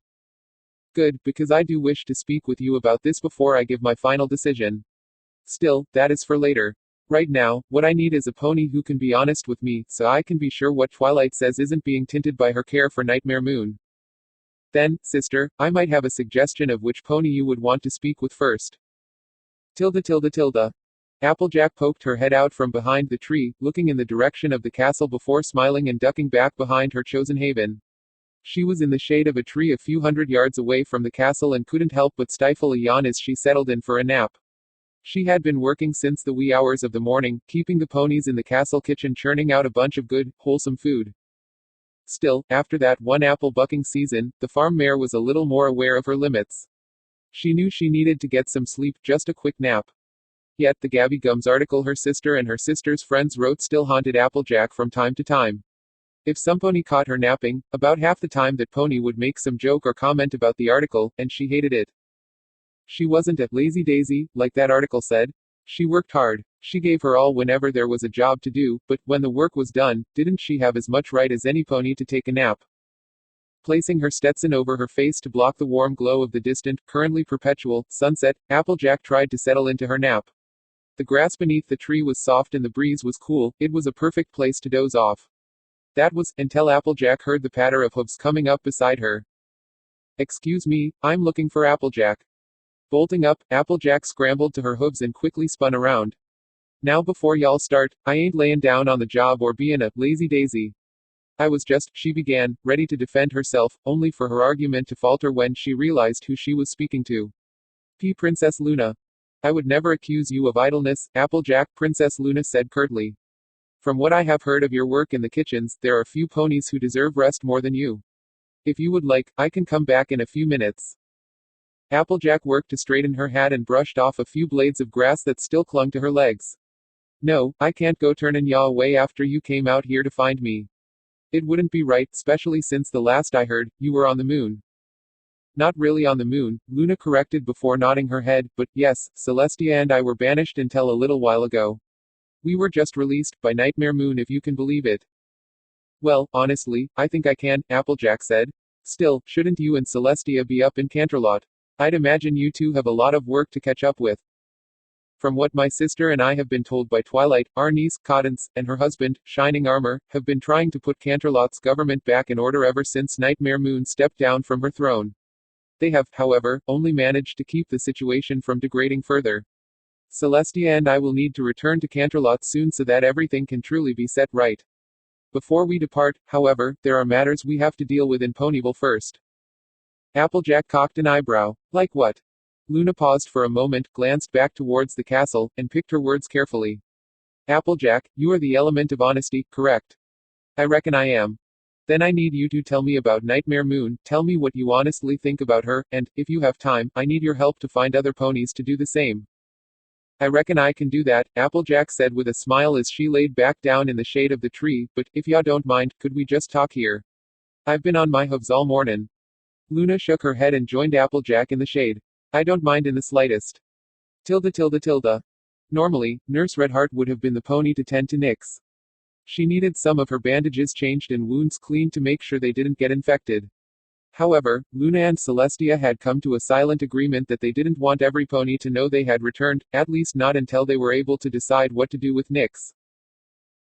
Good, because I do wish to speak with you about this before I give my final decision. Still, that is for later. Right now, what I need is a pony who can be honest with me, so I can be sure what Twilight says isn't being tinted by her care for Nightmare Moon. Then, sister, I might have a suggestion of which pony you would want to speak with first. Tilda. Applejack poked her head out from behind the tree, looking in the direction of the castle before smiling and ducking back behind her chosen haven. She was in the shade of a tree a few hundred yards away from the castle and couldn't help but stifle a yawn as she settled in for a nap. She had been working since the wee hours of the morning, keeping the ponies in the castle kitchen churning out a bunch of good, wholesome food. Still, after that one apple bucking season, the farm mare was a little more aware of her limits. She knew she needed to get some sleep, just a quick nap. Yet, the Gabby Gums article her sister and her sister's friends wrote still haunted Applejack from time to time. If some pony caught her napping, about half the time that pony would make some joke or comment about the article, and she hated it. She wasn't a lazy daisy, like that article said. She worked hard. She gave her all whenever there was a job to do, but when the work was done, didn't she have as much right as any pony to take a nap? Placing her Stetson over her face to block the warm glow of the distant, currently perpetual, sunset, Applejack tried to settle into her nap. The grass beneath the tree was soft and the breeze was cool, it was a perfect place to doze off. That was, until Applejack heard the patter of hooves coming up beside her. Excuse me, I'm looking for Applejack. Bolting up, Applejack scrambled to her hooves and quickly spun around. Now before y'all start, I ain't layin' down on the job or bein' a lazy daisy. I was just, she began, ready to defend herself, only for her argument to falter when she realized who she was speaking to. Princess Luna. I would never accuse you of idleness, Applejack, Princess Luna said curtly. From what I have heard of your work in the kitchens, there are few ponies who deserve rest more than you. If you would like, I can come back in a few minutes. Applejack worked to straighten her hat and brushed off a few blades of grass that still clung to her legs. No, I can't go turnin' ya away after you came out here to find me. It wouldn't be right, especially since the last I heard, you were on the moon. Not really on the moon, Luna corrected before nodding her head, but yes, Celestia and I were banished until a little while ago. We were just released, by Nightmare Moon if you can believe it. Well, honestly, I think I can, Applejack said. Still, shouldn't you and Celestia be up in Canterlot? I'd imagine you two have a lot of work to catch up with. From what my sister and I have been told by Twilight, our niece, Cadence, and her husband, Shining Armor, have been trying to put Canterlot's government back in order ever since Nightmare Moon stepped down from her throne. They have, however, only managed to keep the situation from degrading further. Celestia and I will need to return to Canterlot soon so that everything can truly be set right. Before we depart, however, there are matters we have to deal with in Ponyville first. Applejack cocked an eyebrow. Like what? Luna paused for a moment, glanced back towards the castle, and picked her words carefully. Applejack, you are the element of honesty, correct? I reckon I am. Then I need you to tell me about Nightmare Moon, tell me what you honestly think about her, and, if you have time, I need your help to find other ponies to do the same. I reckon I can do that, Applejack said with a smile as she laid back down in the shade of the tree, but, if ya don't mind, could we just talk here? I've been on my hooves all mornin'. Luna shook her head and joined Applejack in the shade. I don't mind in the slightest. Tilde tilde tilde. Normally, Nurse Redheart would have been the pony to tend to Nix. She needed some of her bandages changed and wounds cleaned to make sure they didn't get infected. However, Luna and Celestia had come to a silent agreement that they didn't want every pony to know they had returned, at least not until they were able to decide what to do with Nix.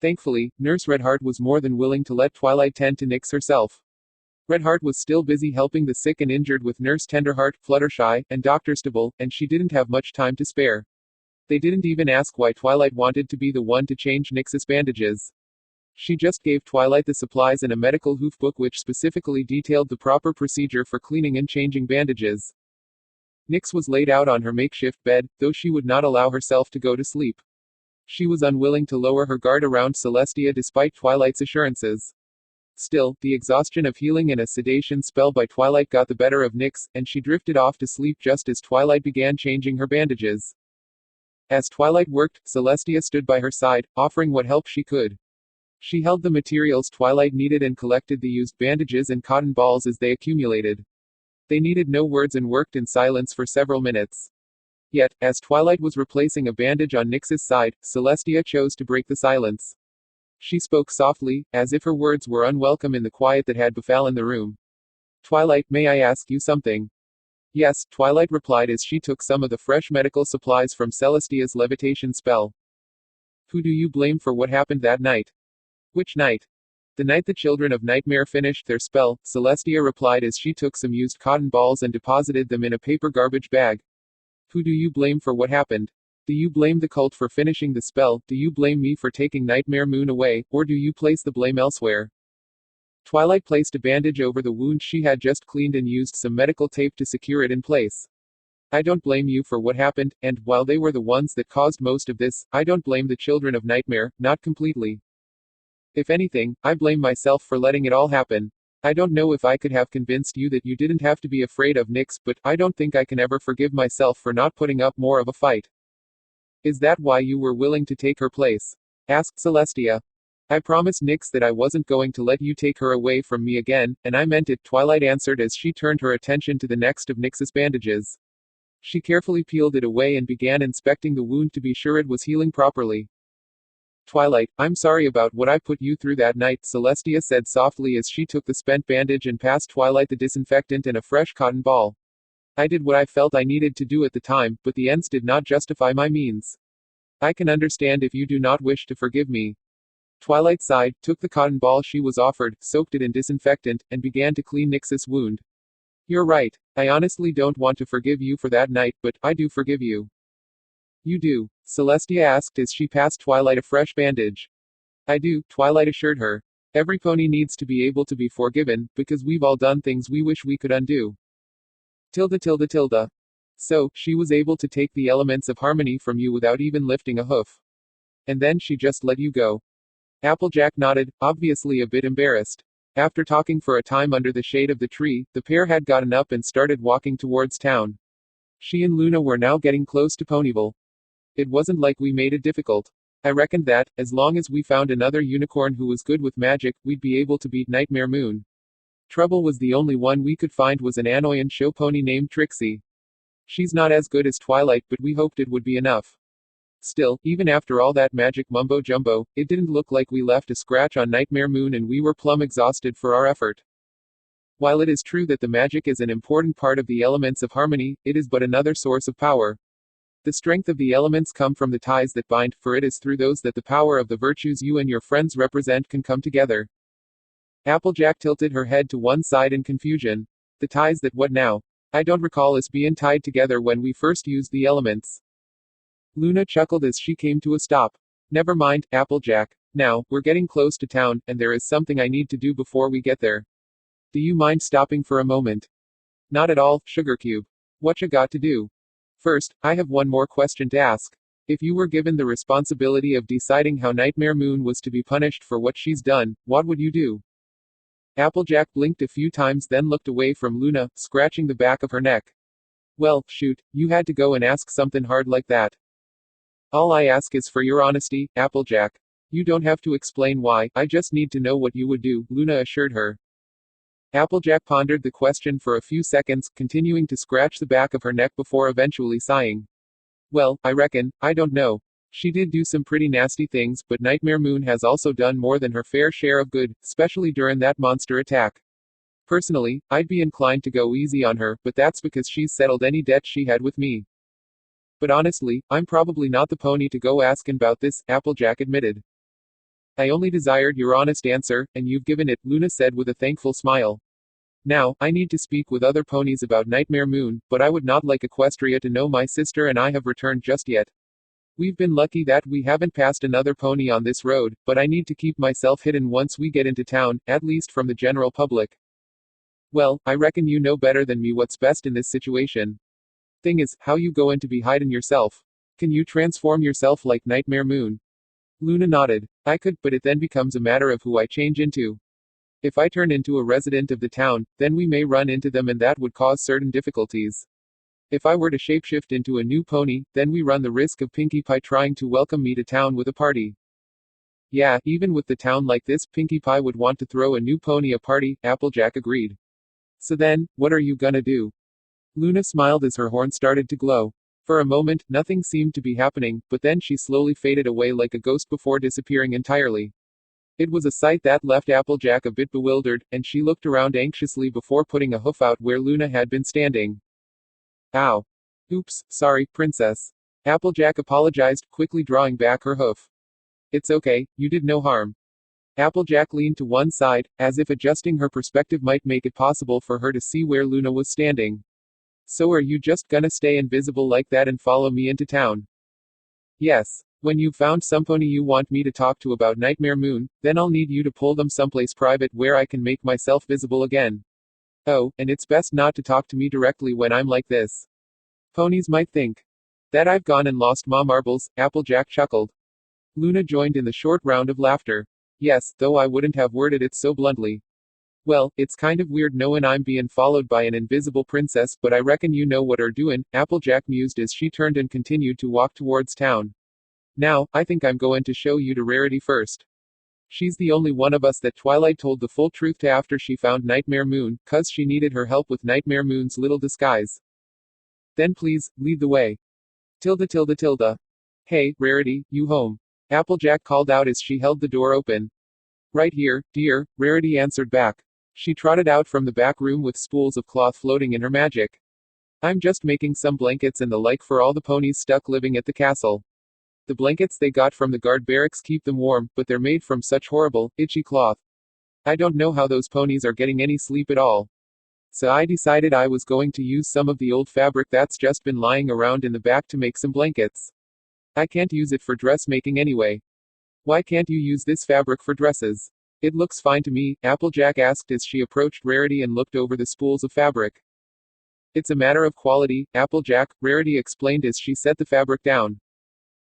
Thankfully, Nurse Redheart was more than willing to let Twilight tend to Nix herself. Redheart was still busy helping the sick and injured with Nurse Tenderheart, Fluttershy, and Dr. Stibble, and she didn't have much time to spare. They didn't even ask why Twilight wanted to be the one to change Nix's bandages. She just gave Twilight the supplies and a medical hoof book which specifically detailed the proper procedure for cleaning and changing bandages. Nix was laid out on her makeshift bed, though she would not allow herself to go to sleep. She was unwilling to lower her guard around Celestia despite Twilight's assurances. Still, the exhaustion of healing and a sedation spell by Twilight got the better of Nix, and she drifted off to sleep just as Twilight began changing her bandages. As Twilight worked, Celestia stood by her side, offering what help she could. She held the materials Twilight needed and collected the used bandages and cotton balls as they accumulated. They needed no words and worked in silence for several minutes. Yet, as Twilight was replacing a bandage on Nix's side, Celestia chose to break the silence. She spoke softly, as if her words were unwelcome in the quiet that had befallen the room. Twilight, may I ask you something? Yes, Twilight replied as she took some of the fresh medical supplies from Celestia's levitation spell. Who do you blame for what happened that night? Which night? The night the children of Nightmare finished their spell, Celestia replied as she took some used cotton balls and deposited them in a paper garbage bag. Who do you blame for what happened? Do you blame the cult for finishing the spell? Do you blame me for taking Nightmare Moon away, or do you place the blame elsewhere? Twilight placed a bandage over the wound she had just cleaned and used some medical tape to secure it in place. I don't blame you for what happened, and, while they were the ones that caused most of this, I don't blame the children of Nightmare, not completely. If anything, I blame myself for letting it all happen. I don't know if I could have convinced you that you didn't have to be afraid of Nix, but I don't think I can ever forgive myself for not putting up more of a fight. Is that why you were willing to take her place? Asked Celestia. I promised Nix that I wasn't going to let you take her away from me again, and I meant it, Twilight answered as she turned her attention to the next of Nix's bandages. She carefully peeled it away and began inspecting the wound to be sure it was healing properly. Twilight, I'm sorry about what I put you through that night, Celestia said softly as she took the spent bandage and passed Twilight the disinfectant and a fresh cotton ball. I did what I felt I needed to do at the time, but the ends did not justify my means. I can understand if you do not wish to forgive me. Twilight sighed, took the cotton ball she was offered, soaked it in disinfectant, and began to clean Nix's wound. You're right. I honestly don't want to forgive you for that night, but I do forgive you. You do? Celestia asked as she passed Twilight a fresh bandage. I do, Twilight assured her. Every pony needs to be able to be forgiven, because we've all done things we wish we could undo. Tilde tilde tilde. So, she was able to take the elements of harmony from you without even lifting a hoof. And then she just let you go. Applejack nodded, obviously a bit embarrassed. After talking for a time under the shade of the tree, the pair had gotten up and started walking towards town. She and Luna were now getting close to Ponyville. It wasn't like we made it difficult. I reckoned that, as long as we found another unicorn who was good with magic, we'd be able to beat Nightmare Moon. Trouble was the only one we could find was an Anoyan show pony named Trixie. She's not as good as Twilight, but we hoped it would be enough. Still, even after all that magic mumbo jumbo, it didn't look like we left a scratch on Nightmare Moon and we were plumb exhausted for our effort. While it is true that the magic is an important part of the elements of harmony, it is but another source of power. The strength of the elements come from the ties that bind, for it is through those that the power of the virtues you and your friends represent can come together. Applejack tilted her head to one side in confusion. The ties that what now? I don't recall us being tied together when we first used the elements. Luna chuckled as she came to a stop. Never mind, Applejack. Now, we're getting close to town, and there is something I need to do before we get there. Do you mind stopping for a moment? Not at all, Sugarcube. Whatcha got to do? First, I have one more question to ask. If you were given the responsibility of deciding how Nightmare Moon was to be punished for what she's done, what would you do? Applejack blinked a few times then looked away from Luna, scratching the back of her neck. Well, shoot, you had to go and ask something hard like that. All I ask is for your honesty, Applejack. You don't have to explain why, I just need to know what you would do, Luna assured her. Applejack pondered the question for a few seconds, continuing to scratch the back of her neck before eventually sighing. Well, I reckon, I don't know. She did do some pretty nasty things, but Nightmare Moon has also done more than her fair share of good, especially during that monster attack. Personally, I'd be inclined to go easy on her, but that's because she's settled any debt she had with me. But honestly, I'm probably not the pony to go asking about this, Applejack admitted. I only desired your honest answer, and you've given it, Luna said with a thankful smile. Now, I need to speak with other ponies about Nightmare Moon, but I would not like Equestria to know my sister and I have returned just yet. We've been lucky that we haven't passed another pony on this road, but I need to keep myself hidden once we get into town, at least from the general public. Well, I reckon you know better than me what's best in this situation. Thing is, how you going to be hiding yourself? Can you transform yourself like Nightmare Moon? Luna nodded. I could, but it then becomes a matter of who I change into. If I turn into a resident of the town, then we may run into them and that would cause certain difficulties. If I were to shapeshift into a new pony, then we run the risk of Pinkie Pie trying to welcome me to town with a party. Yeah, even with the town like this, Pinkie Pie would want to throw a new pony a party, Applejack agreed. So then, what are you gonna do? Luna smiled as her horn started to glow. For a moment, nothing seemed to be happening, but then she slowly faded away like a ghost before disappearing entirely. It was a sight that left Applejack a bit bewildered, and she looked around anxiously before putting a hoof out where Luna had been standing. Ow. Oops, sorry, princess. Applejack apologized, quickly drawing back her hoof. It's okay, you did no harm. Applejack leaned to one side, as if adjusting her perspective might make it possible for her to see where Luna was standing. So are you just gonna stay invisible like that and follow me into town? Yes. When you've found some pony you want me to talk to about Nightmare Moon, then I'll need you to pull them someplace private where I can make myself visible again. Oh, and it's best not to talk to me directly when I'm like this. Ponies might think that I've gone and lost ma marbles, Applejack chuckled. Luna joined in the short round of laughter. Yes, though I wouldn't have worded it so bluntly. Well, it's kind of weird knowing I'm being followed by an invisible princess, but I reckon you know what are doing, Applejack mused as she turned and continued to walk towards town. Now, I think I'm going to show you to Rarity first. She's the only one of us that Twilight told the full truth to after she found Nightmare Moon, 'cause she needed her help with Nightmare Moon's little disguise. Then please, lead the way. Tilda tilda tilda. Hey, Rarity, you home? Applejack called out as she held the door open. Right here, dear, Rarity answered back. She trotted out from the back room with spools of cloth floating in her magic. I'm just making some blankets and the like for all the ponies stuck living at the castle. The blankets they got from the guard barracks keep them warm, but they're made from such horrible, itchy cloth. I don't know how those ponies are getting any sleep at all. So I decided I was going to use some of the old fabric that's just been lying around in the back to make some blankets. I can't use it for dressmaking anyway. Why can't you use this fabric for dresses? It looks fine to me, Applejack asked as she approached Rarity and looked over the spools of fabric. It's a matter of quality, Applejack, Rarity explained as she set the fabric down.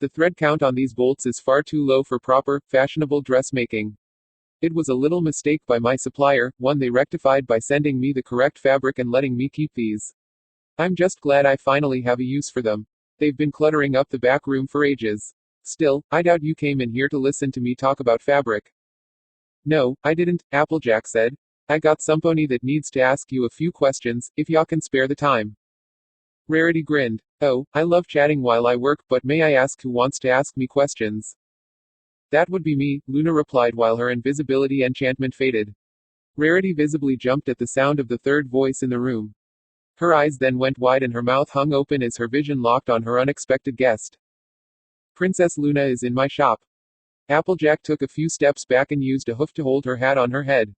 The thread count on these bolts is far too low for proper, fashionable dressmaking. It was a little mistake by my supplier, one they rectified by sending me the correct fabric and letting me keep these. I'm just glad I finally have a use for them. They've been cluttering up the back room for ages. Still, I doubt you came in here to listen to me talk about fabric. No, I didn't, Applejack said. I got some pony that needs to ask you a few questions, if y'all can spare the time. Rarity grinned. Oh, I love chatting while I work, but may I ask who wants to ask me questions? That would be me, Luna replied while her invisibility enchantment faded. Rarity visibly jumped at the sound of the third voice in the room. Her eyes then went wide and her mouth hung open as her vision locked on her unexpected guest. Princess Luna is in my shop. Applejack took a few steps back and used a hoof to hold her hat on her head.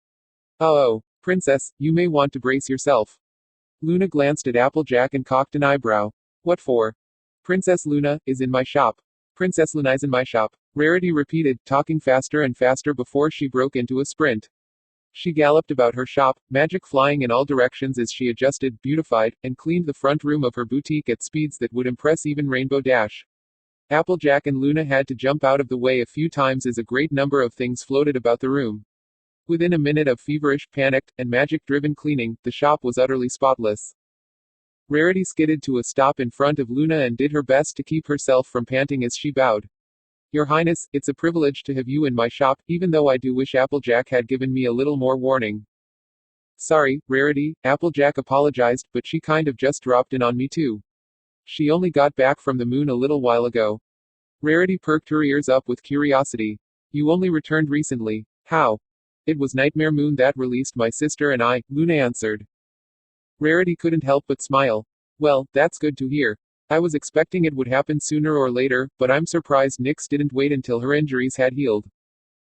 Oh, Princess, you may want to brace yourself. Luna glanced at Applejack and cocked an eyebrow. What for? Princess Luna is in my shop. Princess Luna is in my shop. Rarity repeated, talking faster and faster before she broke into a sprint. She galloped about her shop, magic flying in all directions as she adjusted, beautified, and cleaned the front room of her boutique at speeds that would impress even Rainbow Dash. Applejack and Luna had to jump out of the way a few times as a great number of things floated about the room. Within a minute of feverish, panicked, and magic-driven cleaning, the shop was utterly spotless. Rarity skidded to a stop in front of Luna and did her best to keep herself from panting as she bowed. Your Highness, it's a privilege to have you in my shop, even though I do wish Applejack had given me a little more warning. Sorry, Rarity, Applejack apologized, but she kind of just dropped in on me too. She only got back from the moon a little while ago. Rarity perked her ears up with curiosity. You only returned recently. How? It was Nightmare Moon that released my sister and I, Luna answered. Rarity couldn't help but smile. Well, that's good to hear. I was expecting it would happen sooner or later, but I'm surprised Nyx didn't wait until her injuries had healed.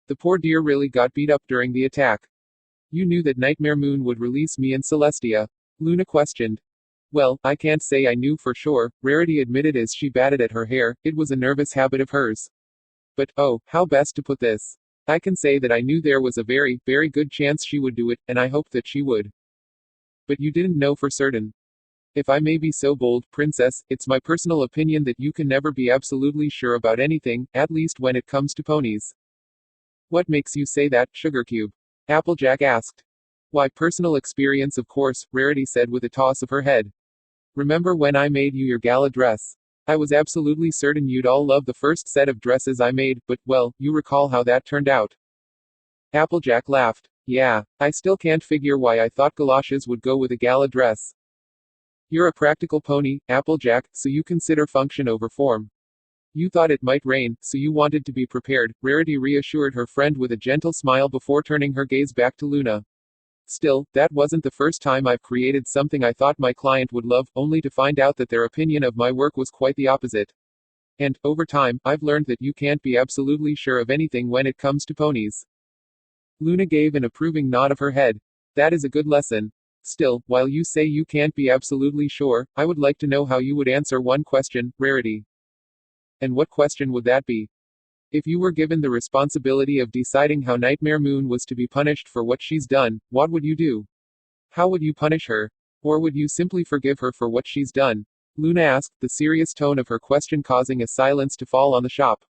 The poor dear really got beat up during the attack. You knew that Nightmare Moon would release me and Celestia? Luna questioned. Well, I can't say I knew for sure, Rarity admitted as she batted at her hair. It was a nervous habit of hers. But, oh, how best to put this? I can say that I knew there was a very, very good chance she would do it, and I hoped that she would. But you didn't know for certain. If I may be so bold, Princess, it's my personal opinion that you can never be absolutely sure about anything, at least when it comes to ponies. What makes you say that, Sugarcube? Applejack asked. Why, personal experience, of course, Rarity said with a toss of her head. Remember when I made you your gala dress? I was absolutely certain you'd all love the first set of dresses I made, but, well, you recall how that turned out. Applejack laughed. Yeah, I still can't figure why I thought galoshes would go with a gala dress. You're a practical pony, Applejack, so you consider function over form. You thought it might rain, so you wanted to be prepared, Rarity reassured her friend with a gentle smile before turning her gaze back to Luna. Still, that wasn't the first time I've created something I thought my client would love, only to find out that their opinion of my work was quite the opposite. And, over time, I've learned that you can't be absolutely sure of anything when it comes to ponies. Luna gave an approving nod of her head. That is a good lesson. Still, while you say you can't be absolutely sure, I would like to know how you would answer one question, Rarity. And what question would that be? If you were given the responsibility of deciding how Nightmare Moon was to be punished for what she's done, what would you do? How would you punish her? Or would you simply forgive her for what she's done? Luna asked, the serious tone of her question causing a silence to fall on the shop.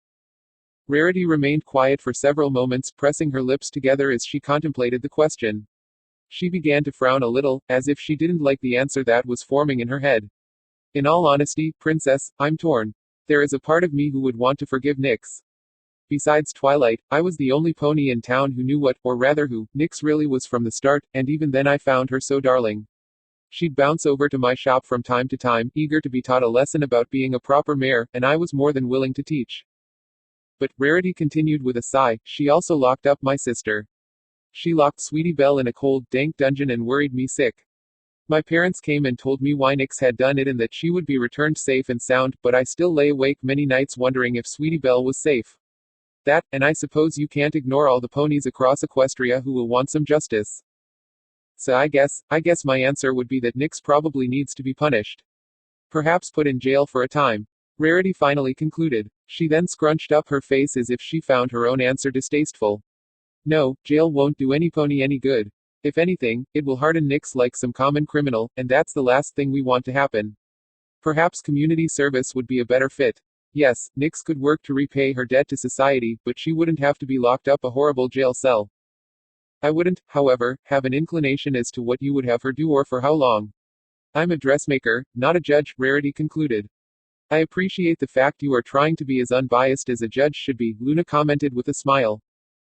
Rarity remained quiet for several moments, pressing her lips together as she contemplated the question. She began to frown a little, as if she didn't like the answer that was forming in her head. In all honesty, Princess, I'm torn. There is a part of me who would want to forgive Nyx. Besides Twilight, I was the only pony in town who knew what, or rather who, Nyx really was from the start, and even then I found her so darling. She'd bounce over to my shop from time to time, eager to be taught a lesson about being a proper mare, and I was more than willing to teach. But, Rarity continued with a sigh, she also locked up my sister. She locked Sweetie Belle in a cold, dank dungeon and worried me sick. My parents came and told me why Nyx had done it and that she would be returned safe and sound, but I still lay awake many nights wondering if Sweetie Belle was safe. That, and I suppose you can't ignore all the ponies across Equestria who will want some justice. So I guess my answer would be that Nyx probably needs to be punished. Perhaps put in jail for a time. Rarity finally concluded. She then scrunched up her face as if she found her own answer distasteful. No, jail won't do any pony any good. If anything, it will harden Nyx like some common criminal, and that's the last thing we want to happen. Perhaps community service would be a better fit. Yes, Nyx could work to repay her debt to society, but she wouldn't have to be locked up a horrible jail cell. I wouldn't, however, have an inclination as to what you would have her do or for how long. I'm a dressmaker, not a judge, Rarity concluded. I appreciate the fact you are trying to be as unbiased as a judge should be, Luna commented with a smile.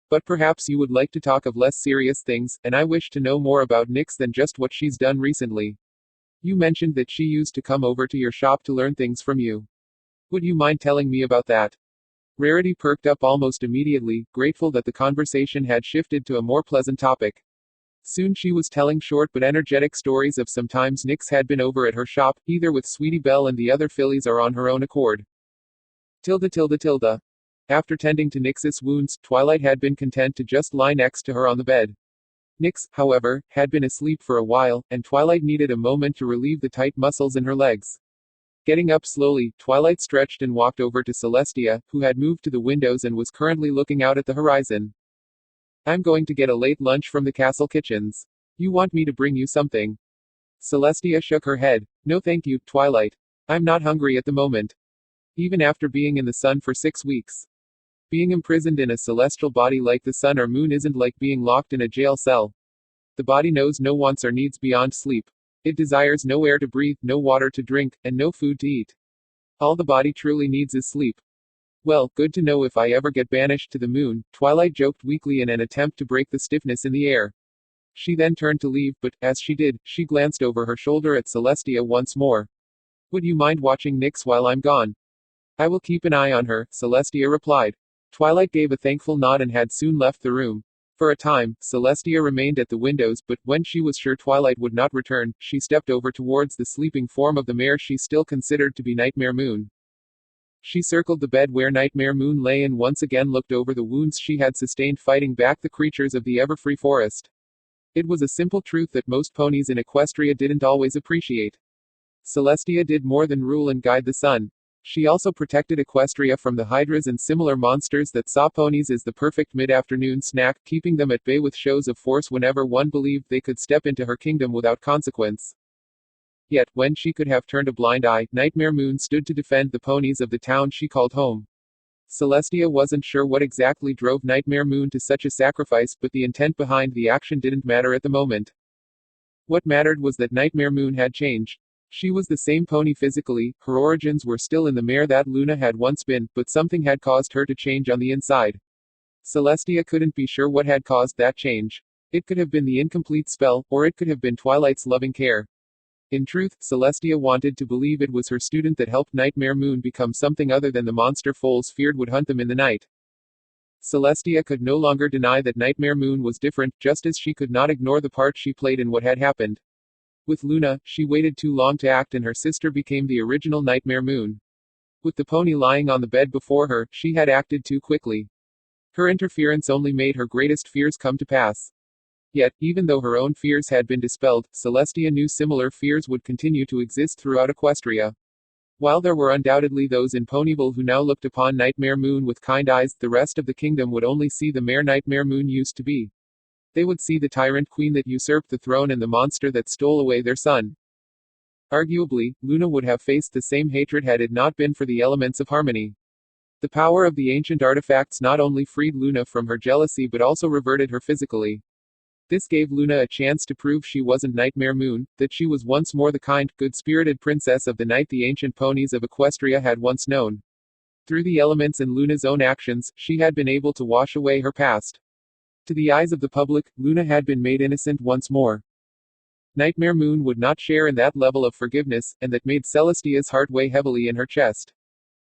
But perhaps you would like to talk of less serious things, and I wish to know more about Nyx than just what she's done recently. You mentioned that she used to come over to your shop to learn things from you. Would you mind telling me about that? Rarity perked up almost immediately, grateful that the conversation had shifted to a more pleasant topic. Soon she was telling short but energetic stories of some times Nyx had been over at her shop, either with Sweetie Belle and the other fillies or on her own accord. Tilda. After tending to Nyx's wounds, Twilight had been content to just lie next to her on the bed. Nyx, however, had been asleep for a while, and Twilight needed a moment to relieve the tight muscles in her legs. Getting up slowly, Twilight stretched and walked over to Celestia, who had moved to the windows and was currently looking out at the horizon. I'm going to get a late lunch from the castle kitchens. You want me to bring you something? Celestia shook her head. No thank you, Twilight. I'm not hungry at the moment. Even after being in the sun for 6 weeks. Being imprisoned in a celestial body like the sun or moon isn't like being locked in a jail cell. The body knows no wants or needs beyond sleep. It desires no air to breathe, no water to drink, and no food to eat. All the body truly needs is sleep. Well, good to know if I ever get banished to the moon, Twilight joked weakly in an attempt to break the stiffness in the air. She then turned to leave, but, as she did, she glanced over her shoulder at Celestia once more. Would you mind watching Nyx while I'm gone? I will keep an eye on her, Celestia replied. Twilight gave a thankful nod and had soon left the room. For a time, Celestia remained at the windows, but when she was sure Twilight would not return, she stepped over towards the sleeping form of the mare she still considered to be Nightmare Moon. She circled the bed where Nightmare Moon lay and once again looked over the wounds she had sustained fighting back the creatures of the Everfree forest. It was a simple truth that most ponies in Equestria didn't always appreciate. Celestia did more than rule and guide the sun. She also protected Equestria from the hydras and similar monsters that saw ponies as the perfect mid-afternoon snack, keeping them at bay with shows of force whenever one believed they could step into her kingdom without consequence. Yet, when she could have turned a blind eye, Nightmare Moon stood to defend the ponies of the town she called home. Celestia wasn't sure what exactly drove Nightmare Moon to such a sacrifice, but the intent behind the action didn't matter at the moment. What mattered was that Nightmare Moon had changed. She was the same pony physically, her origins were still in the mare that Luna had once been, but something had caused her to change on the inside. Celestia couldn't be sure what had caused that change. It could have been the incomplete spell, or it could have been Twilight's loving care. In truth, Celestia wanted to believe it was her student that helped Nightmare Moon become something other than the monster foals feared would hunt them in the night. Celestia could no longer deny that Nightmare Moon was different, just as she could not ignore the part she played in what had happened. With Luna, she waited too long to act and her sister became the original Nightmare Moon. With the pony lying on the bed before her, she had acted too quickly. Her interference only made her greatest fears come to pass. Yet, even though her own fears had been dispelled, Celestia knew similar fears would continue to exist throughout Equestria. While there were undoubtedly those in Ponyville who now looked upon Nightmare Moon with kind eyes, the rest of the kingdom would only see the mare Nightmare Moon used to be. They would see the tyrant queen that usurped the throne and the monster that stole away their son. Arguably, Luna would have faced the same hatred had it not been for the elements of harmony. The power of the ancient artifacts not only freed Luna from her jealousy but also reverted her physically. This gave Luna a chance to prove she wasn't Nightmare Moon, that she was once more the kind, good-spirited princess of the night the ancient ponies of Equestria had once known. Through the elements and Luna's own actions, she had been able to wash away her past. To the eyes of the public, Luna had been made innocent once more. Nightmare Moon would not share in that level of forgiveness, and that made Celestia's heart weigh heavily in her chest.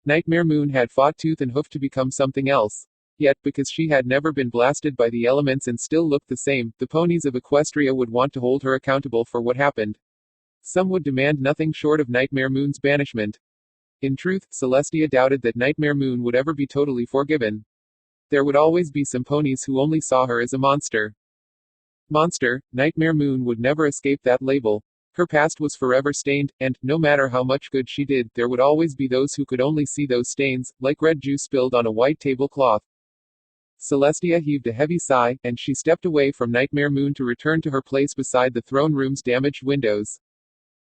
Nightmare Moon had fought tooth and hoof to become something else. Yet, because she had never been blasted by the elements and still looked the same, the ponies of Equestria would want to hold her accountable for what happened. Some would demand nothing short of Nightmare Moon's banishment. In truth, Celestia doubted that Nightmare Moon would ever be totally forgiven. There would always be some ponies who only saw her as a monster. Monster, Nightmare Moon would never escape that label. Her past was forever stained, and, no matter how much good she did, there would always be those who could only see those stains, like red juice spilled on a white tablecloth. Celestia heaved a heavy sigh, and she stepped away from Nightmare Moon to return to her place beside the throne room's damaged windows.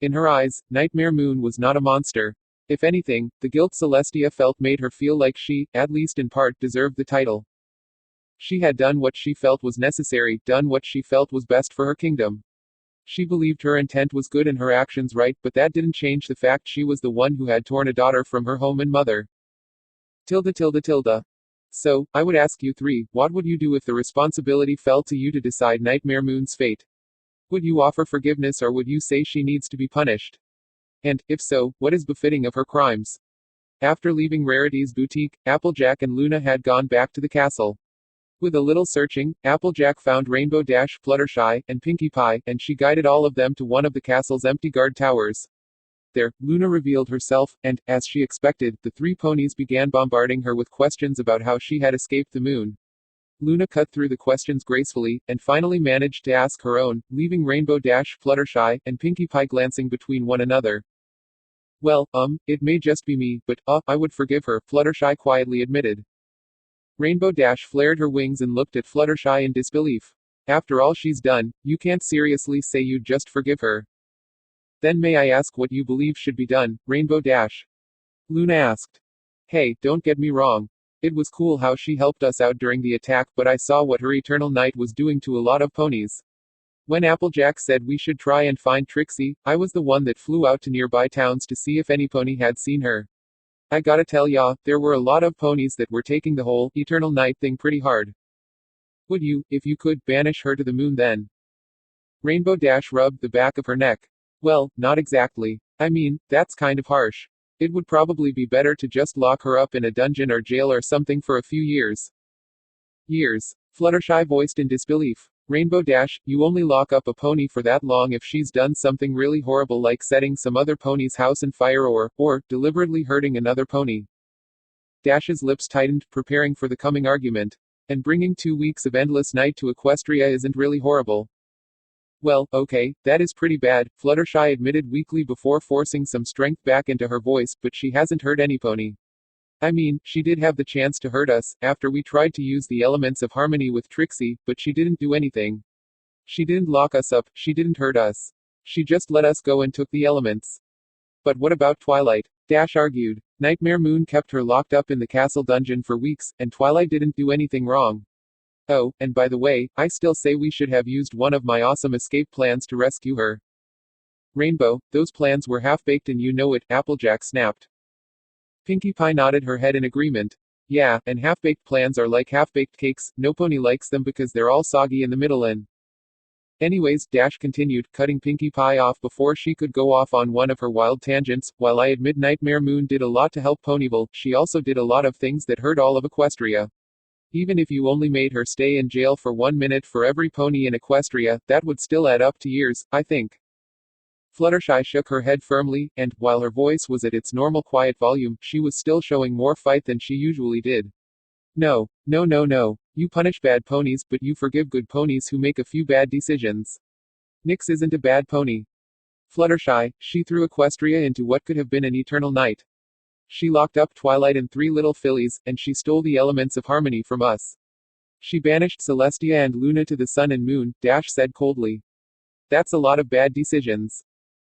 In her eyes, Nightmare Moon was not a monster. If anything, the guilt Celestia felt made her feel like she, at least in part, deserved the title. She had done what she felt was necessary, done what she felt was best for her kingdom. She believed her intent was good and her actions right, but that didn't change the fact she was the one who had torn a daughter from her home and mother. Tilda. So, I would ask you three, what would you do if the responsibility fell to you to decide Nightmare Moon's fate? Would you offer forgiveness or would you say she needs to be punished? And, if so, what is befitting of her crimes? After leaving Rarity's boutique, Applejack and Luna had gone back to the castle. With a little searching, Applejack found Rainbow Dash, Fluttershy, and Pinkie Pie, and she guided all of them to one of the castle's empty guard towers. There, Luna revealed herself, and, as she expected, the three ponies began bombarding her with questions about how she had escaped the moon. Luna cut through the questions gracefully, and finally managed to ask her own, leaving Rainbow Dash, Fluttershy, and Pinkie Pie glancing between one another. Well, it may just be me, but, I would forgive her, Fluttershy quietly admitted. Rainbow Dash flared her wings and looked at Fluttershy in disbelief. After all she's done, you can't seriously say you'd just forgive her. Then may I ask what you believe should be done, Rainbow Dash? Luna asked. Hey, don't get me wrong. It was cool how she helped us out during the attack, but I saw what her Eternal Night was doing to a lot of ponies. When Applejack said we should try and find Trixie, I was the one that flew out to nearby towns to see if any pony had seen her. I gotta tell ya, there were a lot of ponies that were taking the whole Eternal Night thing pretty hard. Would you, if you could, banish her to the moon then? Rainbow Dash rubbed the back of her neck. Well, not exactly. I mean, that's kind of harsh. It would probably be better to just lock her up in a dungeon or jail or something for a few years. Years. Fluttershy voiced in disbelief. Rainbow Dash, you only lock up a pony for that long if she's done something really horrible like setting some other pony's house on fire or, deliberately hurting another pony. Dash's lips tightened, preparing for the coming argument. And bringing 2 weeks of endless night to Equestria isn't really horrible. Well, okay, that is pretty bad, Fluttershy admitted weakly before forcing some strength back into her voice, but she hasn't hurt any pony. I mean, she did have the chance to hurt us, after we tried to use the elements of harmony with Trixie, but she didn't do anything. She didn't lock us up, she didn't hurt us. She just let us go and took the elements. But what about Twilight? Dash argued. Nightmare Moon kept her locked up in the castle dungeon for weeks, and Twilight didn't do anything wrong. Oh, and by the way, I still say we should have used one of my awesome escape plans to rescue her. Rainbow, those plans were half-baked and you know it, Applejack snapped. Pinkie Pie nodded her head in agreement. Yeah, and half-baked plans are like half-baked cakes, no pony likes them because they're all soggy in the middle and… Anyways, Dash continued, cutting Pinkie Pie off before she could go off on one of her wild tangents. While I admit Nightmare Moon did a lot to help Ponyville, she also did a lot of things that hurt all of Equestria. Even if you only made her stay in jail for 1 minute for every pony in Equestria, that would still add up to years, I think. Fluttershy shook her head firmly, and, while her voice was at its normal quiet volume, she was still showing more fight than she usually did. No. You punish bad ponies, but you forgive good ponies who make a few bad decisions. Nyx isn't a bad pony. Fluttershy, she threw Equestria into what could have been an eternal night. She locked up Twilight and 3 little fillies, and she stole the elements of harmony from us. She banished Celestia and Luna to the sun and moon, Dash said coldly. That's a lot of bad decisions.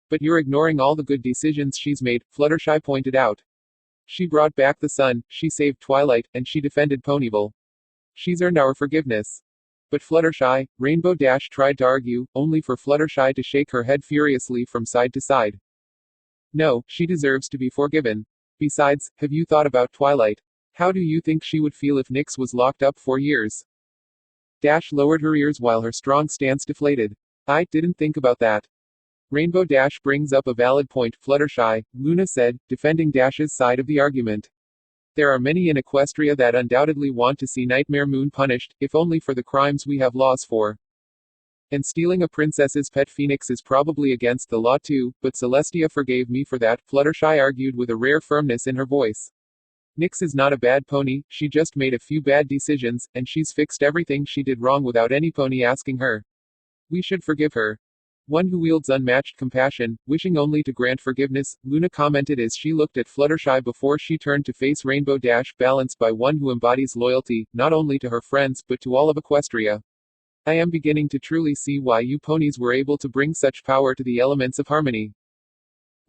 But you're ignoring all the good decisions she's made, Fluttershy pointed out. She brought back the sun, she saved Twilight, and she defended Ponyville. She's earned our forgiveness. But Fluttershy, Rainbow Dash tried to argue, only for Fluttershy to shake her head furiously from side to side. No, she deserves to be forgiven. Besides, have you thought about Twilight? How do you think she would feel if Nyx was locked up for years? Dash lowered her ears while her strong stance deflated. I didn't think about that. Rainbow Dash brings up a valid point, Fluttershy, Luna said, defending Dash's side of the argument. There are many in Equestria that undoubtedly want to see Nightmare Moon punished, if only for the crimes we have laws for. And stealing a princess's pet phoenix is probably against the law too, but Celestia forgave me for that, Fluttershy argued with a rare firmness in her voice. Nyx is not a bad pony, she just made a few bad decisions, and she's fixed everything she did wrong without any pony asking her. We should forgive her. One who wields unmatched compassion, wishing only to grant forgiveness, Luna commented as she looked at Fluttershy before she turned to face Rainbow Dash, balanced by one who embodies loyalty, not only to her friends but to all of Equestria. I am beginning to truly see why you ponies were able to bring such power to the elements of harmony.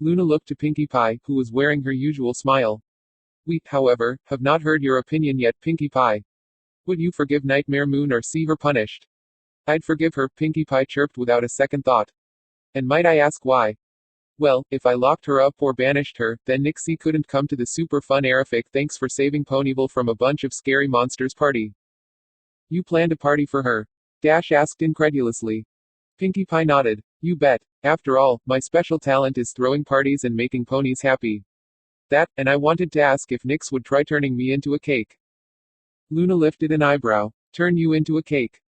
Luna looked to Pinkie Pie, who was wearing her usual smile. We, however, have not heard your opinion yet, Pinkie Pie. Would you forgive Nightmare Moon or see her punished? I'd forgive her, Pinkie Pie chirped without a second thought. And might I ask why? Well, if I locked her up or banished her, then Nixie couldn't come to the super fun Aerific thanks for saving Ponyville from a bunch of scary monsters party. You planned a party for her? Dash asked incredulously. Pinkie Pie nodded. You bet. After all, my special talent is throwing parties and making ponies happy. That, and I wanted to ask if Nyx would try turning me into a cake. Luna lifted an eyebrow. Turn you into a cake?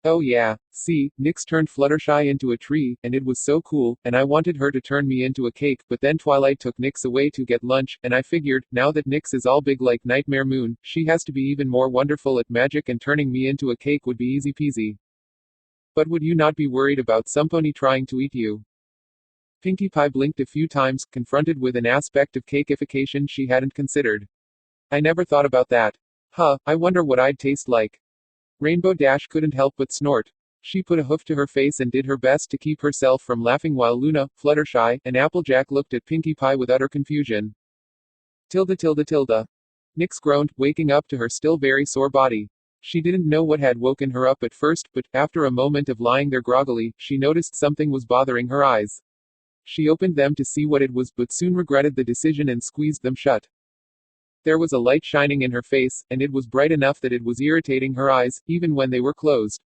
Oh yeah, see, Nyx turned Fluttershy into a tree, and it was so cool, and I wanted her to turn me into a cake, but then Twilight took Nyx away to get lunch, and I figured, now that Nyx is all big like Nightmare Moon, she has to be even more wonderful at magic and turning me into a cake would be easy peasy. But would you not be worried about some pony trying to eat you? Pinkie Pie blinked a few times, confronted with an aspect of cakeification she hadn't considered. I never thought about that. I wonder what I'd taste like. Rainbow Dash couldn't help but snort. She put a hoof to her face and did her best to keep herself from laughing while Luna, Fluttershy, and Applejack looked at Pinkie Pie with utter confusion. Tilda. Nyx groaned, waking up to her still very sore body. She didn't know what had woken her up at first, but, after a moment of lying there groggily, she noticed something was bothering her eyes. She opened them to see what it was, but soon regretted the decision and squeezed them shut. There was a light shining in her face, and it was bright enough that it was irritating her eyes, even when they were closed.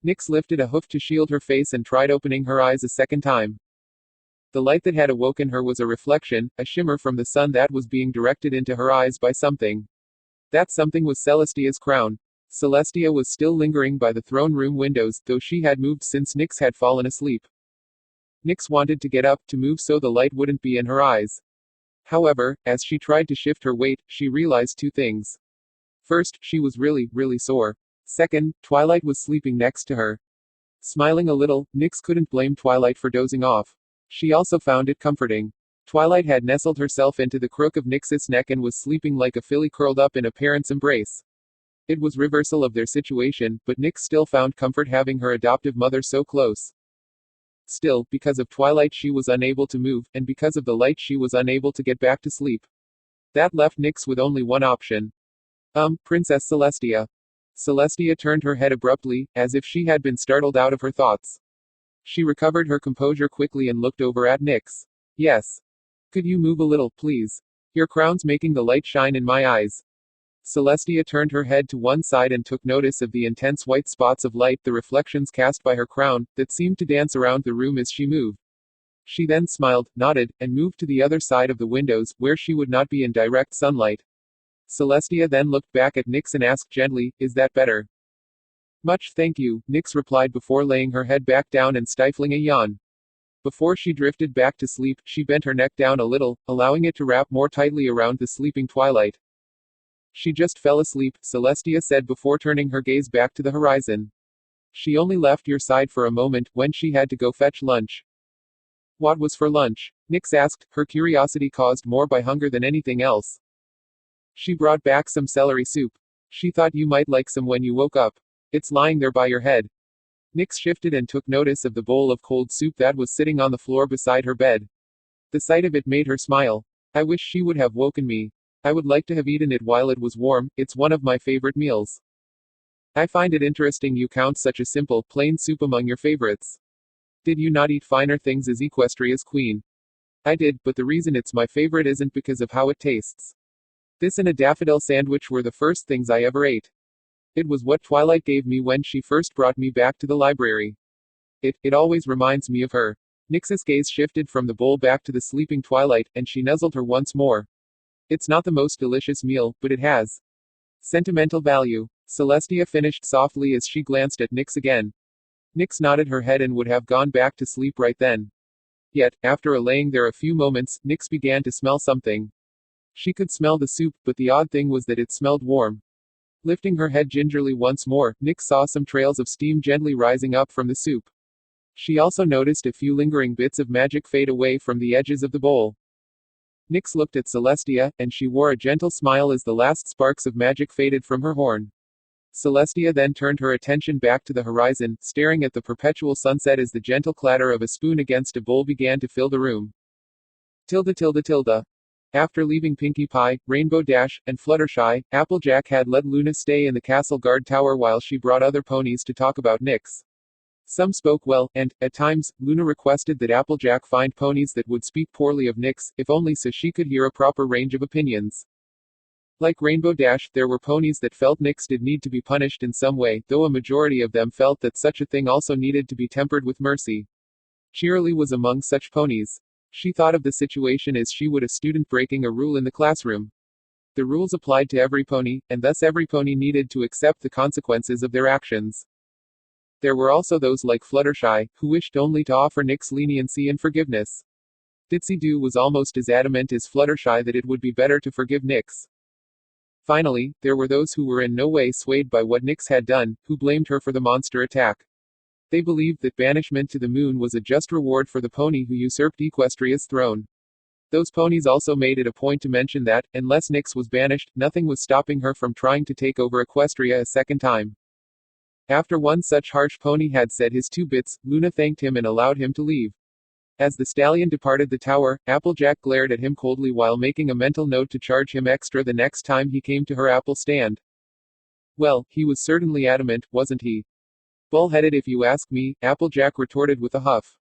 Nyx lifted a hoof to shield her face and tried opening her eyes a second time. The light that had awoken her was a reflection, a shimmer from the sun that was being directed into her eyes by something. That something was Celestia's crown. Celestia was still lingering by the throne room windows, though she had moved since Nyx had fallen asleep. Nyx wanted to get up, to move so the light wouldn't be in her eyes. However, as she tried to shift her weight, she realized two things. First, she was really, really sore. Second, Twilight was sleeping next to her. Smiling a little, Nyx couldn't blame Twilight for dozing off. She also found it comforting. Twilight had nestled herself into the crook of Nyx's neck and was sleeping like a filly curled up in a parent's embrace. It was reversal of their situation, but Nyx still found comfort having her adoptive mother so close. Still, because of Twilight she was unable to move, and because of the light she was unable to get back to sleep. That left Nyx with only one option. Princess Celestia. Celestia turned her head abruptly, as if she had been startled out of her thoughts. She recovered her composure quickly and looked over at Nyx. Yes. Could you move a little, please? Your crown's making the light shine in my eyes. Celestia turned her head to one side and took notice of the intense white spots of light, the reflections cast by her crown, that seemed to dance around the room as she moved. She then smiled, nodded, and moved to the other side of the windows, where she would not be in direct sunlight. Celestia then looked back at Nyx and asked gently, "Is that better?" "Much thank you," Nyx replied before laying her head back down and stifling a yawn. Before she drifted back to sleep, she bent her neck down a little, allowing it to wrap more tightly around the sleeping Twilight. "She just fell asleep," Celestia said before turning her gaze back to the horizon. "She only left your side for a moment, when she had to go fetch lunch." "What was for lunch?" Nyx asked, her curiosity caused more by hunger than anything else. "She brought back some celery soup. She thought you might like some when you woke up. It's lying there by your head." Nyx shifted and took notice of the bowl of cold soup that was sitting on the floor beside her bed. The sight of it made her smile. "I wish she would have woken me. I would like to have eaten it while it was warm, it's one of my favorite meals." "I find it interesting you count such a simple, plain soup among your favorites. Did you not eat finer things as Equestria's queen?" "I did, but the reason it's my favorite isn't because of how it tastes. This and a daffodil sandwich were the first things I ever ate. It was what Twilight gave me when she first brought me back to the library. It always reminds me of her." Nyx's gaze shifted from the bowl back to the sleeping Twilight, and she nuzzled her once more. "It's not the most delicious meal, but it has sentimental value." Celestia finished softly as she glanced at Nyx again. Nyx nodded her head and would have gone back to sleep right then. Yet, after laying there a few moments, Nyx began to smell something. She could smell the soup, but the odd thing was that it smelled warm. Lifting her head gingerly once more, Nyx saw some trails of steam gently rising up from the soup. She also noticed a few lingering bits of magic fade away from the edges of the bowl. Nyx looked at Celestia, and she wore a gentle smile as the last sparks of magic faded from her horn. Celestia then turned her attention back to the horizon, staring at the perpetual sunset as the gentle clatter of a spoon against a bowl began to fill the room. Tilda tilde tilde. After leaving Pinkie Pie, Rainbow Dash, and Fluttershy, Applejack had let Luna stay in the castle guard tower while she brought other ponies to talk about Nyx. Some spoke well, and, at times, Luna requested that Applejack find ponies that would speak poorly of Nyx, if only so she could hear a proper range of opinions. Like Rainbow Dash, there were ponies that felt Nyx did need to be punished in some way, though a majority of them felt that such a thing also needed to be tempered with mercy. Cheerilee was among such ponies. She thought of the situation as she would a student breaking a rule in the classroom. The rules applied to every pony, and thus every pony needed to accept the consequences of their actions. There were also those like Fluttershy, who wished only to offer Nyx leniency and forgiveness. Ditsy Doo was almost as adamant as Fluttershy that it would be better to forgive Nyx. Finally, there were those who were in no way swayed by what Nyx had done, who blamed her for the monster attack. They believed that banishment to the moon was a just reward for the pony who usurped Equestria's throne. Those ponies also made it a point to mention that, unless Nyx was banished, nothing was stopping her from trying to take over Equestria a second time. After one such harsh pony had said his two bits, Luna thanked him and allowed him to leave. As the stallion departed the tower, Applejack glared at him coldly while making a mental note to charge him extra the next time he came to her apple stand. Well, he was certainly adamant, wasn't he? Bull-headed if you ask me, Applejack retorted with a huff.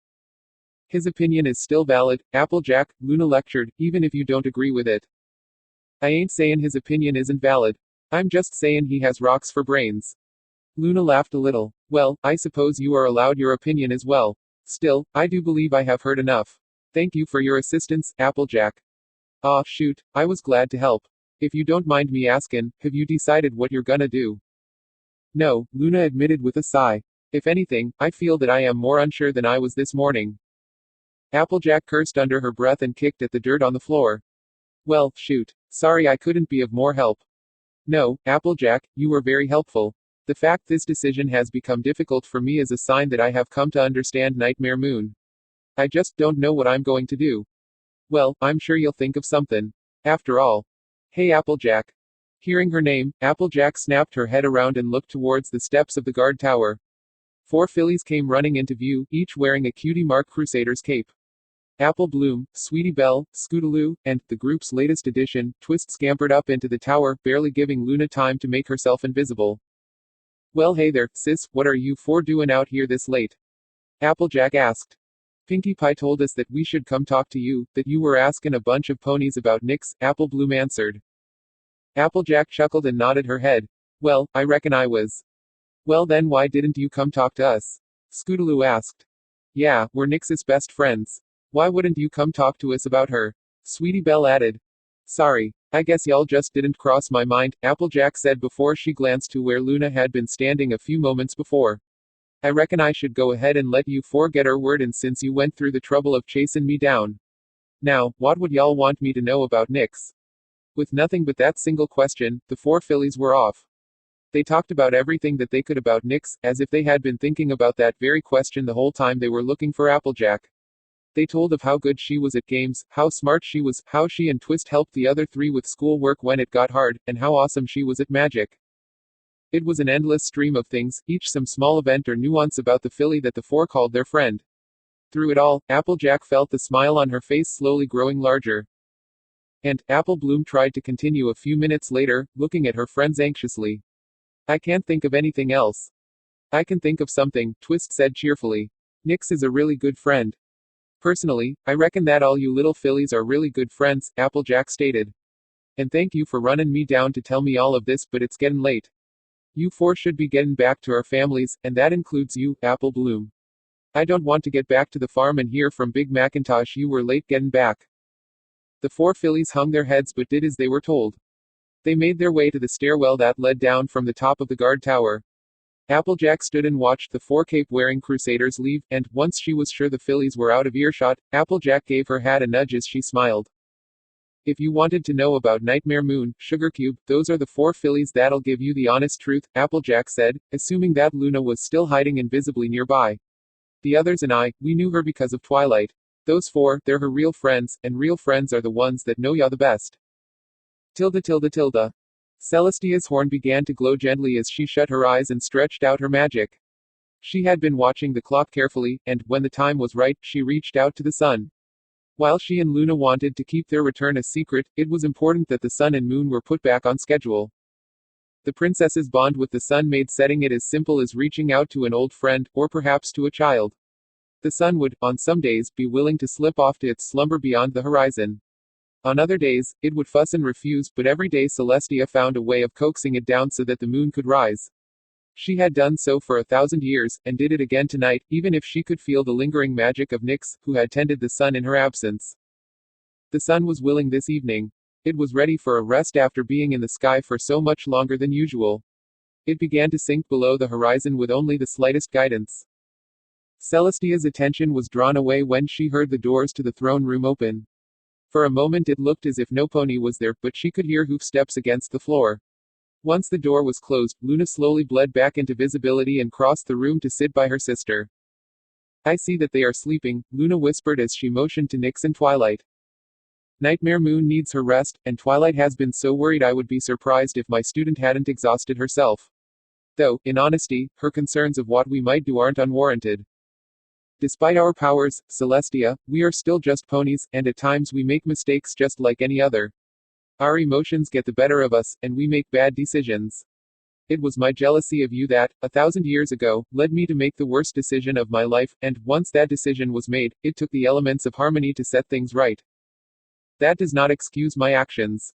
His opinion is still valid, Applejack, Luna lectured, even if you don't agree with it. I ain't sayin' his opinion isn't valid. I'm just sayin' he has rocks for brains. Luna laughed a little. Well, I suppose you are allowed your opinion as well. Still, I do believe I have heard enough. Thank you for your assistance, Applejack. Aw, shoot, I was glad to help. If you don't mind me asking, have you decided what you're gonna do? No, Luna admitted with a sigh. If anything, I feel that I am more unsure than I was this morning. Applejack cursed under her breath and kicked at the dirt on the floor. Well, shoot. Sorry I couldn't be of more help. No, Applejack, you were very helpful. The fact this decision has become difficult for me is a sign that I have come to understand Nightmare Moon. I just don't know what I'm going to do. Well, I'm sure you'll think of something. After all. Hey Applejack. Hearing her name, Applejack snapped her head around and looked towards the steps of the guard tower. 4 fillies came running into view, each wearing a Cutie Mark Crusader's cape. Apple Bloom, Sweetie Belle, Scootaloo, and, the group's latest addition, Twist scampered up into the tower, barely giving Luna time to make herself invisible. Well hey there, sis, what are you 4 doing out here this late? Applejack asked. Pinkie Pie told us that we should come talk to you, that you were asking a bunch of ponies about Nix, Apple Bloom answered. Applejack chuckled and nodded her head. Well, I reckon I was. Well then why didn't you come talk to us? Scootaloo asked. Yeah, we're Nix's best friends. Why wouldn't you come talk to us about her? Sweetie Belle added. Sorry. I guess y'all just didn't cross my mind, Applejack said before she glanced to where Luna had been standing a few moments before. I reckon I should go ahead and let you 4 get our word in since you went through the trouble of chasing me down. Now, what would y'all want me to know about Nix? With nothing but that single question, the 4 fillies were off. They talked about everything that they could about Nix, as if they had been thinking about that very question the whole time they were looking for Applejack. They told of how good she was at games, how smart she was, how she and Twist helped the other 3 with schoolwork when it got hard, and how awesome she was at magic. It was an endless stream of things, each some small event or nuance about the filly that the 4 called their friend. Through it all, Applejack felt the smile on her face slowly growing larger. And, Apple Bloom tried to continue a few minutes later, looking at her friends anxiously. I can't think of anything else. I can think of something, Twist said cheerfully. Nix is a really good friend. Personally, I reckon that all you little fillies are really good friends, Applejack stated. And thank you for running me down to tell me all of this, but it's getting late. You 4 should be getting back to our families, and that includes you, Apple Bloom. I don't want to get back to the farm and hear from Big Macintosh you were late getting back. The 4 fillies hung their heads but did as they were told. They made their way to the stairwell that led down from the top of the guard tower. Applejack stood and watched the 4 cape-wearing crusaders leave, and, once she was sure the fillies were out of earshot, Applejack gave her hat a nudge as she smiled. If you wanted to know about Nightmare Moon, Sugarcube, those are the 4 fillies that'll give you the honest truth, Applejack said, assuming that Luna was still hiding invisibly nearby. The others and I, we knew her because of Twilight. Those 4, they're her real friends, and real friends are the ones that know ya the best. Tilda tilde tilde. Celestia's horn began to glow gently as she shut her eyes and stretched out her magic. She had been watching the clock carefully, and, when the time was right, she reached out to the sun. While she and Luna wanted to keep their return a secret, it was important that the sun and moon were put back on schedule. The princess's bond with the sun made setting it as simple as reaching out to an old friend, or perhaps to a child. The sun would, on some days, be willing to slip off to its slumber beyond the horizon. On other days, it would fuss and refuse, but every day Celestia found a way of coaxing it down so that the moon could rise. She had done so for 1,000 years, and did it again tonight, even if she could feel the lingering magic of Nix, who had tended the sun in her absence. The sun was willing this evening. It was ready for a rest after being in the sky for so much longer than usual. It began to sink below the horizon with only the slightest guidance. Celestia's attention was drawn away when she heard the doors to the throne room open. For a moment it looked as if no pony was there, but she could hear hoof steps against the floor. Once the door was closed, Luna slowly bled back into visibility and crossed the room to sit by her sister. I see that they are sleeping, Luna whispered as she motioned to Nix and Twilight. Nightmare Moon needs her rest, and Twilight has been so worried I would be surprised if my student hadn't exhausted herself. Though, in honesty, her concerns of what we might do aren't unwarranted. Despite our powers, Celestia, we are still just ponies, and at times we make mistakes just like any other. Our emotions get the better of us, and we make bad decisions. It was my jealousy of you that, 1,000 years ago, led me to make the worst decision of my life, and, once that decision was made, it took the elements of harmony to set things right. That does not excuse my actions.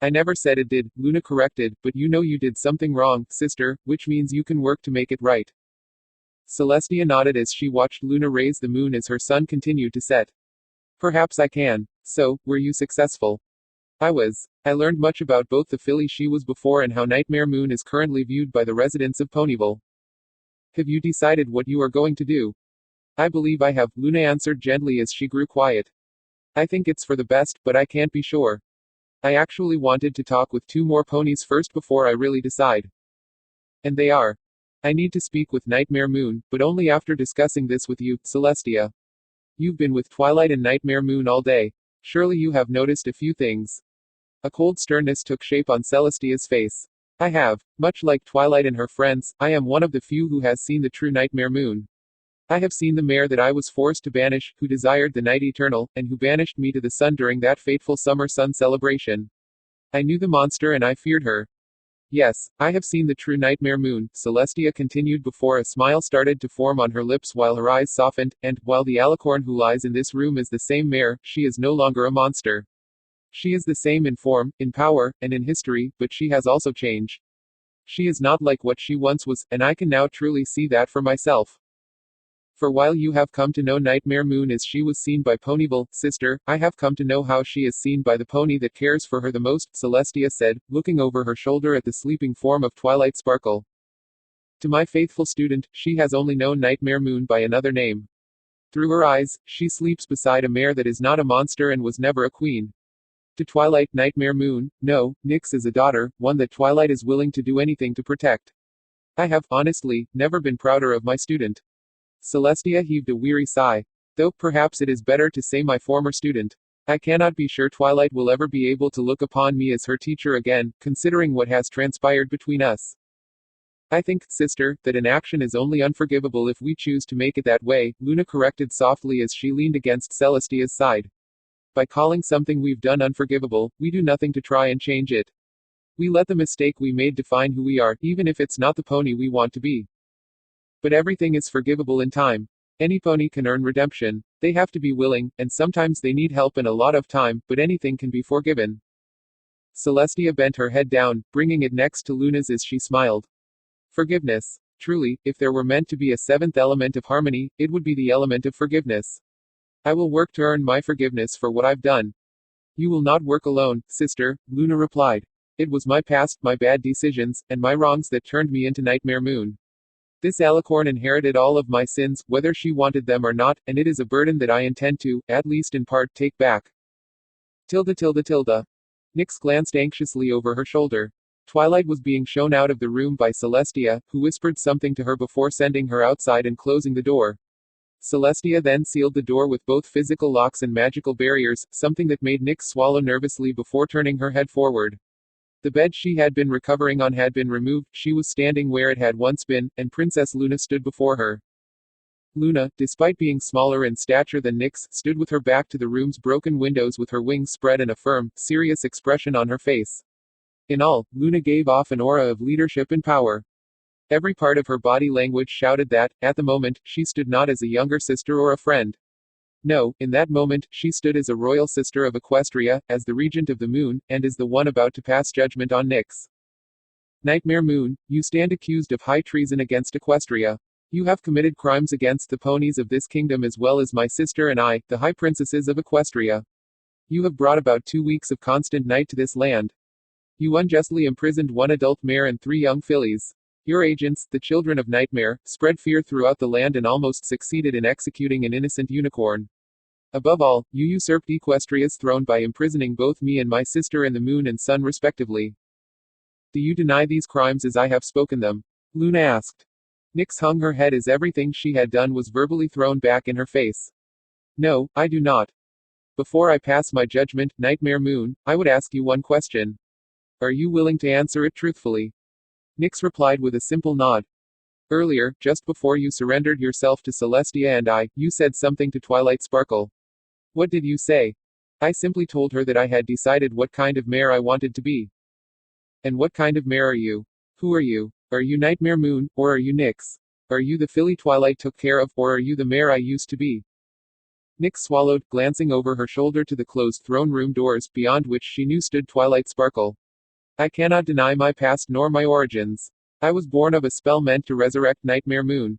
I never said it did, Luna corrected, but you know you did something wrong, sister, which means you can work to make it right. Celestia nodded as she watched Luna raise the moon as her sun continued to set. Perhaps I can. So, were you successful? I was. I learned much about both the filly she was before and how Nightmare Moon is currently viewed by the residents of Ponyville. Have you decided what you are going to do? I believe I have, Luna answered gently as she grew quiet. I think it's for the best, but I can't be sure. I actually wanted to talk with 2 more ponies first before I really decide. And they are. I need to speak with Nightmare Moon, but only after discussing this with you, Celestia. You've been with Twilight and Nightmare Moon all day. Surely you have noticed a few things. A cold sternness took shape on Celestia's face. I have. Much like Twilight and her friends, I am one of the few who has seen the true Nightmare Moon. I have seen the mare that I was forced to banish, who desired the night eternal, and who banished me to the sun during that fateful summer sun celebration. I knew the monster and I feared her. Yes, I have seen the true Nightmare Moon, Celestia continued before a smile started to form on her lips while her eyes softened, and, while the alicorn who lies in this room is the same mare, she is no longer a monster. She is the same in form, in power, and in history, but she has also changed. She is not like what she once was, and I can now truly see that for myself. For while you have come to know Nightmare Moon as she was seen by Ponyville, sister, I have come to know how she is seen by the pony that cares for her the most, Celestia said, looking over her shoulder at the sleeping form of Twilight Sparkle. To my faithful student, she has only known Nightmare Moon by another name. Through her eyes, she sleeps beside a mare that is not a monster and was never a queen. To Twilight, Nightmare Moon, no, Nyx is a daughter, one that Twilight is willing to do anything to protect. I have, honestly, never been prouder of my student. Celestia heaved a weary sigh. Though perhaps it is better to say my former student. I cannot be sure Twilight will ever be able to look upon me as her teacher again, considering what has transpired between us. I think, sister, that an action is only unforgivable if we choose to make it that way, Luna corrected softly as she leaned against Celestia's side. By calling something we've done unforgivable, we do nothing to try and change it. We let the mistake we made define who we are, even if it's not the pony we want to be. But everything is forgivable in time. Any pony can earn redemption. They have to be willing, and sometimes they need help and a lot of time, but anything can be forgiven. Celestia bent her head down, bringing it next to Luna's as she smiled. Forgiveness. Truly, if there were meant to be a 7th element of harmony, it would be the element of forgiveness. I will work to earn my forgiveness for what I've done. You will not work alone, sister, Luna replied. It was my past, my bad decisions, and my wrongs that turned me into Nightmare Moon. This alicorn inherited all of my sins, whether she wanted them or not, and it is a burden that I intend to, at least in part, take back. Tilda. Nyx glanced anxiously over her shoulder. Twilight was being shown out of the room by Celestia, who whispered something to her before sending her outside and closing the door. Celestia then sealed the door with both physical locks and magical barriers, something that made Nyx swallow nervously before turning her head forward. The bed she had been recovering on had been removed, she was standing where it had once been, and Princess Luna stood before her. Luna, despite being smaller in stature than Nyx, stood with her back to the room's broken windows with her wings spread and a firm, serious expression on her face. In all, Luna gave off an aura of leadership and power. Every part of her body language shouted that, at the moment, she stood not as a younger sister or a friend. No, in that moment, she stood as a royal sister of Equestria, as the regent of the moon, and as the one about to pass judgment on Nyx. Nightmare Moon, you stand accused of high treason against Equestria. You have committed crimes against the ponies of this kingdom as well as my sister and I, the high princesses of Equestria. You have brought about 2 weeks of constant night to this land. You unjustly imprisoned 1 adult mare and 3 young fillies. Your agents, the children of Nightmare, spread fear throughout the land and almost succeeded in executing an innocent unicorn. Above all, you usurped Equestria's throne by imprisoning both me and my sister in the moon and sun respectively. Do you deny these crimes as I have spoken them? Luna asked. Nyx hung her head as everything she had done was verbally thrown back in her face. No, I do not. Before I pass my judgment, Nightmare Moon, I would ask you one question. Are you willing to answer it truthfully? Nyx replied with a simple nod. Earlier, just before you surrendered yourself to Celestia and I, you said something to Twilight Sparkle. What did you say? I simply told her that I had decided what kind of mare I wanted to be. And what kind of mare are you? Who are you? Are you Nightmare Moon, or are you Nyx? Are you the filly Twilight took care of, or are you the mare I used to be? Nyx swallowed, glancing over her shoulder to the closed throne room doors, beyond which she knew stood Twilight Sparkle. I cannot deny my past nor my origins. I was born of a spell meant to resurrect Nightmare Moon.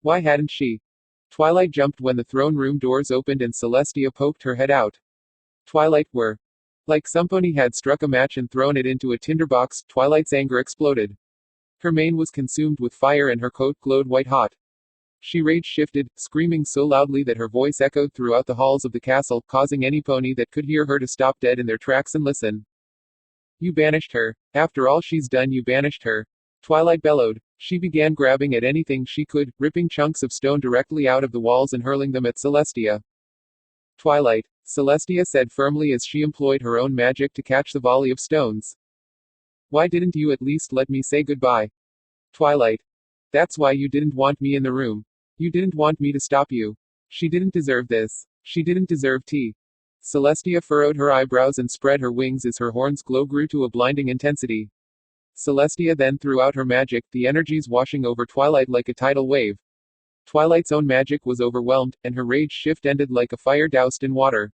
Why hadn't she? Twilight jumped when the throne room doors opened and Celestia poked her head out. Twilight were. Like somebody had struck a match and thrown it into a tinderbox, Twilight's anger exploded. Her mane was consumed with fire and her coat glowed white hot. She rage shifted, screaming so loudly that her voice echoed throughout the halls of the castle, causing any pony that could hear her to stop dead in their tracks and listen. You banished her. After all she's done, you banished her. Twilight bellowed. She began grabbing at anything she could, ripping chunks of stone directly out of the walls and hurling them at Celestia. Twilight, Celestia said firmly as she employed her own magic to catch the volley of stones. Why didn't you at least let me say goodbye? Twilight. That's why you didn't want me in the room. You didn't want me to stop you. She didn't deserve this. She didn't deserve tea. Celestia furrowed her eyebrows and spread her wings as her horn's glow grew to a blinding intensity. Celestia then threw out her magic, the energies washing over Twilight like a tidal wave. Twilight's own magic was overwhelmed, and her rage shift ended like a fire doused in water.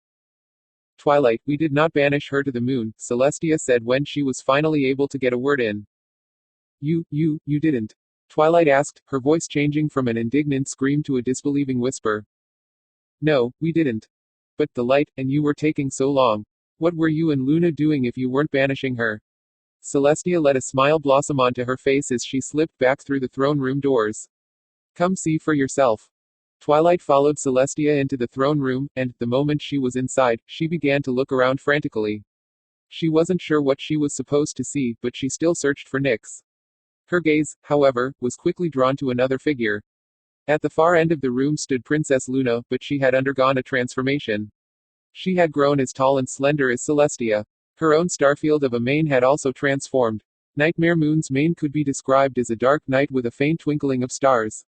Twilight, we did not banish her to the moon, Celestia said when she was finally able to get a word in. You didn't. Twilight asked, her voice changing from an indignant scream to a disbelieving whisper. No, we didn't. But the light, and you were taking so long. What were you and Luna doing if you weren't banishing her? Celestia let a smile blossom onto her face as she slipped back through the throne room doors. Come see for yourself. Twilight followed Celestia into the throne room, and, the moment she was inside, she began to look around frantically. She wasn't sure what she was supposed to see, but she still searched for Nyx. Her gaze, however, was quickly drawn to another figure. At the far end of the room stood Princess Luna, but she had undergone a transformation. She had grown as tall and slender as Celestia. Her own starfield of a mane had also transformed. Nightmare Moon's mane could be described as a dark night with a faint twinkling of stars.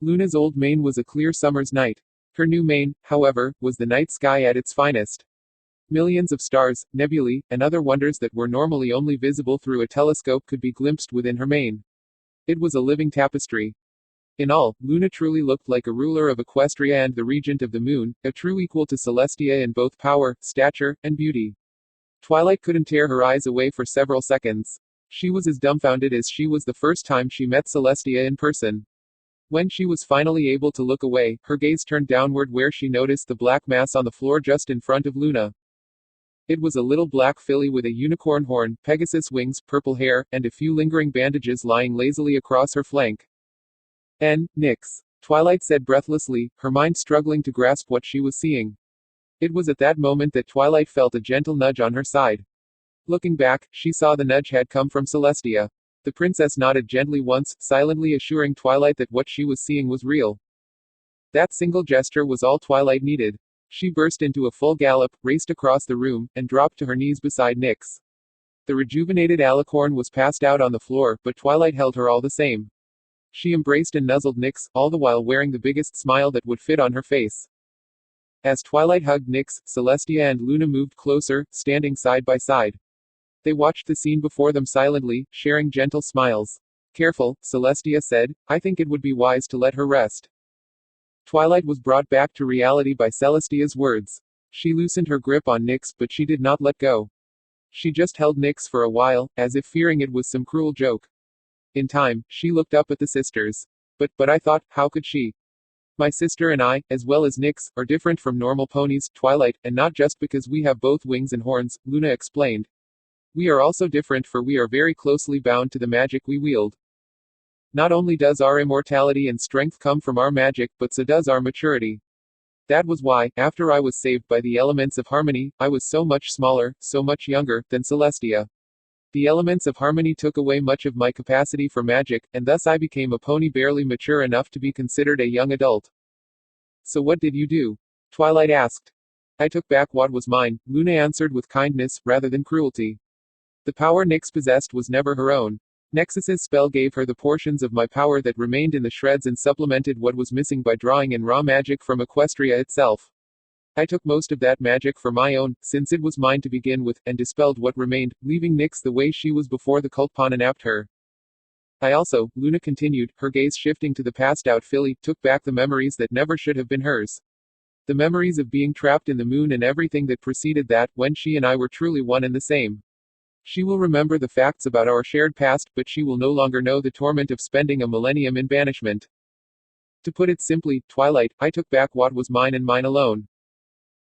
Luna's old mane was a clear summer's night. Her new mane, however, was the night sky at its finest. Millions of stars, nebulae, and other wonders that were normally only visible through a telescope could be glimpsed within her mane. It was a living tapestry. In all, Luna truly looked like a ruler of Equestria and the regent of the moon, a true equal to Celestia in both power, stature, and beauty. Twilight couldn't tear her eyes away for several seconds. She was as dumbfounded as she was the first time she met Celestia in person. When she was finally able to look away, her gaze turned downward where she noticed the black mass on the floor just in front of Luna. It was a little black filly with a unicorn horn, Pegasus wings, purple hair, and a few lingering bandages lying lazily across her flank. Nyx. Twilight said breathlessly, her mind struggling to grasp what she was seeing. It was at that moment that Twilight felt a gentle nudge on her side. Looking back, she saw the nudge had come from Celestia. The princess nodded gently once, silently assuring Twilight that what she was seeing was real. That single gesture was all Twilight needed. She burst into a full gallop, raced across the room, and dropped to her knees beside Nyx. The rejuvenated alicorn was passed out on the floor, but Twilight held her all the same. She embraced and nuzzled Nyx, all the while wearing the biggest smile that would fit on her face. As Twilight hugged Nyx, Celestia and Luna moved closer, standing side by side. They watched the scene before them silently, sharing gentle smiles. Careful, Celestia said, I think it would be wise to let her rest. Twilight was brought back to reality by Celestia's words. She loosened her grip on Nyx, but she did not let go. She just held Nyx for a while, as if fearing it was some cruel joke. In time, she looked up at the sisters. But I thought, how could she? My sister and I, as well as Nyx, are different from normal ponies, Twilight, and not just because we have both wings and horns, Luna explained. We are also different for we are very closely bound to the magic we wield. Not only does our immortality and strength come from our magic, but so does our maturity. That was why, after I was saved by the elements of harmony, I was so much smaller, so much younger, than Celestia. The elements of harmony took away much of my capacity for magic, and thus I became a pony barely mature enough to be considered a young adult. So what did you do? Twilight asked. I took back what was mine, Luna answered with kindness, rather than cruelty. The power Nyx possessed was never her own. Nexus's spell gave her the portions of my power that remained in the shreds and supplemented what was missing by drawing in raw magic from Equestria itself. I took most of that magic for my own, since it was mine to begin with, and dispelled what remained, leaving Nyx the way she was before the cult nabbed her. I also, Luna continued, her gaze shifting to the passed-out filly, took back the memories that never should have been hers. The memories of being trapped in the moon and everything that preceded that, when she and I were truly one and the same. She will remember the facts about our shared past, but she will no longer know the torment of spending a millennium in banishment. To put it simply, Twilight, I took back what was mine and mine alone.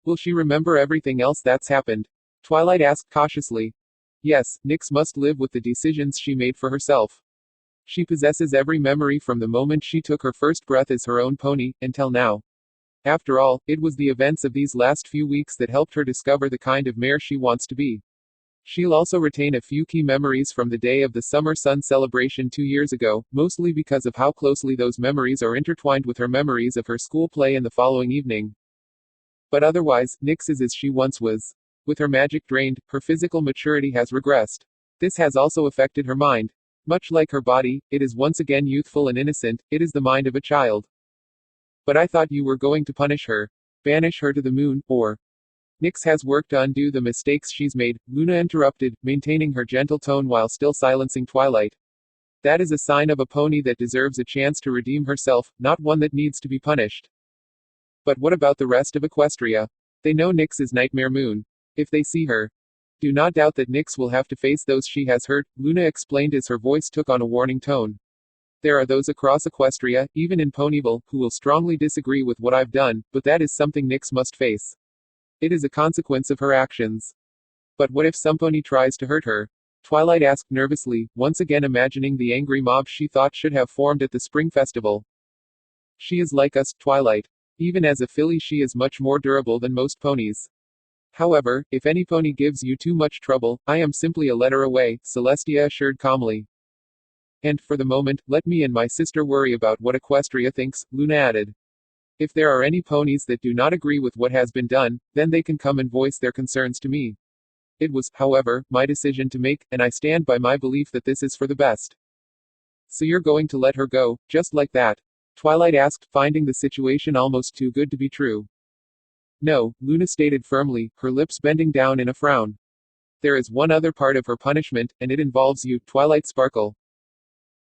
Will she remember everything else that's happened? Twilight asked cautiously. Yes, Nyx must live with the decisions she made for herself. She possesses every memory from the moment she took her first breath as her own pony, until now. After all, it was the events of these last few weeks that helped her discover the kind of mare she wants to be. She'll also retain a few key memories from the day of the summer sun celebration 2 years ago, mostly because of how closely those memories are intertwined with her memories of her school play in the following evening. But otherwise, Nyx is as she once was. With her magic drained, her physical maturity has regressed. This has also affected her mind. Much like her body, it is once again youthful and innocent, it is the mind of a child. But I thought you were going to punish her. Banish her to the moon, or. Nyx has work to undo the mistakes she's made, Luna interrupted, maintaining her gentle tone while still silencing Twilight. That is a sign of a pony that deserves a chance to redeem herself, not one that needs to be punished. But what about the rest of Equestria? They know Nyx is Nightmare Moon. If they see her, do not doubt that Nyx will have to face those she has hurt, Luna explained as her voice took on a warning tone. There are those across Equestria, even in Ponyville, who will strongly disagree with what I've done, but that is something Nyx must face. It is a consequence of her actions. But what if some pony tries to hurt her? Twilight asked nervously, once again imagining the angry mob she thought should have formed at the spring festival. She is like us, Twilight. Even as a filly she is much more durable than most ponies. However, if any pony gives you too much trouble, I am simply a letter away, Celestia assured calmly. And, for the moment, let me and my sister worry about what Equestria thinks, Luna added. If there are any ponies that do not agree with what has been done, then they can come and voice their concerns to me. It was, however, my decision to make, and I stand by my belief that this is for the best. So you're going to let her go, just like that? Twilight asked, finding the situation almost too good to be true. No, Luna stated firmly, her lips bending down in a frown. There is one other part of her punishment, and it involves you, Twilight Sparkle.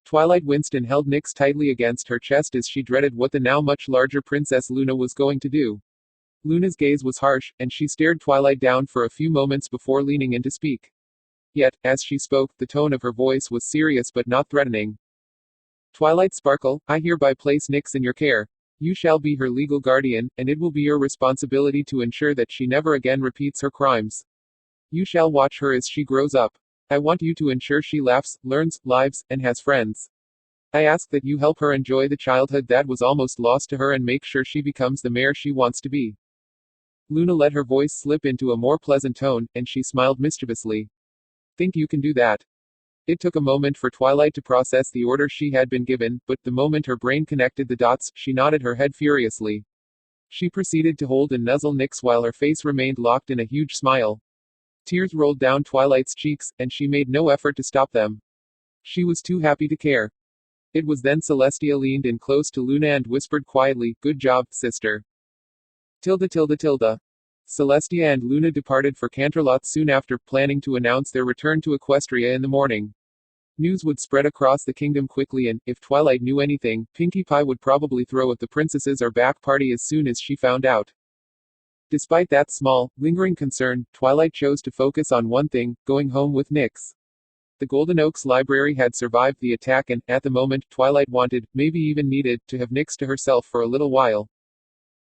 Twilight winced and held Nyx tightly against her chest as she dreaded what the now much larger Princess Luna was going to do. Luna's gaze was harsh, and she stared Twilight down for a few moments before leaning in to speak. Yet, as she spoke, the tone of her voice was serious but not threatening. Twilight Sparkle, I hereby place Nyx in your care. You shall be her legal guardian, and it will be your responsibility to ensure that she never again repeats her crimes. You shall watch her as she grows up. I want you to ensure she laughs, learns, lives, and has friends. I ask that you help her enjoy the childhood that was almost lost to her and make sure she becomes the mare she wants to be. Luna let her voice slip into a more pleasant tone, and she smiled mischievously. Think you can do that? It took a moment for Twilight to process the order she had been given, but the moment her brain connected the dots, she nodded her head furiously. She proceeded to hold and nuzzle Nyx while her face remained locked in a huge smile. Tears rolled down Twilight's cheeks, and she made no effort to stop them. She was too happy to care. It was then Celestia leaned in close to Luna and whispered quietly, "Good job, sister." Tilda. Celestia and Luna departed for Canterlot soon after, planning to announce their return to Equestria in the morning. News would spread across the kingdom quickly and, if Twilight knew anything, Pinkie Pie would probably throw at the princesses or back party as soon as she found out. Despite that small, lingering concern, Twilight chose to focus on one thing, going home with Nyx. The Golden Oaks Library had survived the attack and, at the moment, Twilight wanted, maybe even needed, to have Nyx to herself for a little while.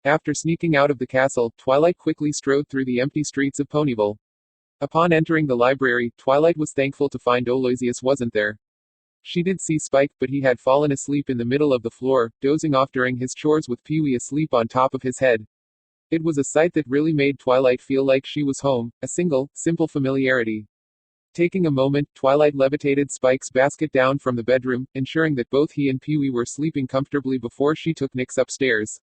After sneaking out of the castle, Twilight quickly strode through the empty streets of Ponyville. Upon entering the library, Twilight was thankful to find Aloysius wasn't there. She did see Spike, but he had fallen asleep in the middle of the floor, dozing off during his chores with Pee-wee asleep on top of his head. It was a sight that really made Twilight feel like she was home, a simple familiarity. Taking a moment, Twilight levitated Spike's basket down from the bedroom, ensuring that both he and Pee-wee were sleeping comfortably before she took Nyx upstairs.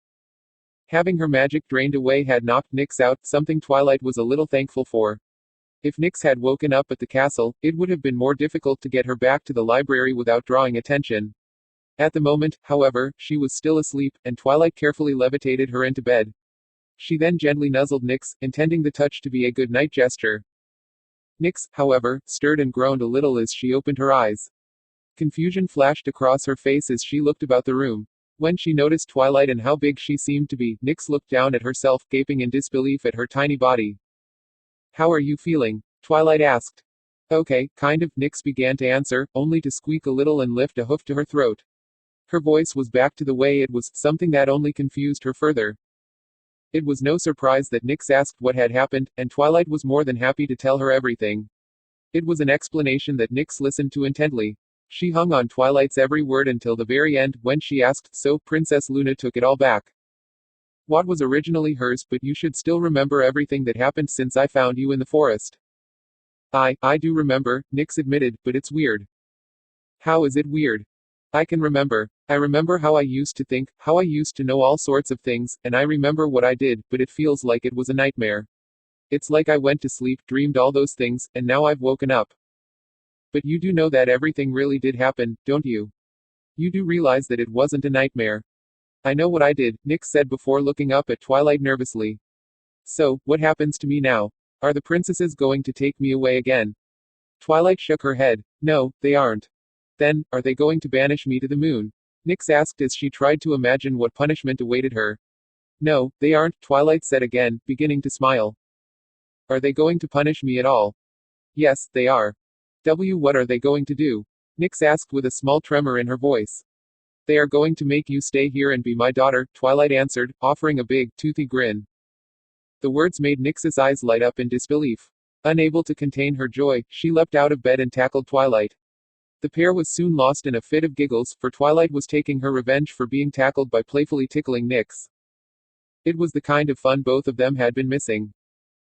Having her magic drained away had knocked Nyx out, something Twilight was a little thankful for. If Nyx had woken up at the castle, it would have been more difficult to get her back to the library without drawing attention. At the moment, however, she was still asleep, and Twilight carefully levitated her into bed. She then gently nuzzled Nyx, intending the touch to be a good night gesture. Nyx, however, stirred and groaned a little as she opened her eyes. Confusion flashed across her face as she looked about the room. When she noticed Twilight and how big she seemed to be, Nyx looked down at herself, gaping in disbelief at her tiny body. "How are you feeling?" Twilight asked. "Okay, kind of," Nyx began to answer, only to squeak a little and lift a hoof to her throat. Her voice was back to the way it was, something that only confused her further. It was no surprise that Nyx asked what had happened, and Twilight was more than happy to tell her everything. It was an explanation that Nyx listened to intently. She hung on Twilight's every word until the very end, when she asked, "So, Princess Luna took it all back? What was originally hers, but you should still remember everything that happened since I found you in the forest?" I do remember," Nyx admitted, "but it's weird." "How is it weird?" "I can remember. I remember how I used to think, how I used to know all sorts of things, and I remember what I did, but it feels like it was a nightmare. It's like I went to sleep, dreamed all those things, and now I've woken up." "But you do know that everything really did happen, don't you? You do realize that it wasn't a nightmare?" "I know what I did," Nyx said before looking up at Twilight nervously. "So, what happens to me now? Are the princesses going to take me away again?" Twilight shook her head. "No, they aren't." "Then, are they going to banish me to the moon?" Nyx asked as she tried to imagine what punishment awaited her. "No, they aren't," Twilight said again, beginning to smile. "Are they going to punish me at all?" "Yes, they are." What are they going to do?" Nyx asked with a small tremor in her voice. "They are going to make you stay here and be my daughter," Twilight answered, offering a big, toothy grin. The words made Nyx's eyes light up in disbelief. Unable to contain her joy, she leapt out of bed and tackled Twilight. The pair was soon lost in a fit of giggles, for Twilight was taking her revenge for being tackled by playfully tickling Nyx. It was the kind of fun both of them had been missing.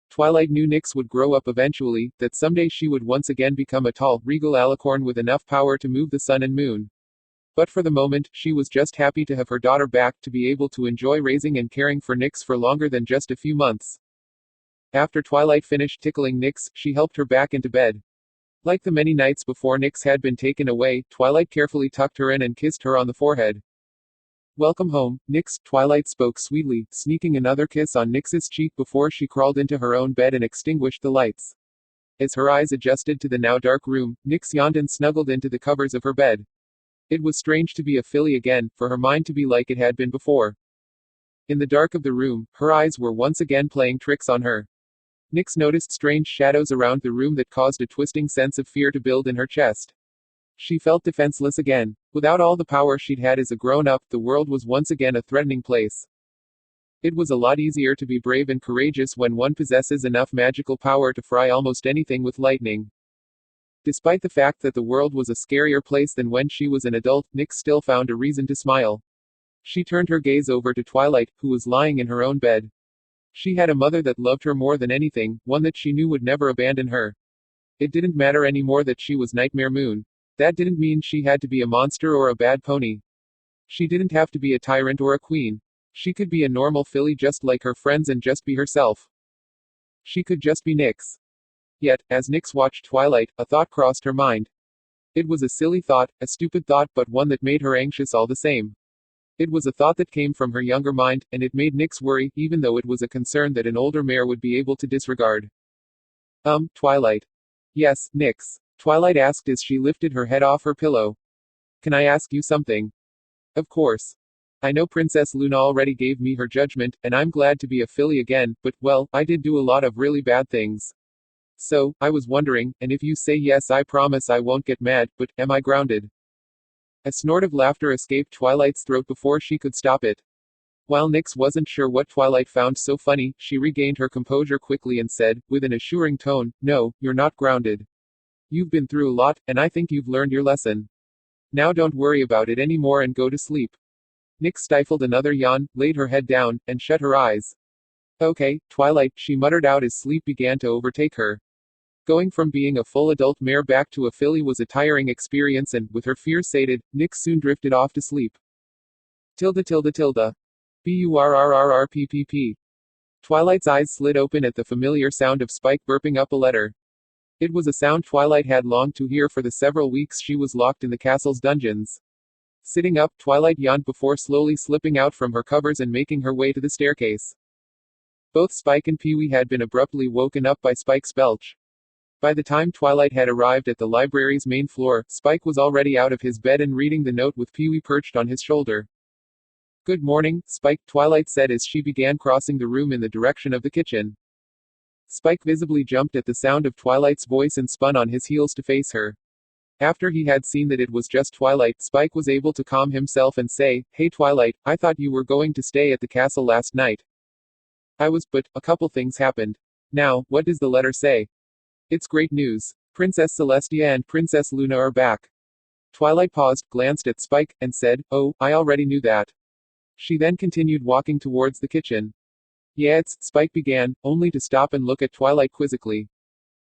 Twilight knew Nyx would grow up eventually, that someday she would once again become a tall, regal alicorn with enough power to move the sun and moon. But for the moment, she was just happy to have her daughter back, to be able to enjoy raising and caring for Nyx for longer than just a few months. After Twilight finished tickling Nyx, she helped her back into bed. Like the many nights before Nyx had been taken away, Twilight carefully tucked her in and kissed her on the forehead. "Welcome home, Nyx," Twilight spoke sweetly, sneaking another kiss on Nyx's cheek before she crawled into her own bed and extinguished the lights. As her eyes adjusted to the now dark room, Nyx yawned and snuggled into the covers of her bed. It was strange to be a filly again, for her mind to be like it had been before. In the dark of the room, her eyes were once again playing tricks on her. Nyx noticed strange shadows around the room that caused a twisting sense of fear to build in her chest. She felt defenseless again. Without all the power she'd had as a grown-up, the world was once again a threatening place. It was a lot easier to be brave and courageous when one possesses enough magical power to fry almost anything with lightning. Despite the fact that the world was a scarier place than when she was an adult, Nyx still found a reason to smile. She turned her gaze over to Twilight, who was lying in her own bed. She had a mother that loved her more than anything, one that she knew would never abandon her. It didn't matter anymore that she was Nightmare Moon. That didn't mean she had to be a monster or a bad pony. She didn't have to be a tyrant or a queen. She could be a normal filly just like her friends and just be herself. She could just be Nyx. Yet, as Nyx watched Twilight, a thought crossed her mind. It was a silly thought, a stupid thought, but one that made her anxious all the same. It was a thought that came from her younger mind, and it made Nyx worry, even though it was a concern that an older mare would be able to disregard. Twilight. "Yes, Nyx," Twilight asked as she lifted her head off her pillow. "Can I ask you something?" "Of course. I know Princess Luna already gave me her judgment, and I'm glad to be a filly again, but, well, I did do a lot of really bad things. So, I was wondering, and if you say yes I promise I won't get mad, but, am I grounded?" A snort of laughter escaped Twilight's throat before she could stop it. While Nyx wasn't sure what Twilight found so funny, she regained her composure quickly and said, with an assuring tone, "No, you're not grounded. You've been through a lot, and I think you've learned your lesson. Now don't worry about it anymore and go to sleep." Nyx stifled another yawn, laid her head down, and shut her eyes. "Okay, Twilight," she muttered out as sleep began to overtake her. Going from being a full adult mare back to a filly was a tiring experience, and, with her fears sated, Nyx soon drifted off to sleep. Burrrrrrppp. Twilight's eyes slid open at the familiar sound of Spike burping up a letter. It was a sound Twilight had longed to hear for the several weeks she was locked in the castle's dungeons. Sitting up, Twilight yawned before slowly slipping out from her covers and making her way to the staircase. Both Spike and Pee-wee had been abruptly woken up by Spike's belch. By the time Twilight had arrived at the library's main floor, Spike was already out of his bed and reading the note with Pee-wee perched on his shoulder. "Good morning, Spike," Twilight said as she began crossing the room in the direction of the kitchen. Spike visibly jumped at the sound of Twilight's voice and spun on his heels to face her. After he had seen that it was just Twilight, Spike was able to calm himself and say, "Hey Twilight, I thought you were going to stay at the castle last night." "I was, but a couple things happened." "Now, what does the letter say?" "It's great news. Princess Celestia and Princess Luna are back." Twilight paused, glanced at Spike, and said, "Oh, I already knew that." She then continued walking towards the kitchen. "Yeah, Spike began, only to stop and look at Twilight quizzically.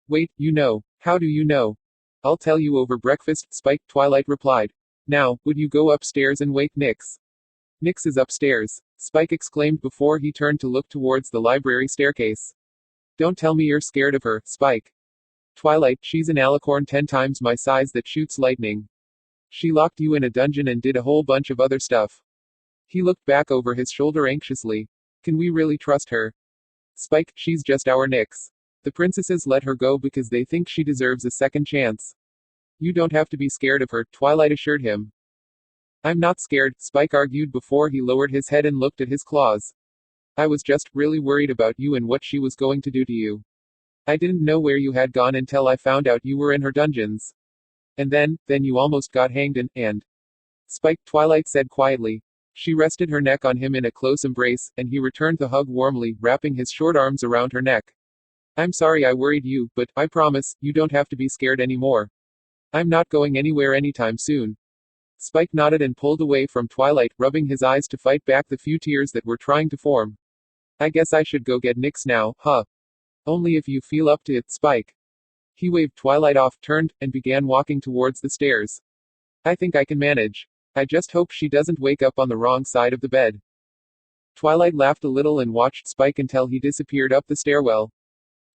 "Wait, you know. How do you know?" "I'll tell you over breakfast, Spike," Twilight replied. "Now, would you go upstairs and wake Nix?" "Nix is upstairs," Spike exclaimed before he turned to look towards the library staircase. "Don't tell me you're scared of her, Spike." "Twilight, she's an alicorn 10 times my size that shoots lightning. She locked you in a dungeon and did a whole bunch of other stuff." He looked back over his shoulder anxiously. "Can we really trust her?" "Spike, she's just our Nix. The princesses let her go because they think she deserves a second chance." "You don't have to be scared of her," Twilight assured him. "I'm not scared," Spike argued before he lowered his head and looked at his claws. "I was just really worried about you and what she was going to do to you. I didn't know where you had gone until I found out you were in her dungeons. And then you almost got hanged and. Spike, Twilight said quietly. She rested her neck on him in a close embrace, and he returned the hug warmly, wrapping his short arms around her neck. "I'm sorry I worried you, but I promise, you don't have to be scared anymore. I'm not going anywhere anytime soon." Spike nodded and pulled away from Twilight, rubbing his eyes to fight back the few tears that were trying to form. "I guess I should go get Nix now, huh?" "Only if you feel up to it, Spike." He waved Twilight off, turned, and began walking towards the stairs. "I think I can manage. I just hope she doesn't wake up on the wrong side of the bed." Twilight laughed a little and watched Spike until he disappeared up the stairwell.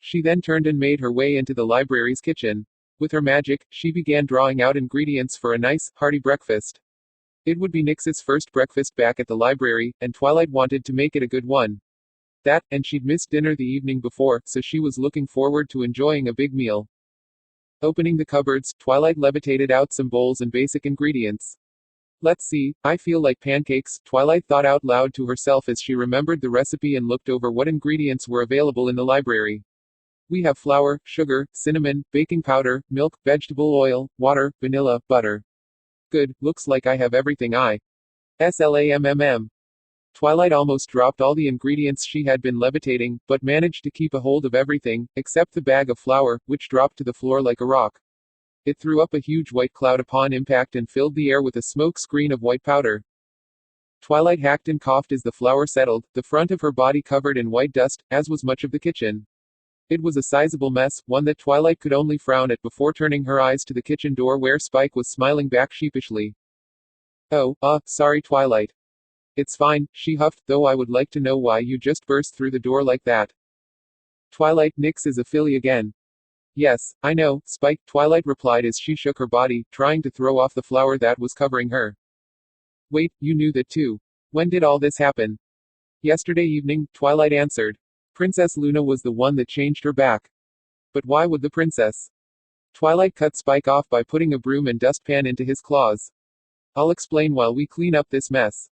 She then turned and made her way into the library's kitchen. With her magic, she began drawing out ingredients for a nice, hearty breakfast. It would be Nix's first breakfast back at the library, and Twilight wanted to make it a good one. That, and she'd missed dinner the evening before, so she was looking forward to enjoying a big meal. Opening the cupboards, Twilight levitated out some bowls and basic ingredients. "Let's see, I feel like pancakes," Twilight thought out loud to herself as she remembered the recipe and looked over what ingredients were available in the library. "We have flour, sugar, cinnamon, baking powder, milk, vegetable oil, water, vanilla, butter. Good, looks like I have everything I SLAMMM." Twilight almost dropped all the ingredients she had been levitating, but managed to keep a hold of everything, except the bag of flour, which dropped to the floor like a rock. It threw up a huge white cloud upon impact and filled the air with a smoke screen of white powder. Twilight hacked and coughed as the flour settled, the front of her body covered in white dust, as was much of the kitchen. It was a sizable mess, one that Twilight could only frown at before turning her eyes to the kitchen door where Spike was smiling back sheepishly. "Oh, sorry Twilight." "It's fine," she huffed, "though I would like to know why you just burst through the door like that." "Twilight, Nix is a filly again." "Yes, I know, Spike," Twilight replied as she shook her body, trying to throw off the flour that was covering her. "Wait, you knew that too. When did all this happen?" "Yesterday evening," Twilight answered. "Princess Luna was the one that changed her back." "But why would the princess?" Twilight cut Spike off by putting a broom and dustpan into his claws. "I'll explain while we clean up this mess."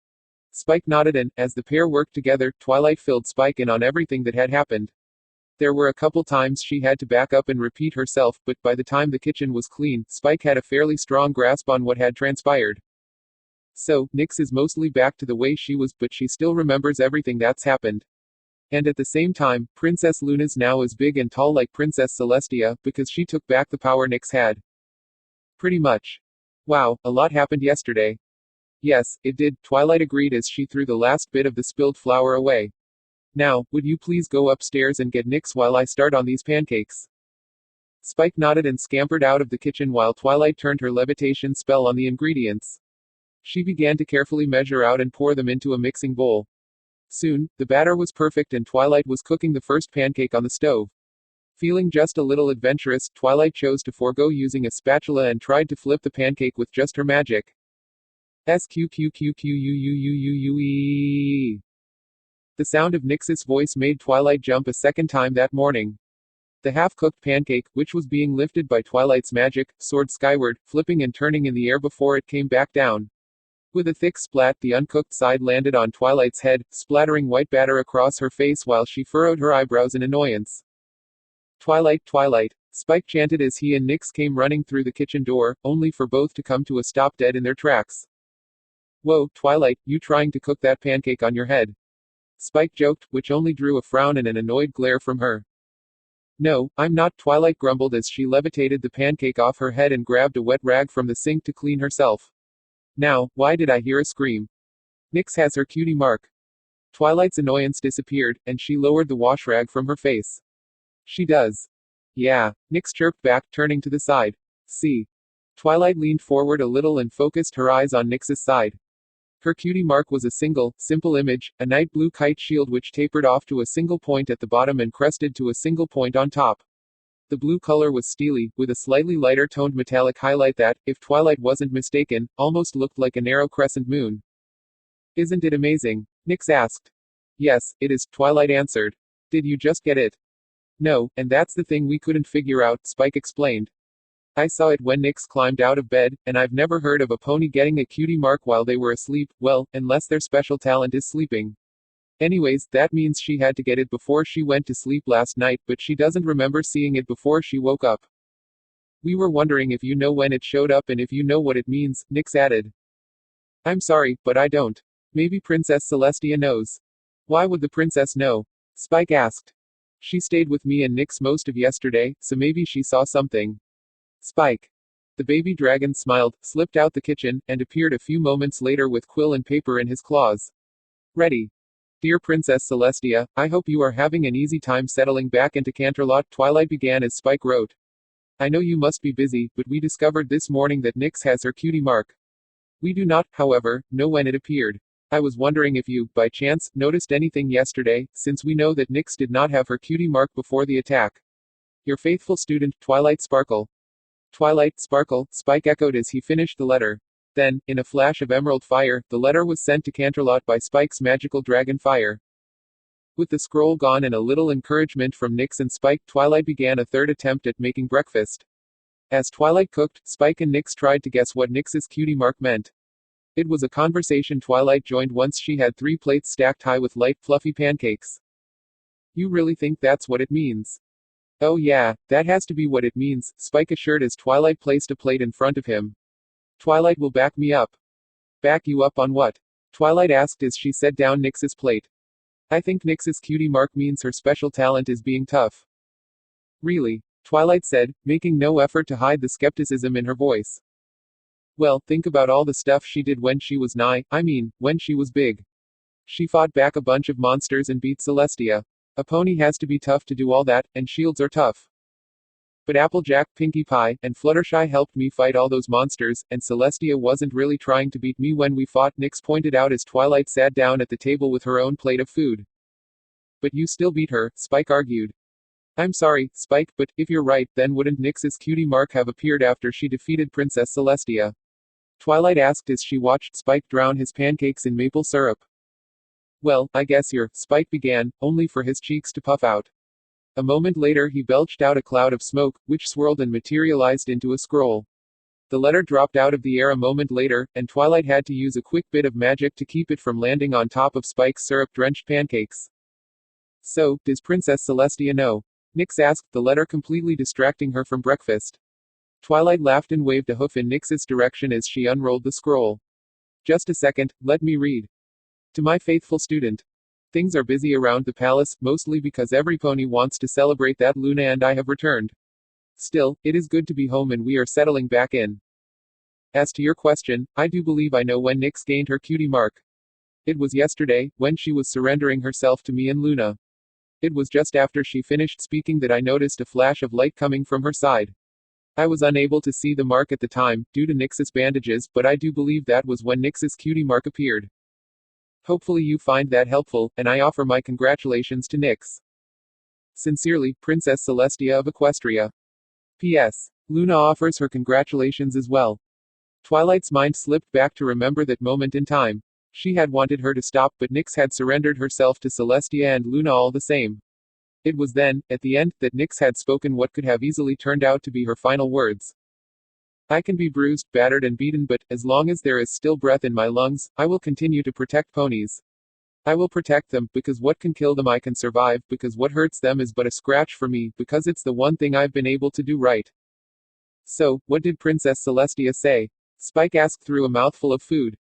Spike nodded and, as the pair worked together, Twilight filled Spike in on everything that had happened. There were a couple times she had to back up and repeat herself, but by the time the kitchen was clean, Spike had a fairly strong grasp on what had transpired. "So, Nix is mostly back to the way she was, but she still remembers everything that's happened. And at the same time, Princess Luna's now as big and tall like Princess Celestia, because she took back the power Nix had." "Pretty much. Wow, a lot happened yesterday." "Yes, it did," Twilight agreed as she threw the last bit of the spilled flour away. "Now, would you please go upstairs and get Nix while I start on these pancakes?" Spike nodded and scampered out of the kitchen while Twilight turned her levitation spell on the ingredients. She began to carefully measure out and pour them into a mixing bowl. Soon, the batter was perfect and Twilight was cooking the first pancake on the stove. Feeling just a little adventurous, Twilight chose to forego using a spatula and tried to flip the pancake with just her magic. SQQQQUUUUUE. The sound of Nix's voice made Twilight jump a second time that morning. The half-cooked pancake, which was being lifted by Twilight's magic, soared skyward, flipping and turning in the air before it came back down. With a thick splat, the uncooked side landed on Twilight's head, splattering white batter across her face while she furrowed her eyebrows in annoyance. Twilight, Spike chanted as he and Nix came running through the kitchen door, only for both to come to a stop dead in their tracks. Whoa, Twilight, you trying to cook that pancake on your head? Spike joked, which only drew a frown and an annoyed glare from her. No, I'm not, Twilight grumbled as she levitated the pancake off her head and grabbed a wet rag from the sink to clean herself. Now, why did I hear a scream? Nix has her cutie mark. Twilight's annoyance disappeared, and she lowered the wash rag from her face. She does. Yeah, Nix chirped back, turning to the side. See. Twilight leaned forward a little and focused her eyes on Nix's side. Her cutie mark was a single, simple image, a night blue kite shield which tapered off to a single point at the bottom and crested to a single point on top. The blue color was steely, with a slightly lighter toned metallic highlight that, if Twilight wasn't mistaken, almost looked like a narrow crescent moon. Isn't it amazing? Nix asked. Yes, it is, Twilight answered. Did you just get it? No, and that's the thing we couldn't figure out, Spike explained. I saw it when Nix climbed out of bed, and I've never heard of a pony getting a cutie mark while they were asleep, well, unless their special talent is sleeping. Anyways, that means she had to get it before she went to sleep last night, but she doesn't remember seeing it before she woke up. We were wondering if you know when it showed up and if you know what it means, Nix added. I'm sorry, but I don't. Maybe Princess Celestia knows. Why would the princess know? Spike asked. She stayed with me and Nix most of yesterday, so maybe she saw something. Spike. The baby dragon smiled, slipped out the kitchen, and appeared a few moments later with quill and paper in his claws. Ready. Dear Princess Celestia, I hope you are having an easy time settling back into Canterlot, Twilight began as Spike wrote. I know you must be busy, but we discovered this morning that Nix has her cutie mark. We do not, however, know when it appeared. I was wondering if you, by chance, noticed anything yesterday, since we know that Nix did not have her cutie mark before the attack. Your faithful student, Twilight Sparkle. Twilight Sparkle, Spike echoed as he finished the letter. Then, in a flash of emerald fire, the letter was sent to Canterlot by Spike's magical dragon fire. With the scroll gone and a little encouragement from Nix and Spike, Twilight began a third attempt at making breakfast. As Twilight cooked, Spike and Nix tried to guess what Nix's cutie mark meant. It was a conversation Twilight joined once she had 3 plates stacked high with light, fluffy pancakes. You really think that's what it means? Oh yeah, that has to be what it means, Spike assured as Twilight placed a plate in front of him. Twilight will back me up. Back you up on what? Twilight asked as she set down Nix's plate. I think Nix's cutie mark means her special talent is being tough. Really? Twilight said, making no effort to hide the skepticism in her voice. Well, think about all the stuff she did when she was when she was big. She fought back a bunch of monsters and beat Celestia. A pony has to be tough to do all that, and shields are tough. But Applejack, Pinkie Pie, and Fluttershy helped me fight all those monsters, and Celestia wasn't really trying to beat me when we fought, Nix pointed out as Twilight sat down at the table with her own plate of food. But you still beat her, Spike argued. I'm sorry, Spike, but, if you're right, then wouldn't Nix's cutie mark have appeared after she defeated Princess Celestia? Twilight asked as she watched Spike drown his pancakes in maple syrup. Well, I guess you're, Spike began, only for his cheeks to puff out. A moment later he belched out a cloud of smoke, which swirled and materialized into a scroll. The letter dropped out of the air a moment later, and Twilight had to use a quick bit of magic to keep it from landing on top of Spike's syrup-drenched pancakes. So, does Princess Celestia know? Nix asked, the letter completely distracting her from breakfast. Twilight laughed and waved a hoof in Nix's direction as she unrolled the scroll. Just a second, let me read. To my faithful student. Things are busy around the palace, mostly because every pony wants to celebrate that Luna and I have returned. Still, it is good to be home and we are settling back in. As to your question, I do believe I know when Nix gained her cutie mark. It was yesterday, when she was surrendering herself to me and Luna. It was just after she finished speaking that I noticed a flash of light coming from her side. I was unable to see the mark at the time, due to Nix's bandages, but I do believe that was when Nix's cutie mark appeared. Hopefully you find that helpful, and I offer my congratulations to Nix. Sincerely, Princess Celestia of Equestria. P.S. Luna offers her congratulations as well. Twilight's mind slipped back to remember that moment in time. She had wanted her to stop, but Nix had surrendered herself to Celestia and Luna all the same. It was then, at the end, that Nix had spoken what could have easily turned out to be her final words. I can be bruised, battered and beaten, but, as long as there is still breath in my lungs, I will continue to protect ponies. I will protect them, because what can kill them I can survive, because what hurts them is but a scratch for me, because it's the one thing I've been able to do right. So, what did Princess Celestia say? Spike asked through a mouthful of food.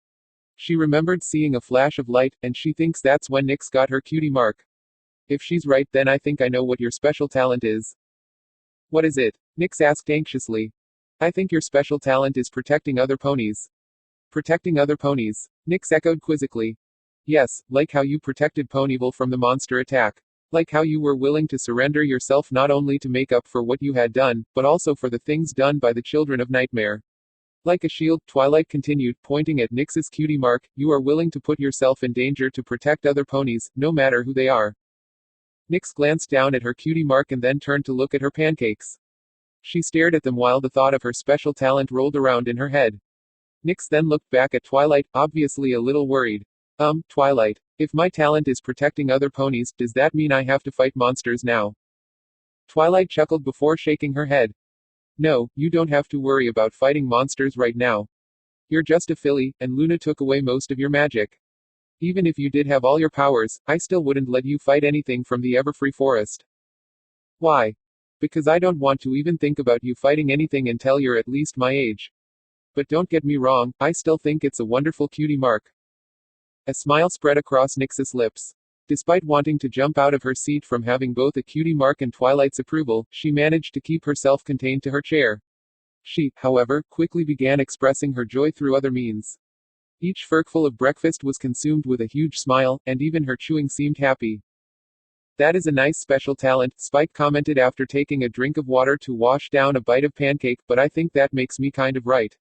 She remembered seeing a flash of light, and she thinks that's when Nyx got her cutie mark. If she's right, then I think I know what your special talent is. What is it? Nyx asked anxiously. I think your special talent is protecting other ponies. Protecting other ponies? Nyx echoed quizzically. Yes, like how you protected Ponyville from the monster attack. Like how you were willing to surrender yourself not only to make up for what you had done, but also for the things done by the children of Nightmare. Like a shield, Twilight continued, pointing at Nyx's cutie mark, you are willing to put yourself in danger to protect other ponies, no matter who they are. Nyx glanced down at her cutie mark and then turned to look at her pancakes. She stared at them while the thought of her special talent rolled around in her head. Nyx then looked back at Twilight, obviously a little worried. Twilight. If my talent is protecting other ponies, does that mean I have to fight monsters now? Twilight chuckled before shaking her head. No, you don't have to worry about fighting monsters right now. You're just a filly, and Luna took away most of your magic. Even if you did have all your powers, I still wouldn't let you fight anything from the Everfree Forest. Why? Because I don't want to even think about you fighting anything until you're at least my age. But don't get me wrong, I still think it's a wonderful cutie mark. A smile spread across Nyx's lips. Despite wanting to jump out of her seat from having both a cutie mark and Twilight's approval, she managed to keep herself contained to her chair. She, however, quickly began expressing her joy through other means. Each forkful of breakfast was consumed with a huge smile, and even her chewing seemed happy. That is a nice special talent, Spike commented after taking a drink of water to wash down a bite of pancake, but I think that makes me kind of right.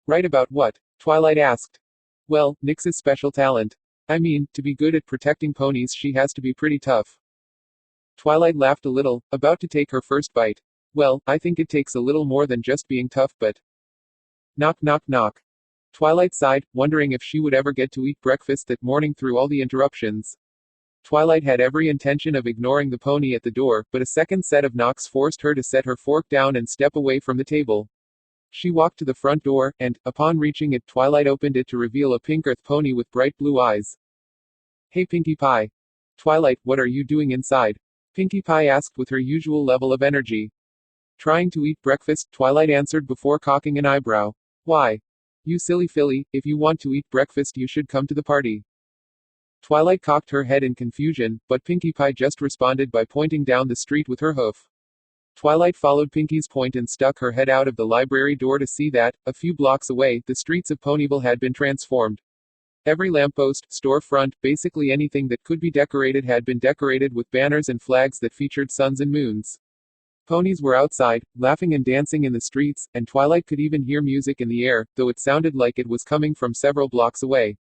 Right about what? Twilight asked. Well, Nyx's special talent. I mean, to be good at protecting ponies she has to be pretty tough. Twilight laughed a little, about to take her first bite. Well, I think it takes a little more than just being tough, but... Knock knock knock. Twilight sighed, wondering if she would ever get to eat breakfast that morning through all the interruptions. Twilight had every intention of ignoring the pony at the door, but a second set of knocks forced her to set her fork down and step away from the table. She walked to the front door, and, upon reaching it, Twilight opened it to reveal a pink earth pony with bright blue eyes. Hey Pinkie Pie. Twilight, what are you doing inside? Pinkie Pie asked with her usual level of energy. Trying to eat breakfast, Twilight answered before cocking an eyebrow. Why? You silly filly, if you want to eat breakfast you should come to the party. Twilight cocked her head in confusion, but Pinkie Pie just responded by pointing down the street with her hoof. Twilight followed Pinkie's point and stuck her head out of the library door to see that, a few blocks away, the streets of Ponyville had been transformed. Every lamppost, storefront, basically anything that could be decorated had been decorated with banners and flags that featured suns and moons. Ponies were outside, laughing and dancing in the streets, and Twilight could even hear music in the air, though it sounded like it was coming from several blocks away.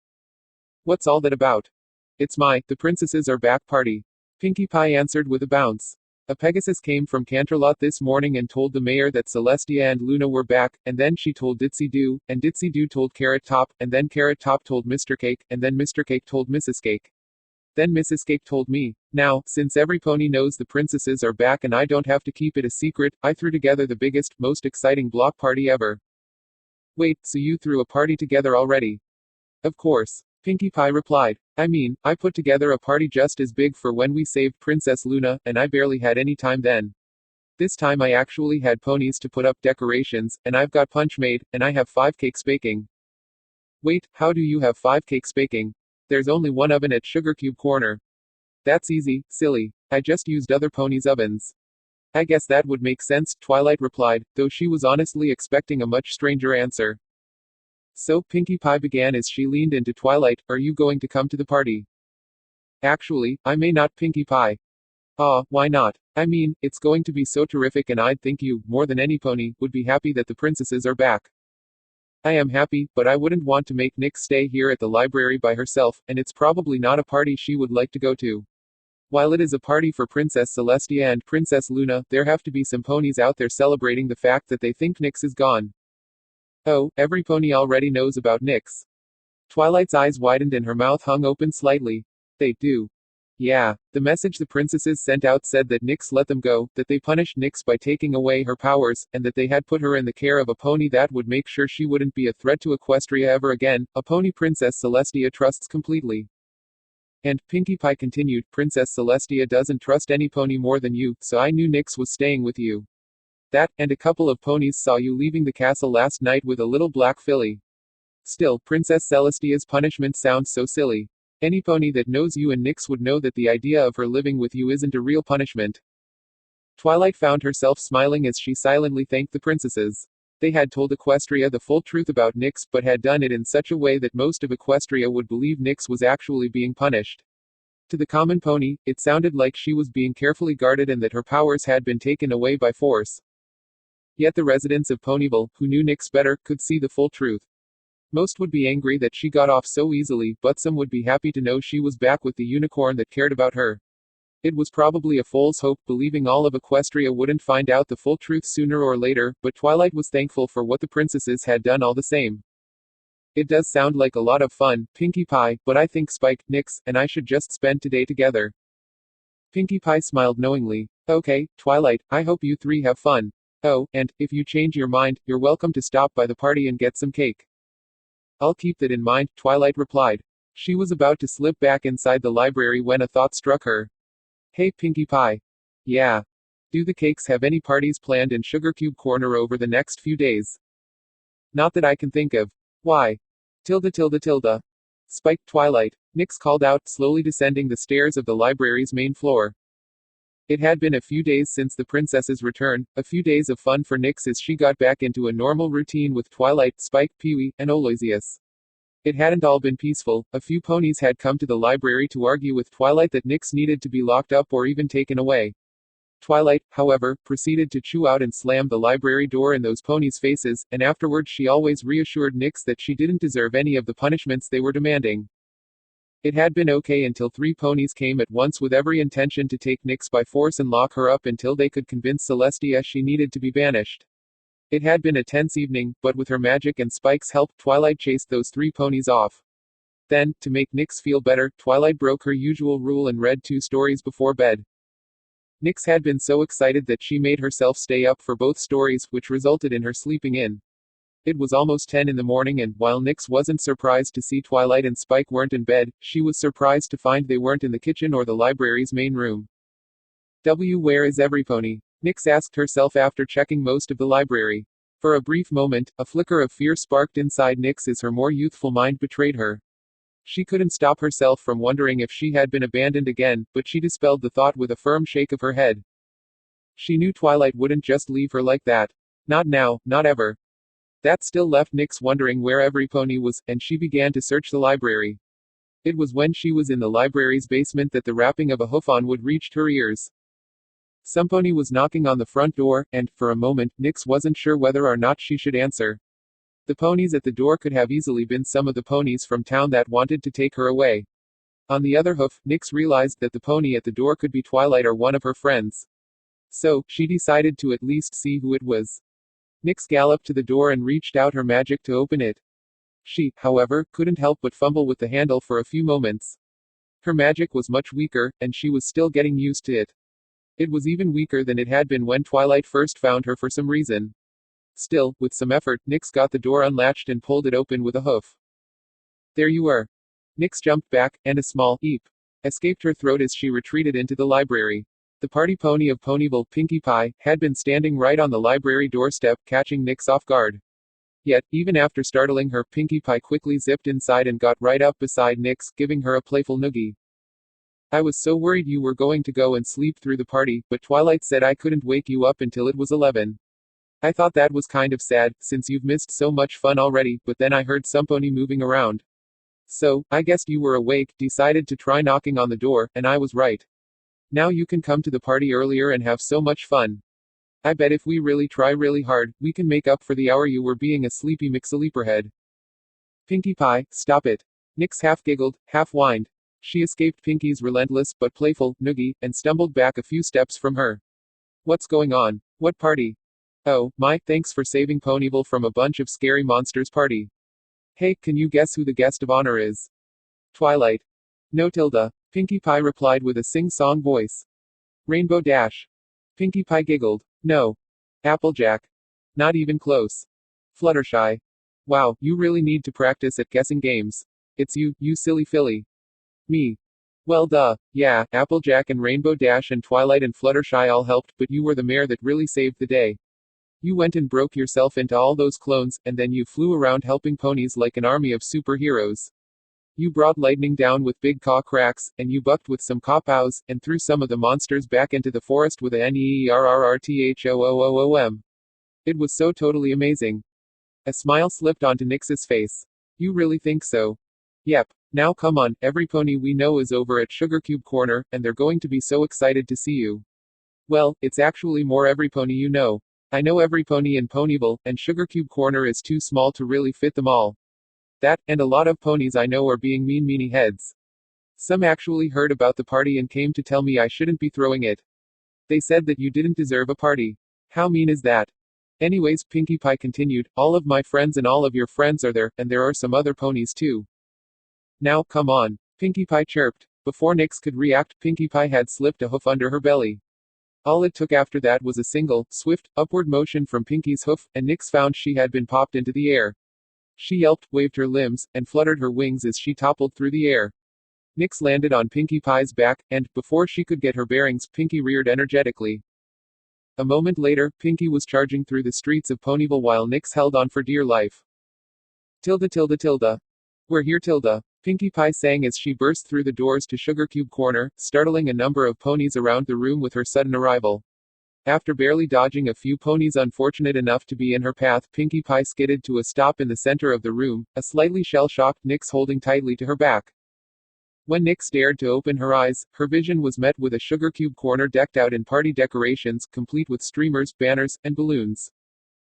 What's all that about? It's the princesses are back party. Pinkie Pie answered with a bounce. A Pegasus came from Canterlot this morning and told the mayor that Celestia and Luna were back, and then she told Ditsy Doo, and Ditsy Doo told Carrot Top, and then Carrot Top told Mr. Cake, and then Mr. Cake told Mrs. Cake. Then Mrs. Cake told me. Now, since every pony knows the princesses are back and I don't have to keep it a secret, I threw together the biggest, most exciting block party ever. Wait, so you threw a party together already? Of course. Pinkie Pie replied. I mean, I put together a party just as big for when we saved Princess Luna, and I barely had any time then. This time I actually had ponies to put up decorations, and I've got punch made, and I have 5 cakes baking. Wait, how do you have 5 cakes baking? There's only one oven at Sugar Cube Corner. That's easy, silly. I just used other ponies' ovens. I guess that would make sense, Twilight replied, though she was honestly expecting a much stranger answer. So, Pinkie Pie began as she leaned into Twilight, are you going to come to the party? Actually, I may not, Pinkie Pie. Why not? I mean, it's going to be so terrific and I'd think you, more than any pony, would be happy that the princesses are back. I am happy, but I wouldn't want to make Nyx stay here at the library by herself, and it's probably not a party she would like to go to. While it is a party for Princess Celestia and Princess Luna, there have to be some ponies out there celebrating the fact that they think Nyx is gone. Oh, every pony already knows about Nyx. Twilight's eyes widened and her mouth hung open slightly. They do. Yeah, the message the princesses sent out said that Nyx let them go, that they punished Nyx by taking away her powers, and that they had put her in the care of a pony that would make sure she wouldn't be a threat to Equestria ever again, a pony Princess Celestia trusts completely. And, Pinkie Pie continued, Princess Celestia doesn't trust any pony more than you, so I knew Nyx was staying with you. That, and a couple of ponies saw you leaving the castle last night with a little black filly. Still, Princess Celestia's punishment sounds so silly. Any pony that knows you and Nyx would know that the idea of her living with you isn't a real punishment. Twilight found herself smiling as she silently thanked the princesses. They had told Equestria the full truth about Nyx, but had done it in such a way that most of Equestria would believe Nyx was actually being punished. To the common pony, it sounded like she was being carefully guarded and that her powers had been taken away by force. Yet the residents of Ponyville, who knew Nyx better, could see the full truth. Most would be angry that she got off so easily, but some would be happy to know she was back with the unicorn that cared about her. It was probably a fool's hope, believing all of Equestria wouldn't find out the full truth sooner or later, but Twilight was thankful for what the princesses had done all the same. It does sound like a lot of fun, Pinkie Pie, but I think Spike, Nyx, and I should just spend today together. Pinkie Pie smiled knowingly. Okay, Twilight, I hope you three have fun. Oh, and, if you change your mind, you're welcome to stop by the party and get some cake. I'll keep that in mind, Twilight replied. She was about to slip back inside the library when a thought struck her. Hey, Pinkie Pie. Yeah. Do the cakes have any parties planned in Sugar Cube Corner over the next few days? Not that I can think of. Why? Tilda. Spike, Twilight. Nyx called out, slowly descending the stairs of the library's main floor. It had been a few days since the princess's return, a few days of fun for Nyx as she got back into a normal routine with Twilight, Spike, Peewee, and Aloysius. It hadn't all been peaceful. A few ponies had come to the library to argue with Twilight that Nyx needed to be locked up or even taken away. Twilight, however, proceeded to chew out and slam the library door in those ponies' faces, and afterward she always reassured Nyx that she didn't deserve any of the punishments they were demanding. It had been okay until 3 ponies came at once with every intention to take Nyx by force and lock her up until they could convince Celestia she needed to be banished. It had been a tense evening, but with her magic and Spike's help, Twilight chased those 3 ponies off. Then, to make Nyx feel better, Twilight broke her usual rule and read 2 stories before bed. Nyx had been so excited that she made herself stay up for both stories, which resulted in her sleeping in. It was almost 10 in the morning and, while Nyx wasn't surprised to see Twilight and Spike weren't in bed, she was surprised to find they weren't in the kitchen or the library's main room. Where is every pony? Nyx asked herself after checking most of the library. For a brief moment, a flicker of fear sparked inside Nyx as her more youthful mind betrayed her. She couldn't stop herself from wondering if she had been abandoned again, but she dispelled the thought with a firm shake of her head. She knew Twilight wouldn't just leave her like that. Not now, not ever. That still left Nyx wondering where every pony was, and she began to search the library. It was when she was in the library's basement that the rapping of a hoof-on wood reached her ears. Some pony was knocking on the front door, and, for a moment, Nyx wasn't sure whether or not she should answer. The ponies at the door could have easily been some of the ponies from town that wanted to take her away. On the other hoof, Nyx realized that the pony at the door could be Twilight or one of her friends. So, she decided to at least see who it was. Nyx galloped to the door and reached out her magic to open it. She, however, couldn't help but fumble with the handle for a few moments. Her magic was much weaker, and she was still getting used to it. It was even weaker than it had been when Twilight first found her for some reason. Still, with some effort, Nyx got the door unlatched and pulled it open with a hoof. There you are. Nyx jumped back, and a small eep escaped her throat as she retreated into the library. The party pony of Ponyville, Pinkie Pie, had been standing right on the library doorstep, catching Nyx off guard. Yet, even after startling her, Pinkie Pie quickly zipped inside and got right up beside Nyx, giving her a playful noogie. I was so worried you were going to go and sleep through the party, but Twilight said I couldn't wake you up until it was 11. I thought that was kind of sad, since you've missed so much fun already, but then I heard some pony moving around. So, I guessed you were awake, decided to try knocking on the door, and I was right. Now you can come to the party earlier and have so much fun. I bet if we really try really hard, we can make up for the hour you were being a sleepy mixaleaperhead. Pinkie Pie, stop it. Nyx half giggled, half whined. She escaped Pinkie's relentless but playful noogie, and stumbled back a few steps from her. What's going on? What party? Oh, my, thanks for saving Ponyville from a bunch of scary monsters party. Hey, can you guess who the guest of honor is? Twilight. No, Tilda. Pinkie Pie replied with a sing-song voice. Rainbow Dash. Pinkie Pie giggled. No. Applejack. Not even close. Fluttershy. Wow, you really need to practice at guessing games. It's you, you silly filly. Me. Well duh. Yeah, Applejack and Rainbow Dash and Twilight and Fluttershy all helped, but you were the mare that really saved the day. You went and broke yourself into all those clones, and then you flew around helping ponies like an army of superheroes. You brought lightning down with big caw cracks, and you bucked with some kapows, and threw some of the monsters back into the forest with a NEERRRTHOOOOM. It was so totally amazing. A smile slipped onto Nix's face. You really think so? Yep. Now come on, every pony we know is over at Sugarcube Corner, and they're going to be so excited to see you. Well, it's actually more every pony you know. I know every pony in Ponyville, and Sugarcube Corner is too small to really fit them all. That, and a lot of ponies I know are being mean meanie heads. Some actually heard about the party and came to tell me I shouldn't be throwing it. They said that you didn't deserve a party. How mean is that? Anyways, Pinkie Pie continued, all of my friends and all of your friends are there, and there are some other ponies too. Now, come on. Pinkie Pie chirped. Before Nix could react, Pinkie Pie had slipped a hoof under her belly. All it took after that was a single, swift, upward motion from Pinkie's hoof, and Nix found she had been popped into the air. She yelped, waved her limbs, and fluttered her wings as she toppled through the air. Nix landed on Pinkie Pie's back, and, before she could get her bearings, Pinkie reared energetically. A moment later, Pinkie was charging through the streets of Ponyville while Nix held on for dear life. Tilda tilda tilda. We're here Tilda. Pinkie Pie sang as she burst through the doors to Sugarcube Corner, startling a number of ponies around the room with her sudden arrival. After barely dodging a few ponies unfortunate enough to be in her path, Pinkie Pie skidded to a stop in the center of the room, a slightly shell-shocked Nix holding tightly to her back. When Nix dared to open her eyes, her vision was met with a Sugarcube Corner decked out in party decorations, complete with streamers, banners, and balloons.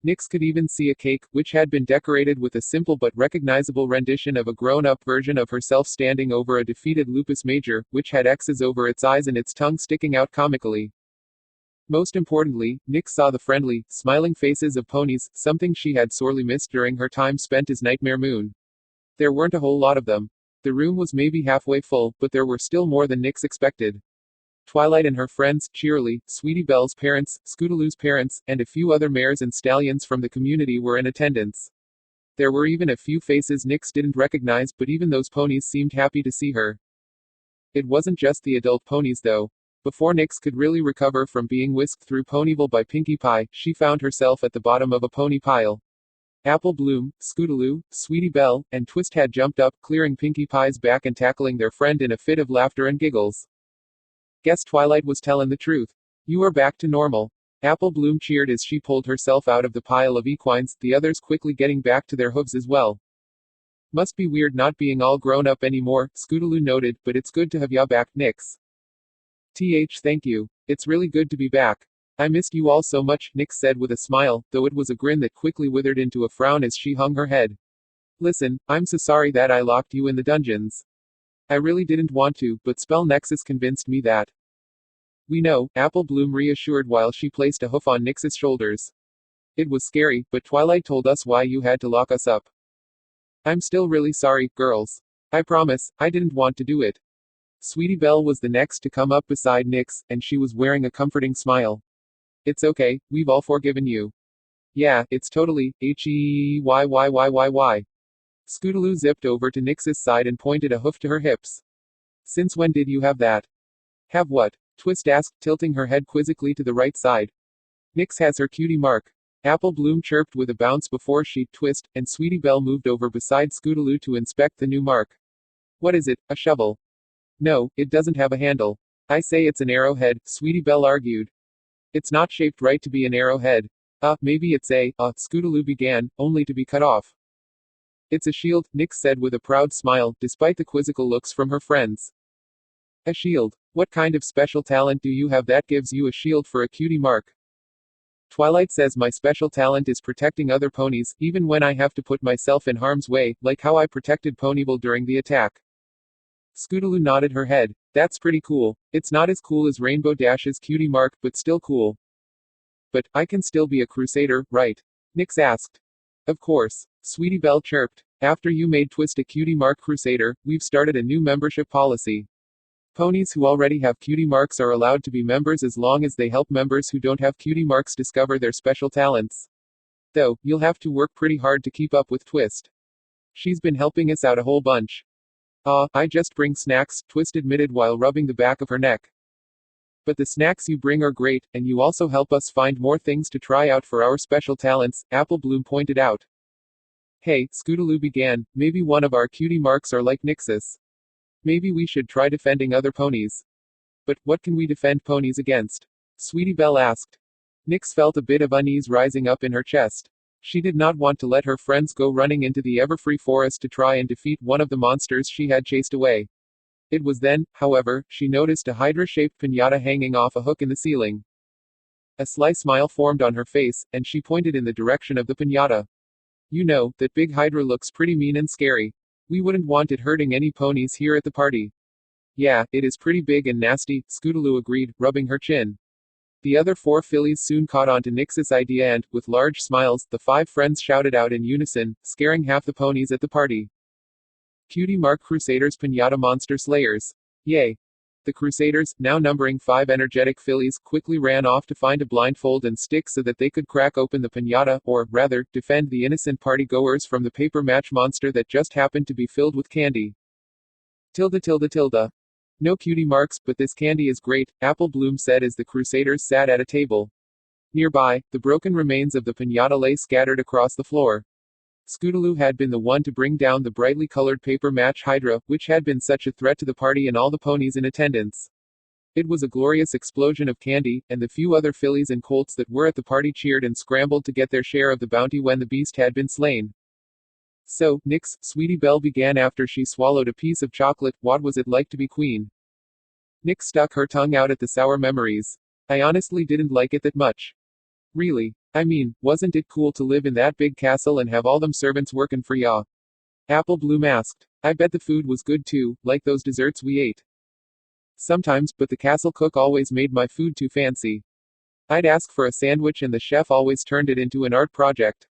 Nix could even see a cake, which had been decorated with a simple but recognizable rendition of a grown-up version of herself standing over a defeated Lupus Major, which had X's over its eyes and its tongue sticking out comically. Most importantly, Nix saw the friendly, smiling faces of ponies, something she had sorely missed during her time spent as Nightmare Moon. There weren't a whole lot of them. The room was maybe halfway full, but there were still more than Nix expected. Twilight and her friends, Cheerilee, Sweetie Belle's parents, Scootaloo's parents, and a few other mares and stallions from the community were in attendance. There were even a few faces Nix didn't recognize, but even those ponies seemed happy to see her. It wasn't just the adult ponies though. Before Nix could really recover from being whisked through Ponyville by Pinkie Pie, she found herself at the bottom of a pony pile. Apple Bloom, Scootaloo, Sweetie Belle, and Twist had jumped up, clearing Pinkie Pie's back and tackling their friend in a fit of laughter and giggles. Guess Twilight was tellin' the truth. You are back to normal. Apple Bloom cheered as she pulled herself out of the pile of equines, the others quickly getting back to their hooves as well. Must be weird not being all grown up anymore, Scootaloo noted, but it's good to have ya back, Nix. Thank you. It's really good to be back. I missed you all so much, Nix said with a smile, though it was a grin that quickly withered into a frown as she hung her head. Listen, I'm so sorry that I locked you in the dungeons. I really didn't want to, but Spell Nexus convinced me that. We know, Apple Bloom reassured while she placed a hoof on Nix's shoulders. It was scary, but Twilight told us why you had to lock us up. I'm still really sorry, girls. I promise, I didn't want to do it. Sweetie Belle was the next to come up beside Nix, and she was wearing a comforting smile. It's okay, we've all forgiven you. Yeah, it's totally, HEEYYYYY. Scootaloo zipped over to Nix's side and pointed a hoof to her hips. Since when did you have that? Have what? Twist asked, tilting her head quizzically to the right side. Nix has her cutie mark. Apple Bloom chirped with a bounce before she, Twist, and Sweetie Belle moved over beside Scootaloo to inspect the new mark. What is it, a shovel? No, it doesn't have a handle. I say it's an arrowhead, Sweetie Belle argued. It's not shaped right to be an arrowhead. Maybe it's Scootaloo began, only to be cut off. It's a shield, Nix said with a proud smile, despite the quizzical looks from her friends. A shield? What kind of special talent do you have that gives you a shield for a cutie mark? Twilight says my special talent is protecting other ponies, even when I have to put myself in harm's way, like how I protected Ponyville during the attack. Scootaloo nodded her head. That's pretty cool. It's not as cool as Rainbow Dash's cutie mark, but still cool. But, I can still be a crusader, right? Nix asked. Of course. Sweetie Belle chirped. After you made Twist a cutie mark crusader, we've started a new membership policy. Ponies who already have cutie marks are allowed to be members as long as they help members who don't have cutie marks discover their special talents. Though, you'll have to work pretty hard to keep up with Twist. She's been helping us out a whole bunch. I just bring snacks, Twist admitted while rubbing the back of her neck. But the snacks you bring are great, and you also help us find more things to try out for our special talents, Apple Bloom pointed out. Hey, Scootaloo began, maybe one of our cutie marks are like Nix's. Maybe we should try defending other ponies. But, what can we defend ponies against? Sweetie Belle asked. Nix felt a bit of unease rising up in her chest. She did not want to let her friends go running into the Everfree forest to try and defeat one of the monsters she had chased away. It was then, however, she noticed a hydra-shaped piñata hanging off a hook in the ceiling. A sly smile formed on her face, and she pointed in the direction of the piñata. You know, that big hydra looks pretty mean and scary. We wouldn't want it hurting any ponies here at the party. Yeah, it is pretty big and nasty, Scootaloo agreed, rubbing her chin. The other 4 fillies soon caught on to Nix's idea and, with large smiles, the 5 friends shouted out in unison, scaring half the ponies at the party. Cutie Mark Crusaders Piñata Monster Slayers. Yay! The Crusaders, now numbering 5 energetic fillies, quickly ran off to find a blindfold and stick so that they could crack open the piñata, or, rather, defend the innocent party-goers from the paper match monster that just happened to be filled with candy. Tilda tilde tilde. No cutie marks, but this candy is great, Apple Bloom said as the Crusaders sat at a table. Nearby, the broken remains of the piñata lay scattered across the floor. Scootaloo had been the one to bring down the brightly colored paper match hydra, which had been such a threat to the party and all the ponies in attendance. It was a glorious explosion of candy, and the few other fillies and colts that were at the party cheered and scrambled to get their share of the bounty when the beast had been slain. So, Nix, Sweetie Belle began after she swallowed a piece of chocolate, what was it like to be queen? Nix stuck her tongue out at the sour memories. I honestly didn't like it that much. Really? I mean, wasn't it cool to live in that big castle and have all them servants workin' for ya? Apple Bloom asked. I bet the food was good too, like those desserts we ate. Sometimes, but the castle cook always made my food too fancy. I'd ask for a sandwich and the chef always turned it into an art project.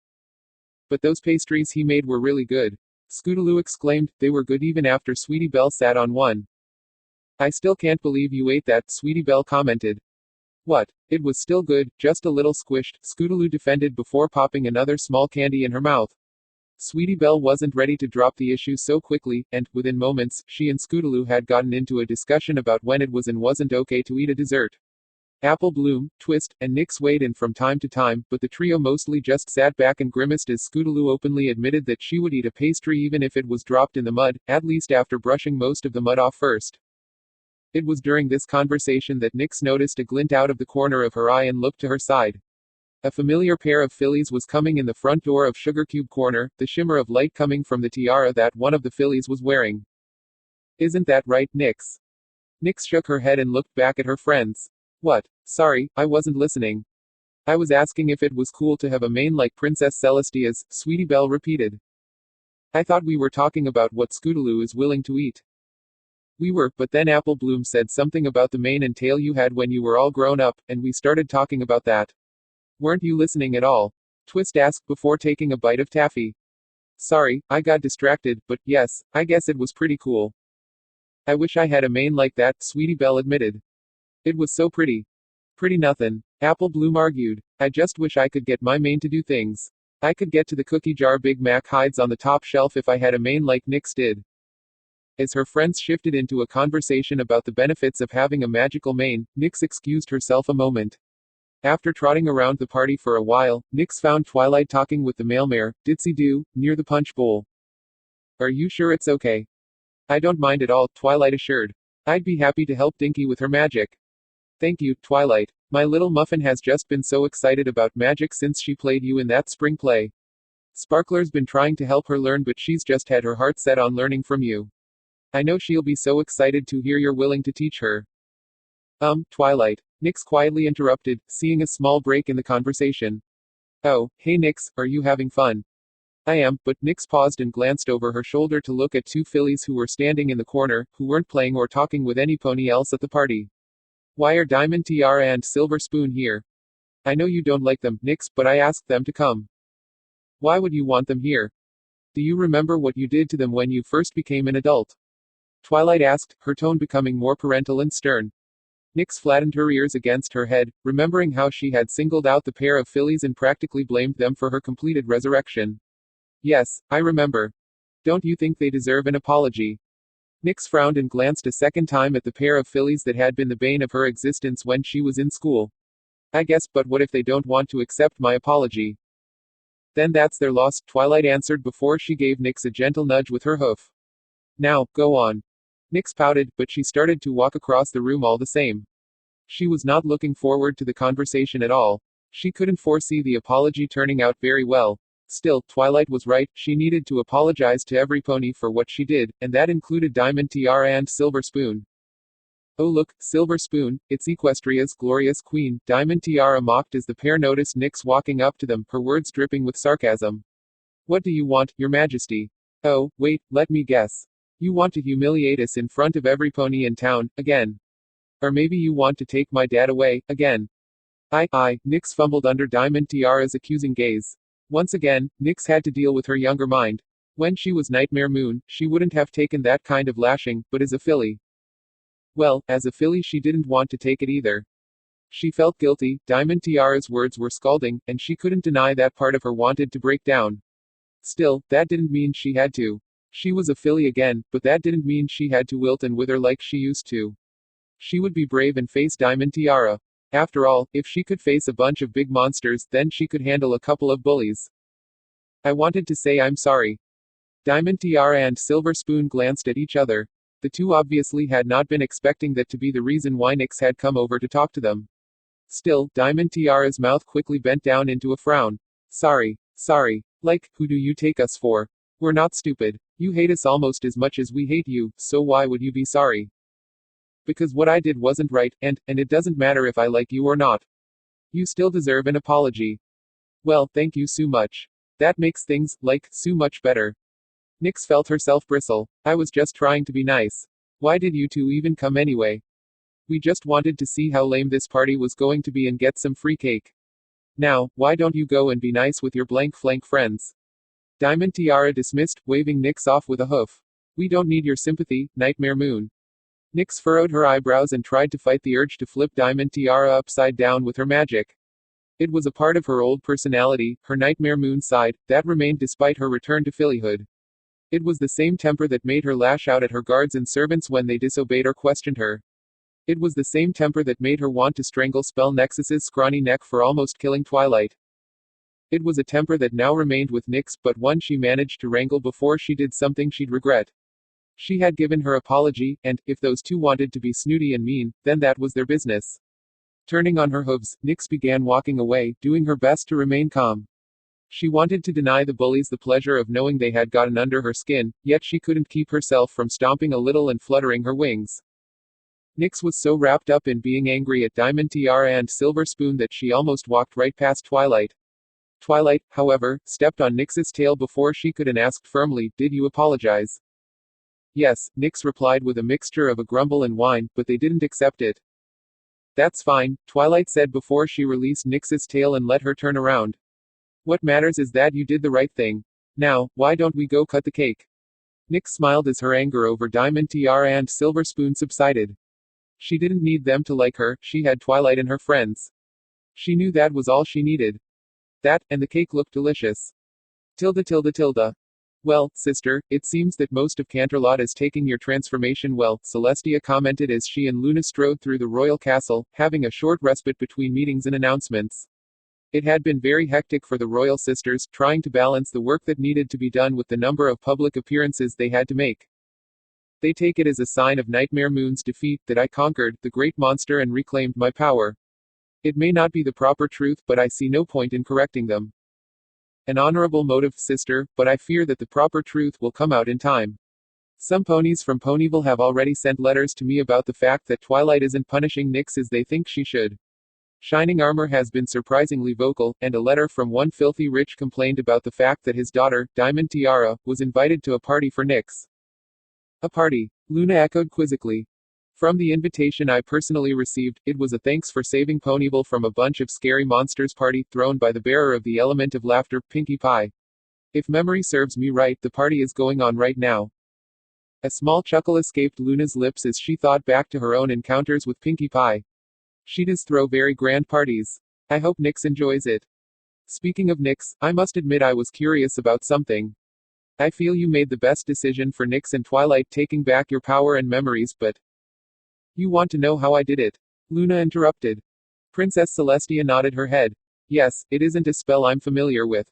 But those pastries he made were really good. Scootaloo exclaimed, they were good even after Sweetie Belle sat on one. I still can't believe you ate that, Sweetie Belle commented. What? It was still good, just a little squished, Scootaloo defended before popping another small candy in her mouth. Sweetie Belle wasn't ready to drop the issue so quickly, and, within moments, she and Scootaloo had gotten into a discussion about when it was and wasn't okay to eat a dessert. Apple Bloom, Twist, and Nix weighed in from time to time, but the trio mostly just sat back and grimaced as Scootaloo openly admitted that she would eat a pastry even if it was dropped in the mud, at least after brushing most of the mud off first. It was during this conversation that Nix noticed a glint out of the corner of her eye and looked to her side. A familiar pair of fillies was coming in the front door of Sugar Cube Corner, the shimmer of light coming from the tiara that one of the fillies was wearing. Isn't that right, Nix? Nix shook her head and looked back at her friends. What? Sorry, I wasn't listening. I was asking if it was cool to have a mane like Princess Celestia's, Sweetie Belle repeated. I thought we were talking about what Scootaloo is willing to eat. We were, but then Apple Bloom said something about the mane and tail you had when you were all grown up, and we started talking about that. Weren't you listening at all? Twist asked before taking a bite of taffy. Sorry, I got distracted, but yes, I guess it was pretty cool. I wish I had a mane like that, Sweetie Belle admitted. It was so pretty. Pretty nothin', Apple Bloom argued. I just wish I could get my mane to do things. I could get to the cookie jar Big Mac hides on the top shelf if I had a mane like Nix did. As her friends shifted into a conversation about the benefits of having a magical mane, Nix excused herself a moment. After trotting around the party for a while, Nix found Twilight talking with the malemare, Ditsy-do, near the punch bowl. Are you sure it's okay? I don't mind at all, Twilight assured. I'd be happy to help Dinky with her magic. Thank you, Twilight. My little muffin has just been so excited about magic since she played you in that spring play. Sparkler's been trying to help her learn, but she's just had her heart set on learning from you. I know she'll be so excited to hear you're willing to teach her. Twilight. Nix quietly interrupted, seeing a small break in the conversation. Oh, hey Nix, are you having fun? I am, but Nix paused and glanced over her shoulder to look at 2 fillies who were standing in the corner, who weren't playing or talking with any pony else at the party. Why are Diamond Tiara and Silver Spoon here? I know you don't like them, Nix, but I asked them to come. Why would you want them here? Do you remember what you did to them when you first became an adult? Twilight asked, her tone becoming more parental and stern. Nix flattened her ears against her head, remembering how she had singled out the pair of fillies and practically blamed them for her completed resurrection. Yes, I remember. Don't you think they deserve an apology? Nix frowned and glanced a second time at the pair of fillies that had been the bane of her existence when she was in school. I guess, but what if they don't want to accept my apology? Then that's their loss, Twilight answered before she gave Nix a gentle nudge with her hoof. Now, go on. Nix pouted, but she started to walk across the room all the same. She was not looking forward to the conversation at all. She couldn't foresee the apology turning out very well. Still, Twilight was right, she needed to apologize to every pony for what she did, and that included Diamond Tiara and Silver Spoon. Oh look, Silver Spoon, it's Equestria's glorious queen, Diamond Tiara mocked as the pair noticed Nix walking up to them, her words dripping with sarcasm. What do you want, your majesty? Oh, wait, let me guess. You want to humiliate us in front of every pony in town, again. Or maybe you want to take my dad away, again. Nix fumbled under Diamond Tiara's accusing gaze. Once again, Nix had to deal with her younger mind. When she was Nightmare Moon, she wouldn't have taken that kind of lashing, but as a filly. Well, as a filly she didn't want to take it either. She felt guilty, Diamond Tiara's words were scalding, and she couldn't deny that part of her wanted to break down. Still, that didn't mean she had to. She was a filly again, but that didn't mean she had to wilt and wither like she used to. She would be brave and face Diamond Tiara. After all, if she could face a bunch of big monsters, then she could handle a couple of bullies. I wanted to say I'm sorry. Diamond Tiara and Silver Spoon glanced at each other. The two obviously had not been expecting that to be the reason why Nix had come over to talk to them. Still, Diamond Tiara's mouth quickly bent down into a frown. Sorry. Like, who do you take us for? We're not stupid. You hate us almost as much as we hate you, so why would you be sorry? Because what I did wasn't right, and it doesn't matter if I like you or not. You still deserve an apology. Well, thank you so much. That makes things, like, so much better. Nix felt herself bristle. I was just trying to be nice. Why did you two even come anyway? We just wanted to see how lame this party was going to be and get some free cake. Now, why don't you go and be nice with your blank flank friends? Diamond Tiara dismissed, waving Nix off with a hoof. We don't need your sympathy, Nightmare Moon. Nix furrowed her eyebrows and tried to fight the urge to flip Diamond Tiara upside down with her magic. It was a part of her old personality, her Nightmare Moon side, that remained despite her return to fillyhood. It was the same temper that made her lash out at her guards and servants when they disobeyed or questioned her. It was the same temper that made her want to strangle Spell Nexus's scrawny neck for almost killing Twilight. It was a temper that now remained with Nix, but one she managed to wrangle before she did something she'd regret. She had given her apology, and, if those two wanted to be snooty and mean, then that was their business. Turning on her hooves, Nix began walking away, doing her best to remain calm. She wanted to deny the bullies the pleasure of knowing they had gotten under her skin, yet she couldn't keep herself from stomping a little and fluttering her wings. Nix was so wrapped up in being angry at Diamond Tiara and Silver Spoon that she almost walked right past Twilight. Twilight, however, stepped on Nix's tail before she could and asked firmly, "Did you apologize?" Yes, Nix replied with a mixture of a grumble and whine, but they didn't accept it. That's fine, Twilight said before she released Nix's tail and let her turn around. What matters is that you did the right thing. Now, why don't we go cut the cake? Nix smiled as her anger over Diamond Tiara and Silver Spoon subsided. She didn't need them to like her, she had Twilight and her friends. She knew that was all she needed. That, and the cake looked delicious. Tilda. Well, sister, it seems that most of Canterlot is taking your transformation well, Celestia commented as she and Luna strode through the royal castle, having a short respite between meetings and announcements. It had been very hectic for the royal sisters, trying to balance the work that needed to be done with the number of public appearances they had to make. They take it as a sign of Nightmare Moon's defeat, that I conquered the great monster and reclaimed my power. It may not be the proper truth, but I see no point in correcting them. An honorable motive, sister, but I fear that the proper truth will come out in time. Some ponies from Ponyville have already sent letters to me about the fact that Twilight isn't punishing Nix as they think she should. Shining Armor has been surprisingly vocal, and a letter from one filthy rich complained about the fact that his daughter, Diamond Tiara, was invited to a party for Nix. A party? Luna echoed quizzically. From the invitation I personally received, it was a thanks for saving Ponyville from a bunch of scary monsters party thrown by the bearer of the element of laughter, Pinkie Pie. If memory serves me right, the party is going on right now. A small chuckle escaped Luna's lips as she thought back to her own encounters with Pinkie Pie. She does throw very grand parties. I hope Nix enjoys it. Speaking of Nix, I must admit I was curious about something. I feel you made the best decision for Nyx and Twilight, taking back your power and memories, but you want to know how I did it? Luna interrupted. Princess Celestia nodded her head. Yes, it isn't a spell I'm familiar with.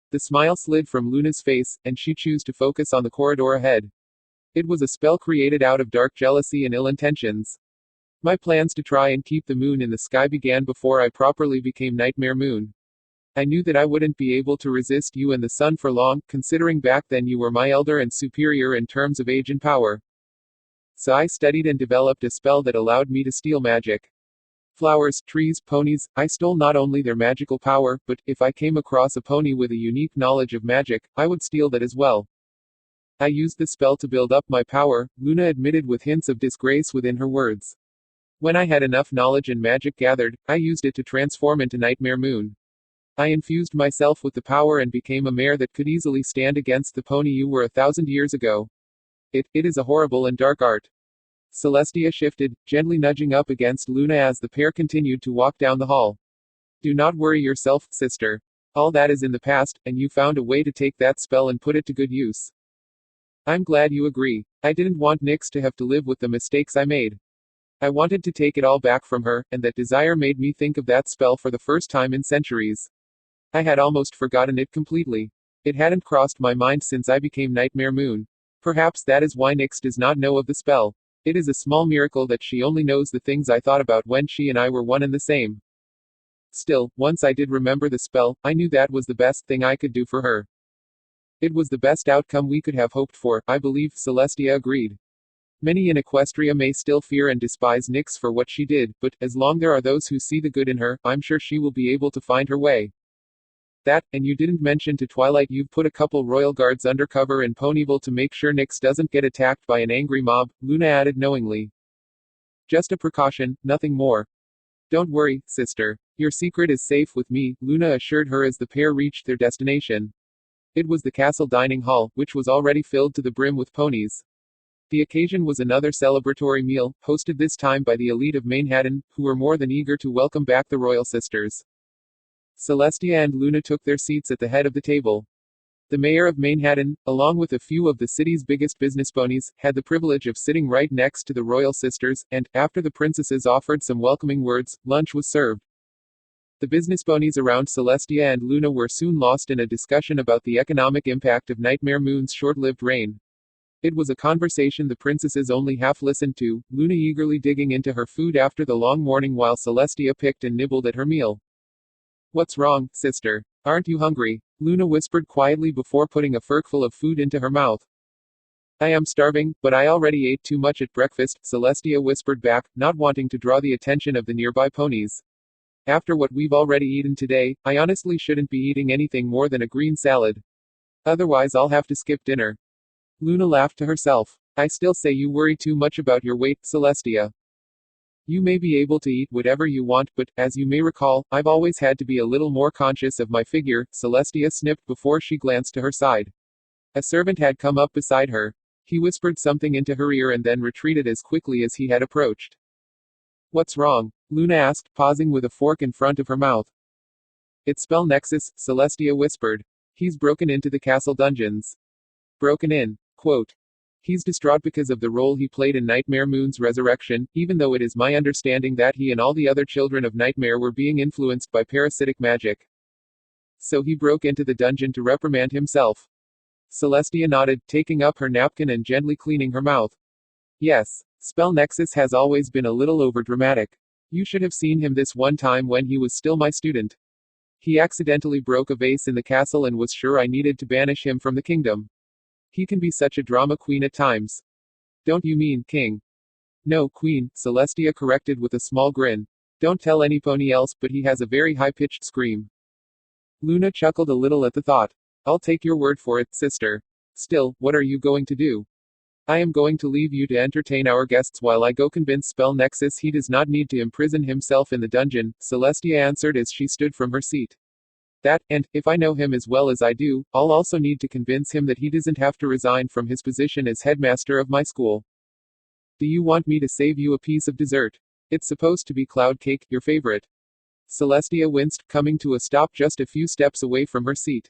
The smile slid from Luna's face, and she chose to focus on the corridor ahead. It was a spell created out of dark jealousy and ill intentions. My plans to try and keep the moon in the sky began before I properly became Nightmare Moon. I knew that I wouldn't be able to resist you and the sun for long, considering back then you were my elder and superior in terms of age and power. So I studied and developed a spell that allowed me to steal magic. Flowers, trees, ponies, I stole not only their magical power, but, if I came across a pony with a unique knowledge of magic, I would steal that as well. I used the spell to build up my power, Luna admitted with hints of disgrace within her words. When I had enough knowledge and magic gathered, I used it to transform into Nightmare Moon. I infused myself with the power and became a mare that could easily stand against the pony you were 1,000 years ago. It is a horrible and dark art. Celestia shifted, gently nudging up against Luna as the pair continued to walk down the hall. Do not worry yourself, sister. All that is in the past, and you found a way to take that spell and put it to good use. I'm glad you agree. I didn't want Nyx to have to live with the mistakes I made. I wanted to take it all back from her, and that desire made me think of that spell for the first time in centuries. I had almost forgotten it completely. It hadn't crossed my mind since I became Nightmare Moon. Perhaps that is why Nyx does not know of the spell. It is a small miracle that she only knows the things I thought about when she and I were one and the same. Still, once I did remember the spell, I knew that was the best thing I could do for her. It was the best outcome we could have hoped for, I believe, Celestia agreed. Many in Equestria may still fear and despise Nyx for what she did, but, as long there are those who see the good in her, I'm sure she will be able to find her way. That, and you didn't mention to Twilight you've put a couple royal guards undercover in Ponyville to make sure Nyx doesn't get attacked by an angry mob, Luna added knowingly. Just a precaution, nothing more. Don't worry, sister. Your secret is safe with me, Luna assured her as the pair reached their destination. It was the castle dining hall, which was already filled to the brim with ponies. The occasion was another celebratory meal, hosted this time by the elite of Manhattan, who were more than eager to welcome back the royal sisters. Celestia and Luna took their seats at the head of the table. The mayor of Manhattan, along with a few of the city's biggest business ponies, had the privilege of sitting right next to the royal sisters, and, after the princesses offered some welcoming words, lunch was served. The business ponies around Celestia and Luna were soon lost in a discussion about the economic impact of Nightmare Moon's short-lived reign. It was a conversation the princesses only half listened to, Luna eagerly digging into her food after the long morning while Celestia picked and nibbled at her meal. What's wrong, sister? Aren't you hungry? Luna whispered quietly before putting a forkful of food into her mouth. I am starving, but I already ate too much at breakfast, Celestia whispered back, not wanting to draw the attention of the nearby ponies. After what we've already eaten today, I honestly shouldn't be eating anything more than a green salad. Otherwise I'll have to skip dinner. Luna laughed to herself. I still say you worry too much about your weight, Celestia. You may be able to eat whatever you want, but, as you may recall, I've always had to be a little more conscious of my figure, Celestia sniffed before she glanced to her side. A servant had come up beside her. He whispered something into her ear and then retreated as quickly as he had approached. What's wrong? Luna asked, pausing with a fork in front of her mouth. It's Spell Nexus, Celestia whispered. He's broken into the castle dungeons. Broken in. Quote. He's distraught because of the role he played in Nightmare Moon's resurrection, even though it is my understanding that he and all the other children of Nightmare were being influenced by parasitic magic. So he broke into the dungeon to reprimand himself. Celestia nodded, taking up her napkin and gently cleaning her mouth. Yes, Spell Nexus has always been a little overdramatic. You should have seen him this one time when he was still my student. He accidentally broke a vase in the castle and was sure I needed to banish him from the kingdom. He can be such a drama queen at times. Don't you mean, king? No, queen, Celestia corrected with a small grin. Don't tell any pony else, but he has a very high-pitched scream. Luna chuckled a little at the thought. I'll take your word for it, sister. Still, what are you going to do? I am going to leave you to entertain our guests while I go convince Spell Nexus he does not need to imprison himself in the dungeon, Celestia answered as she stood from her seat. That, and, if I know him as well as I do, I'll also need to convince him that he doesn't have to resign from his position as headmaster of my school. Do you want me to save you a piece of dessert? It's supposed to be cloud cake, your favorite. Celestia winced, coming to a stop just a few steps away from her seat.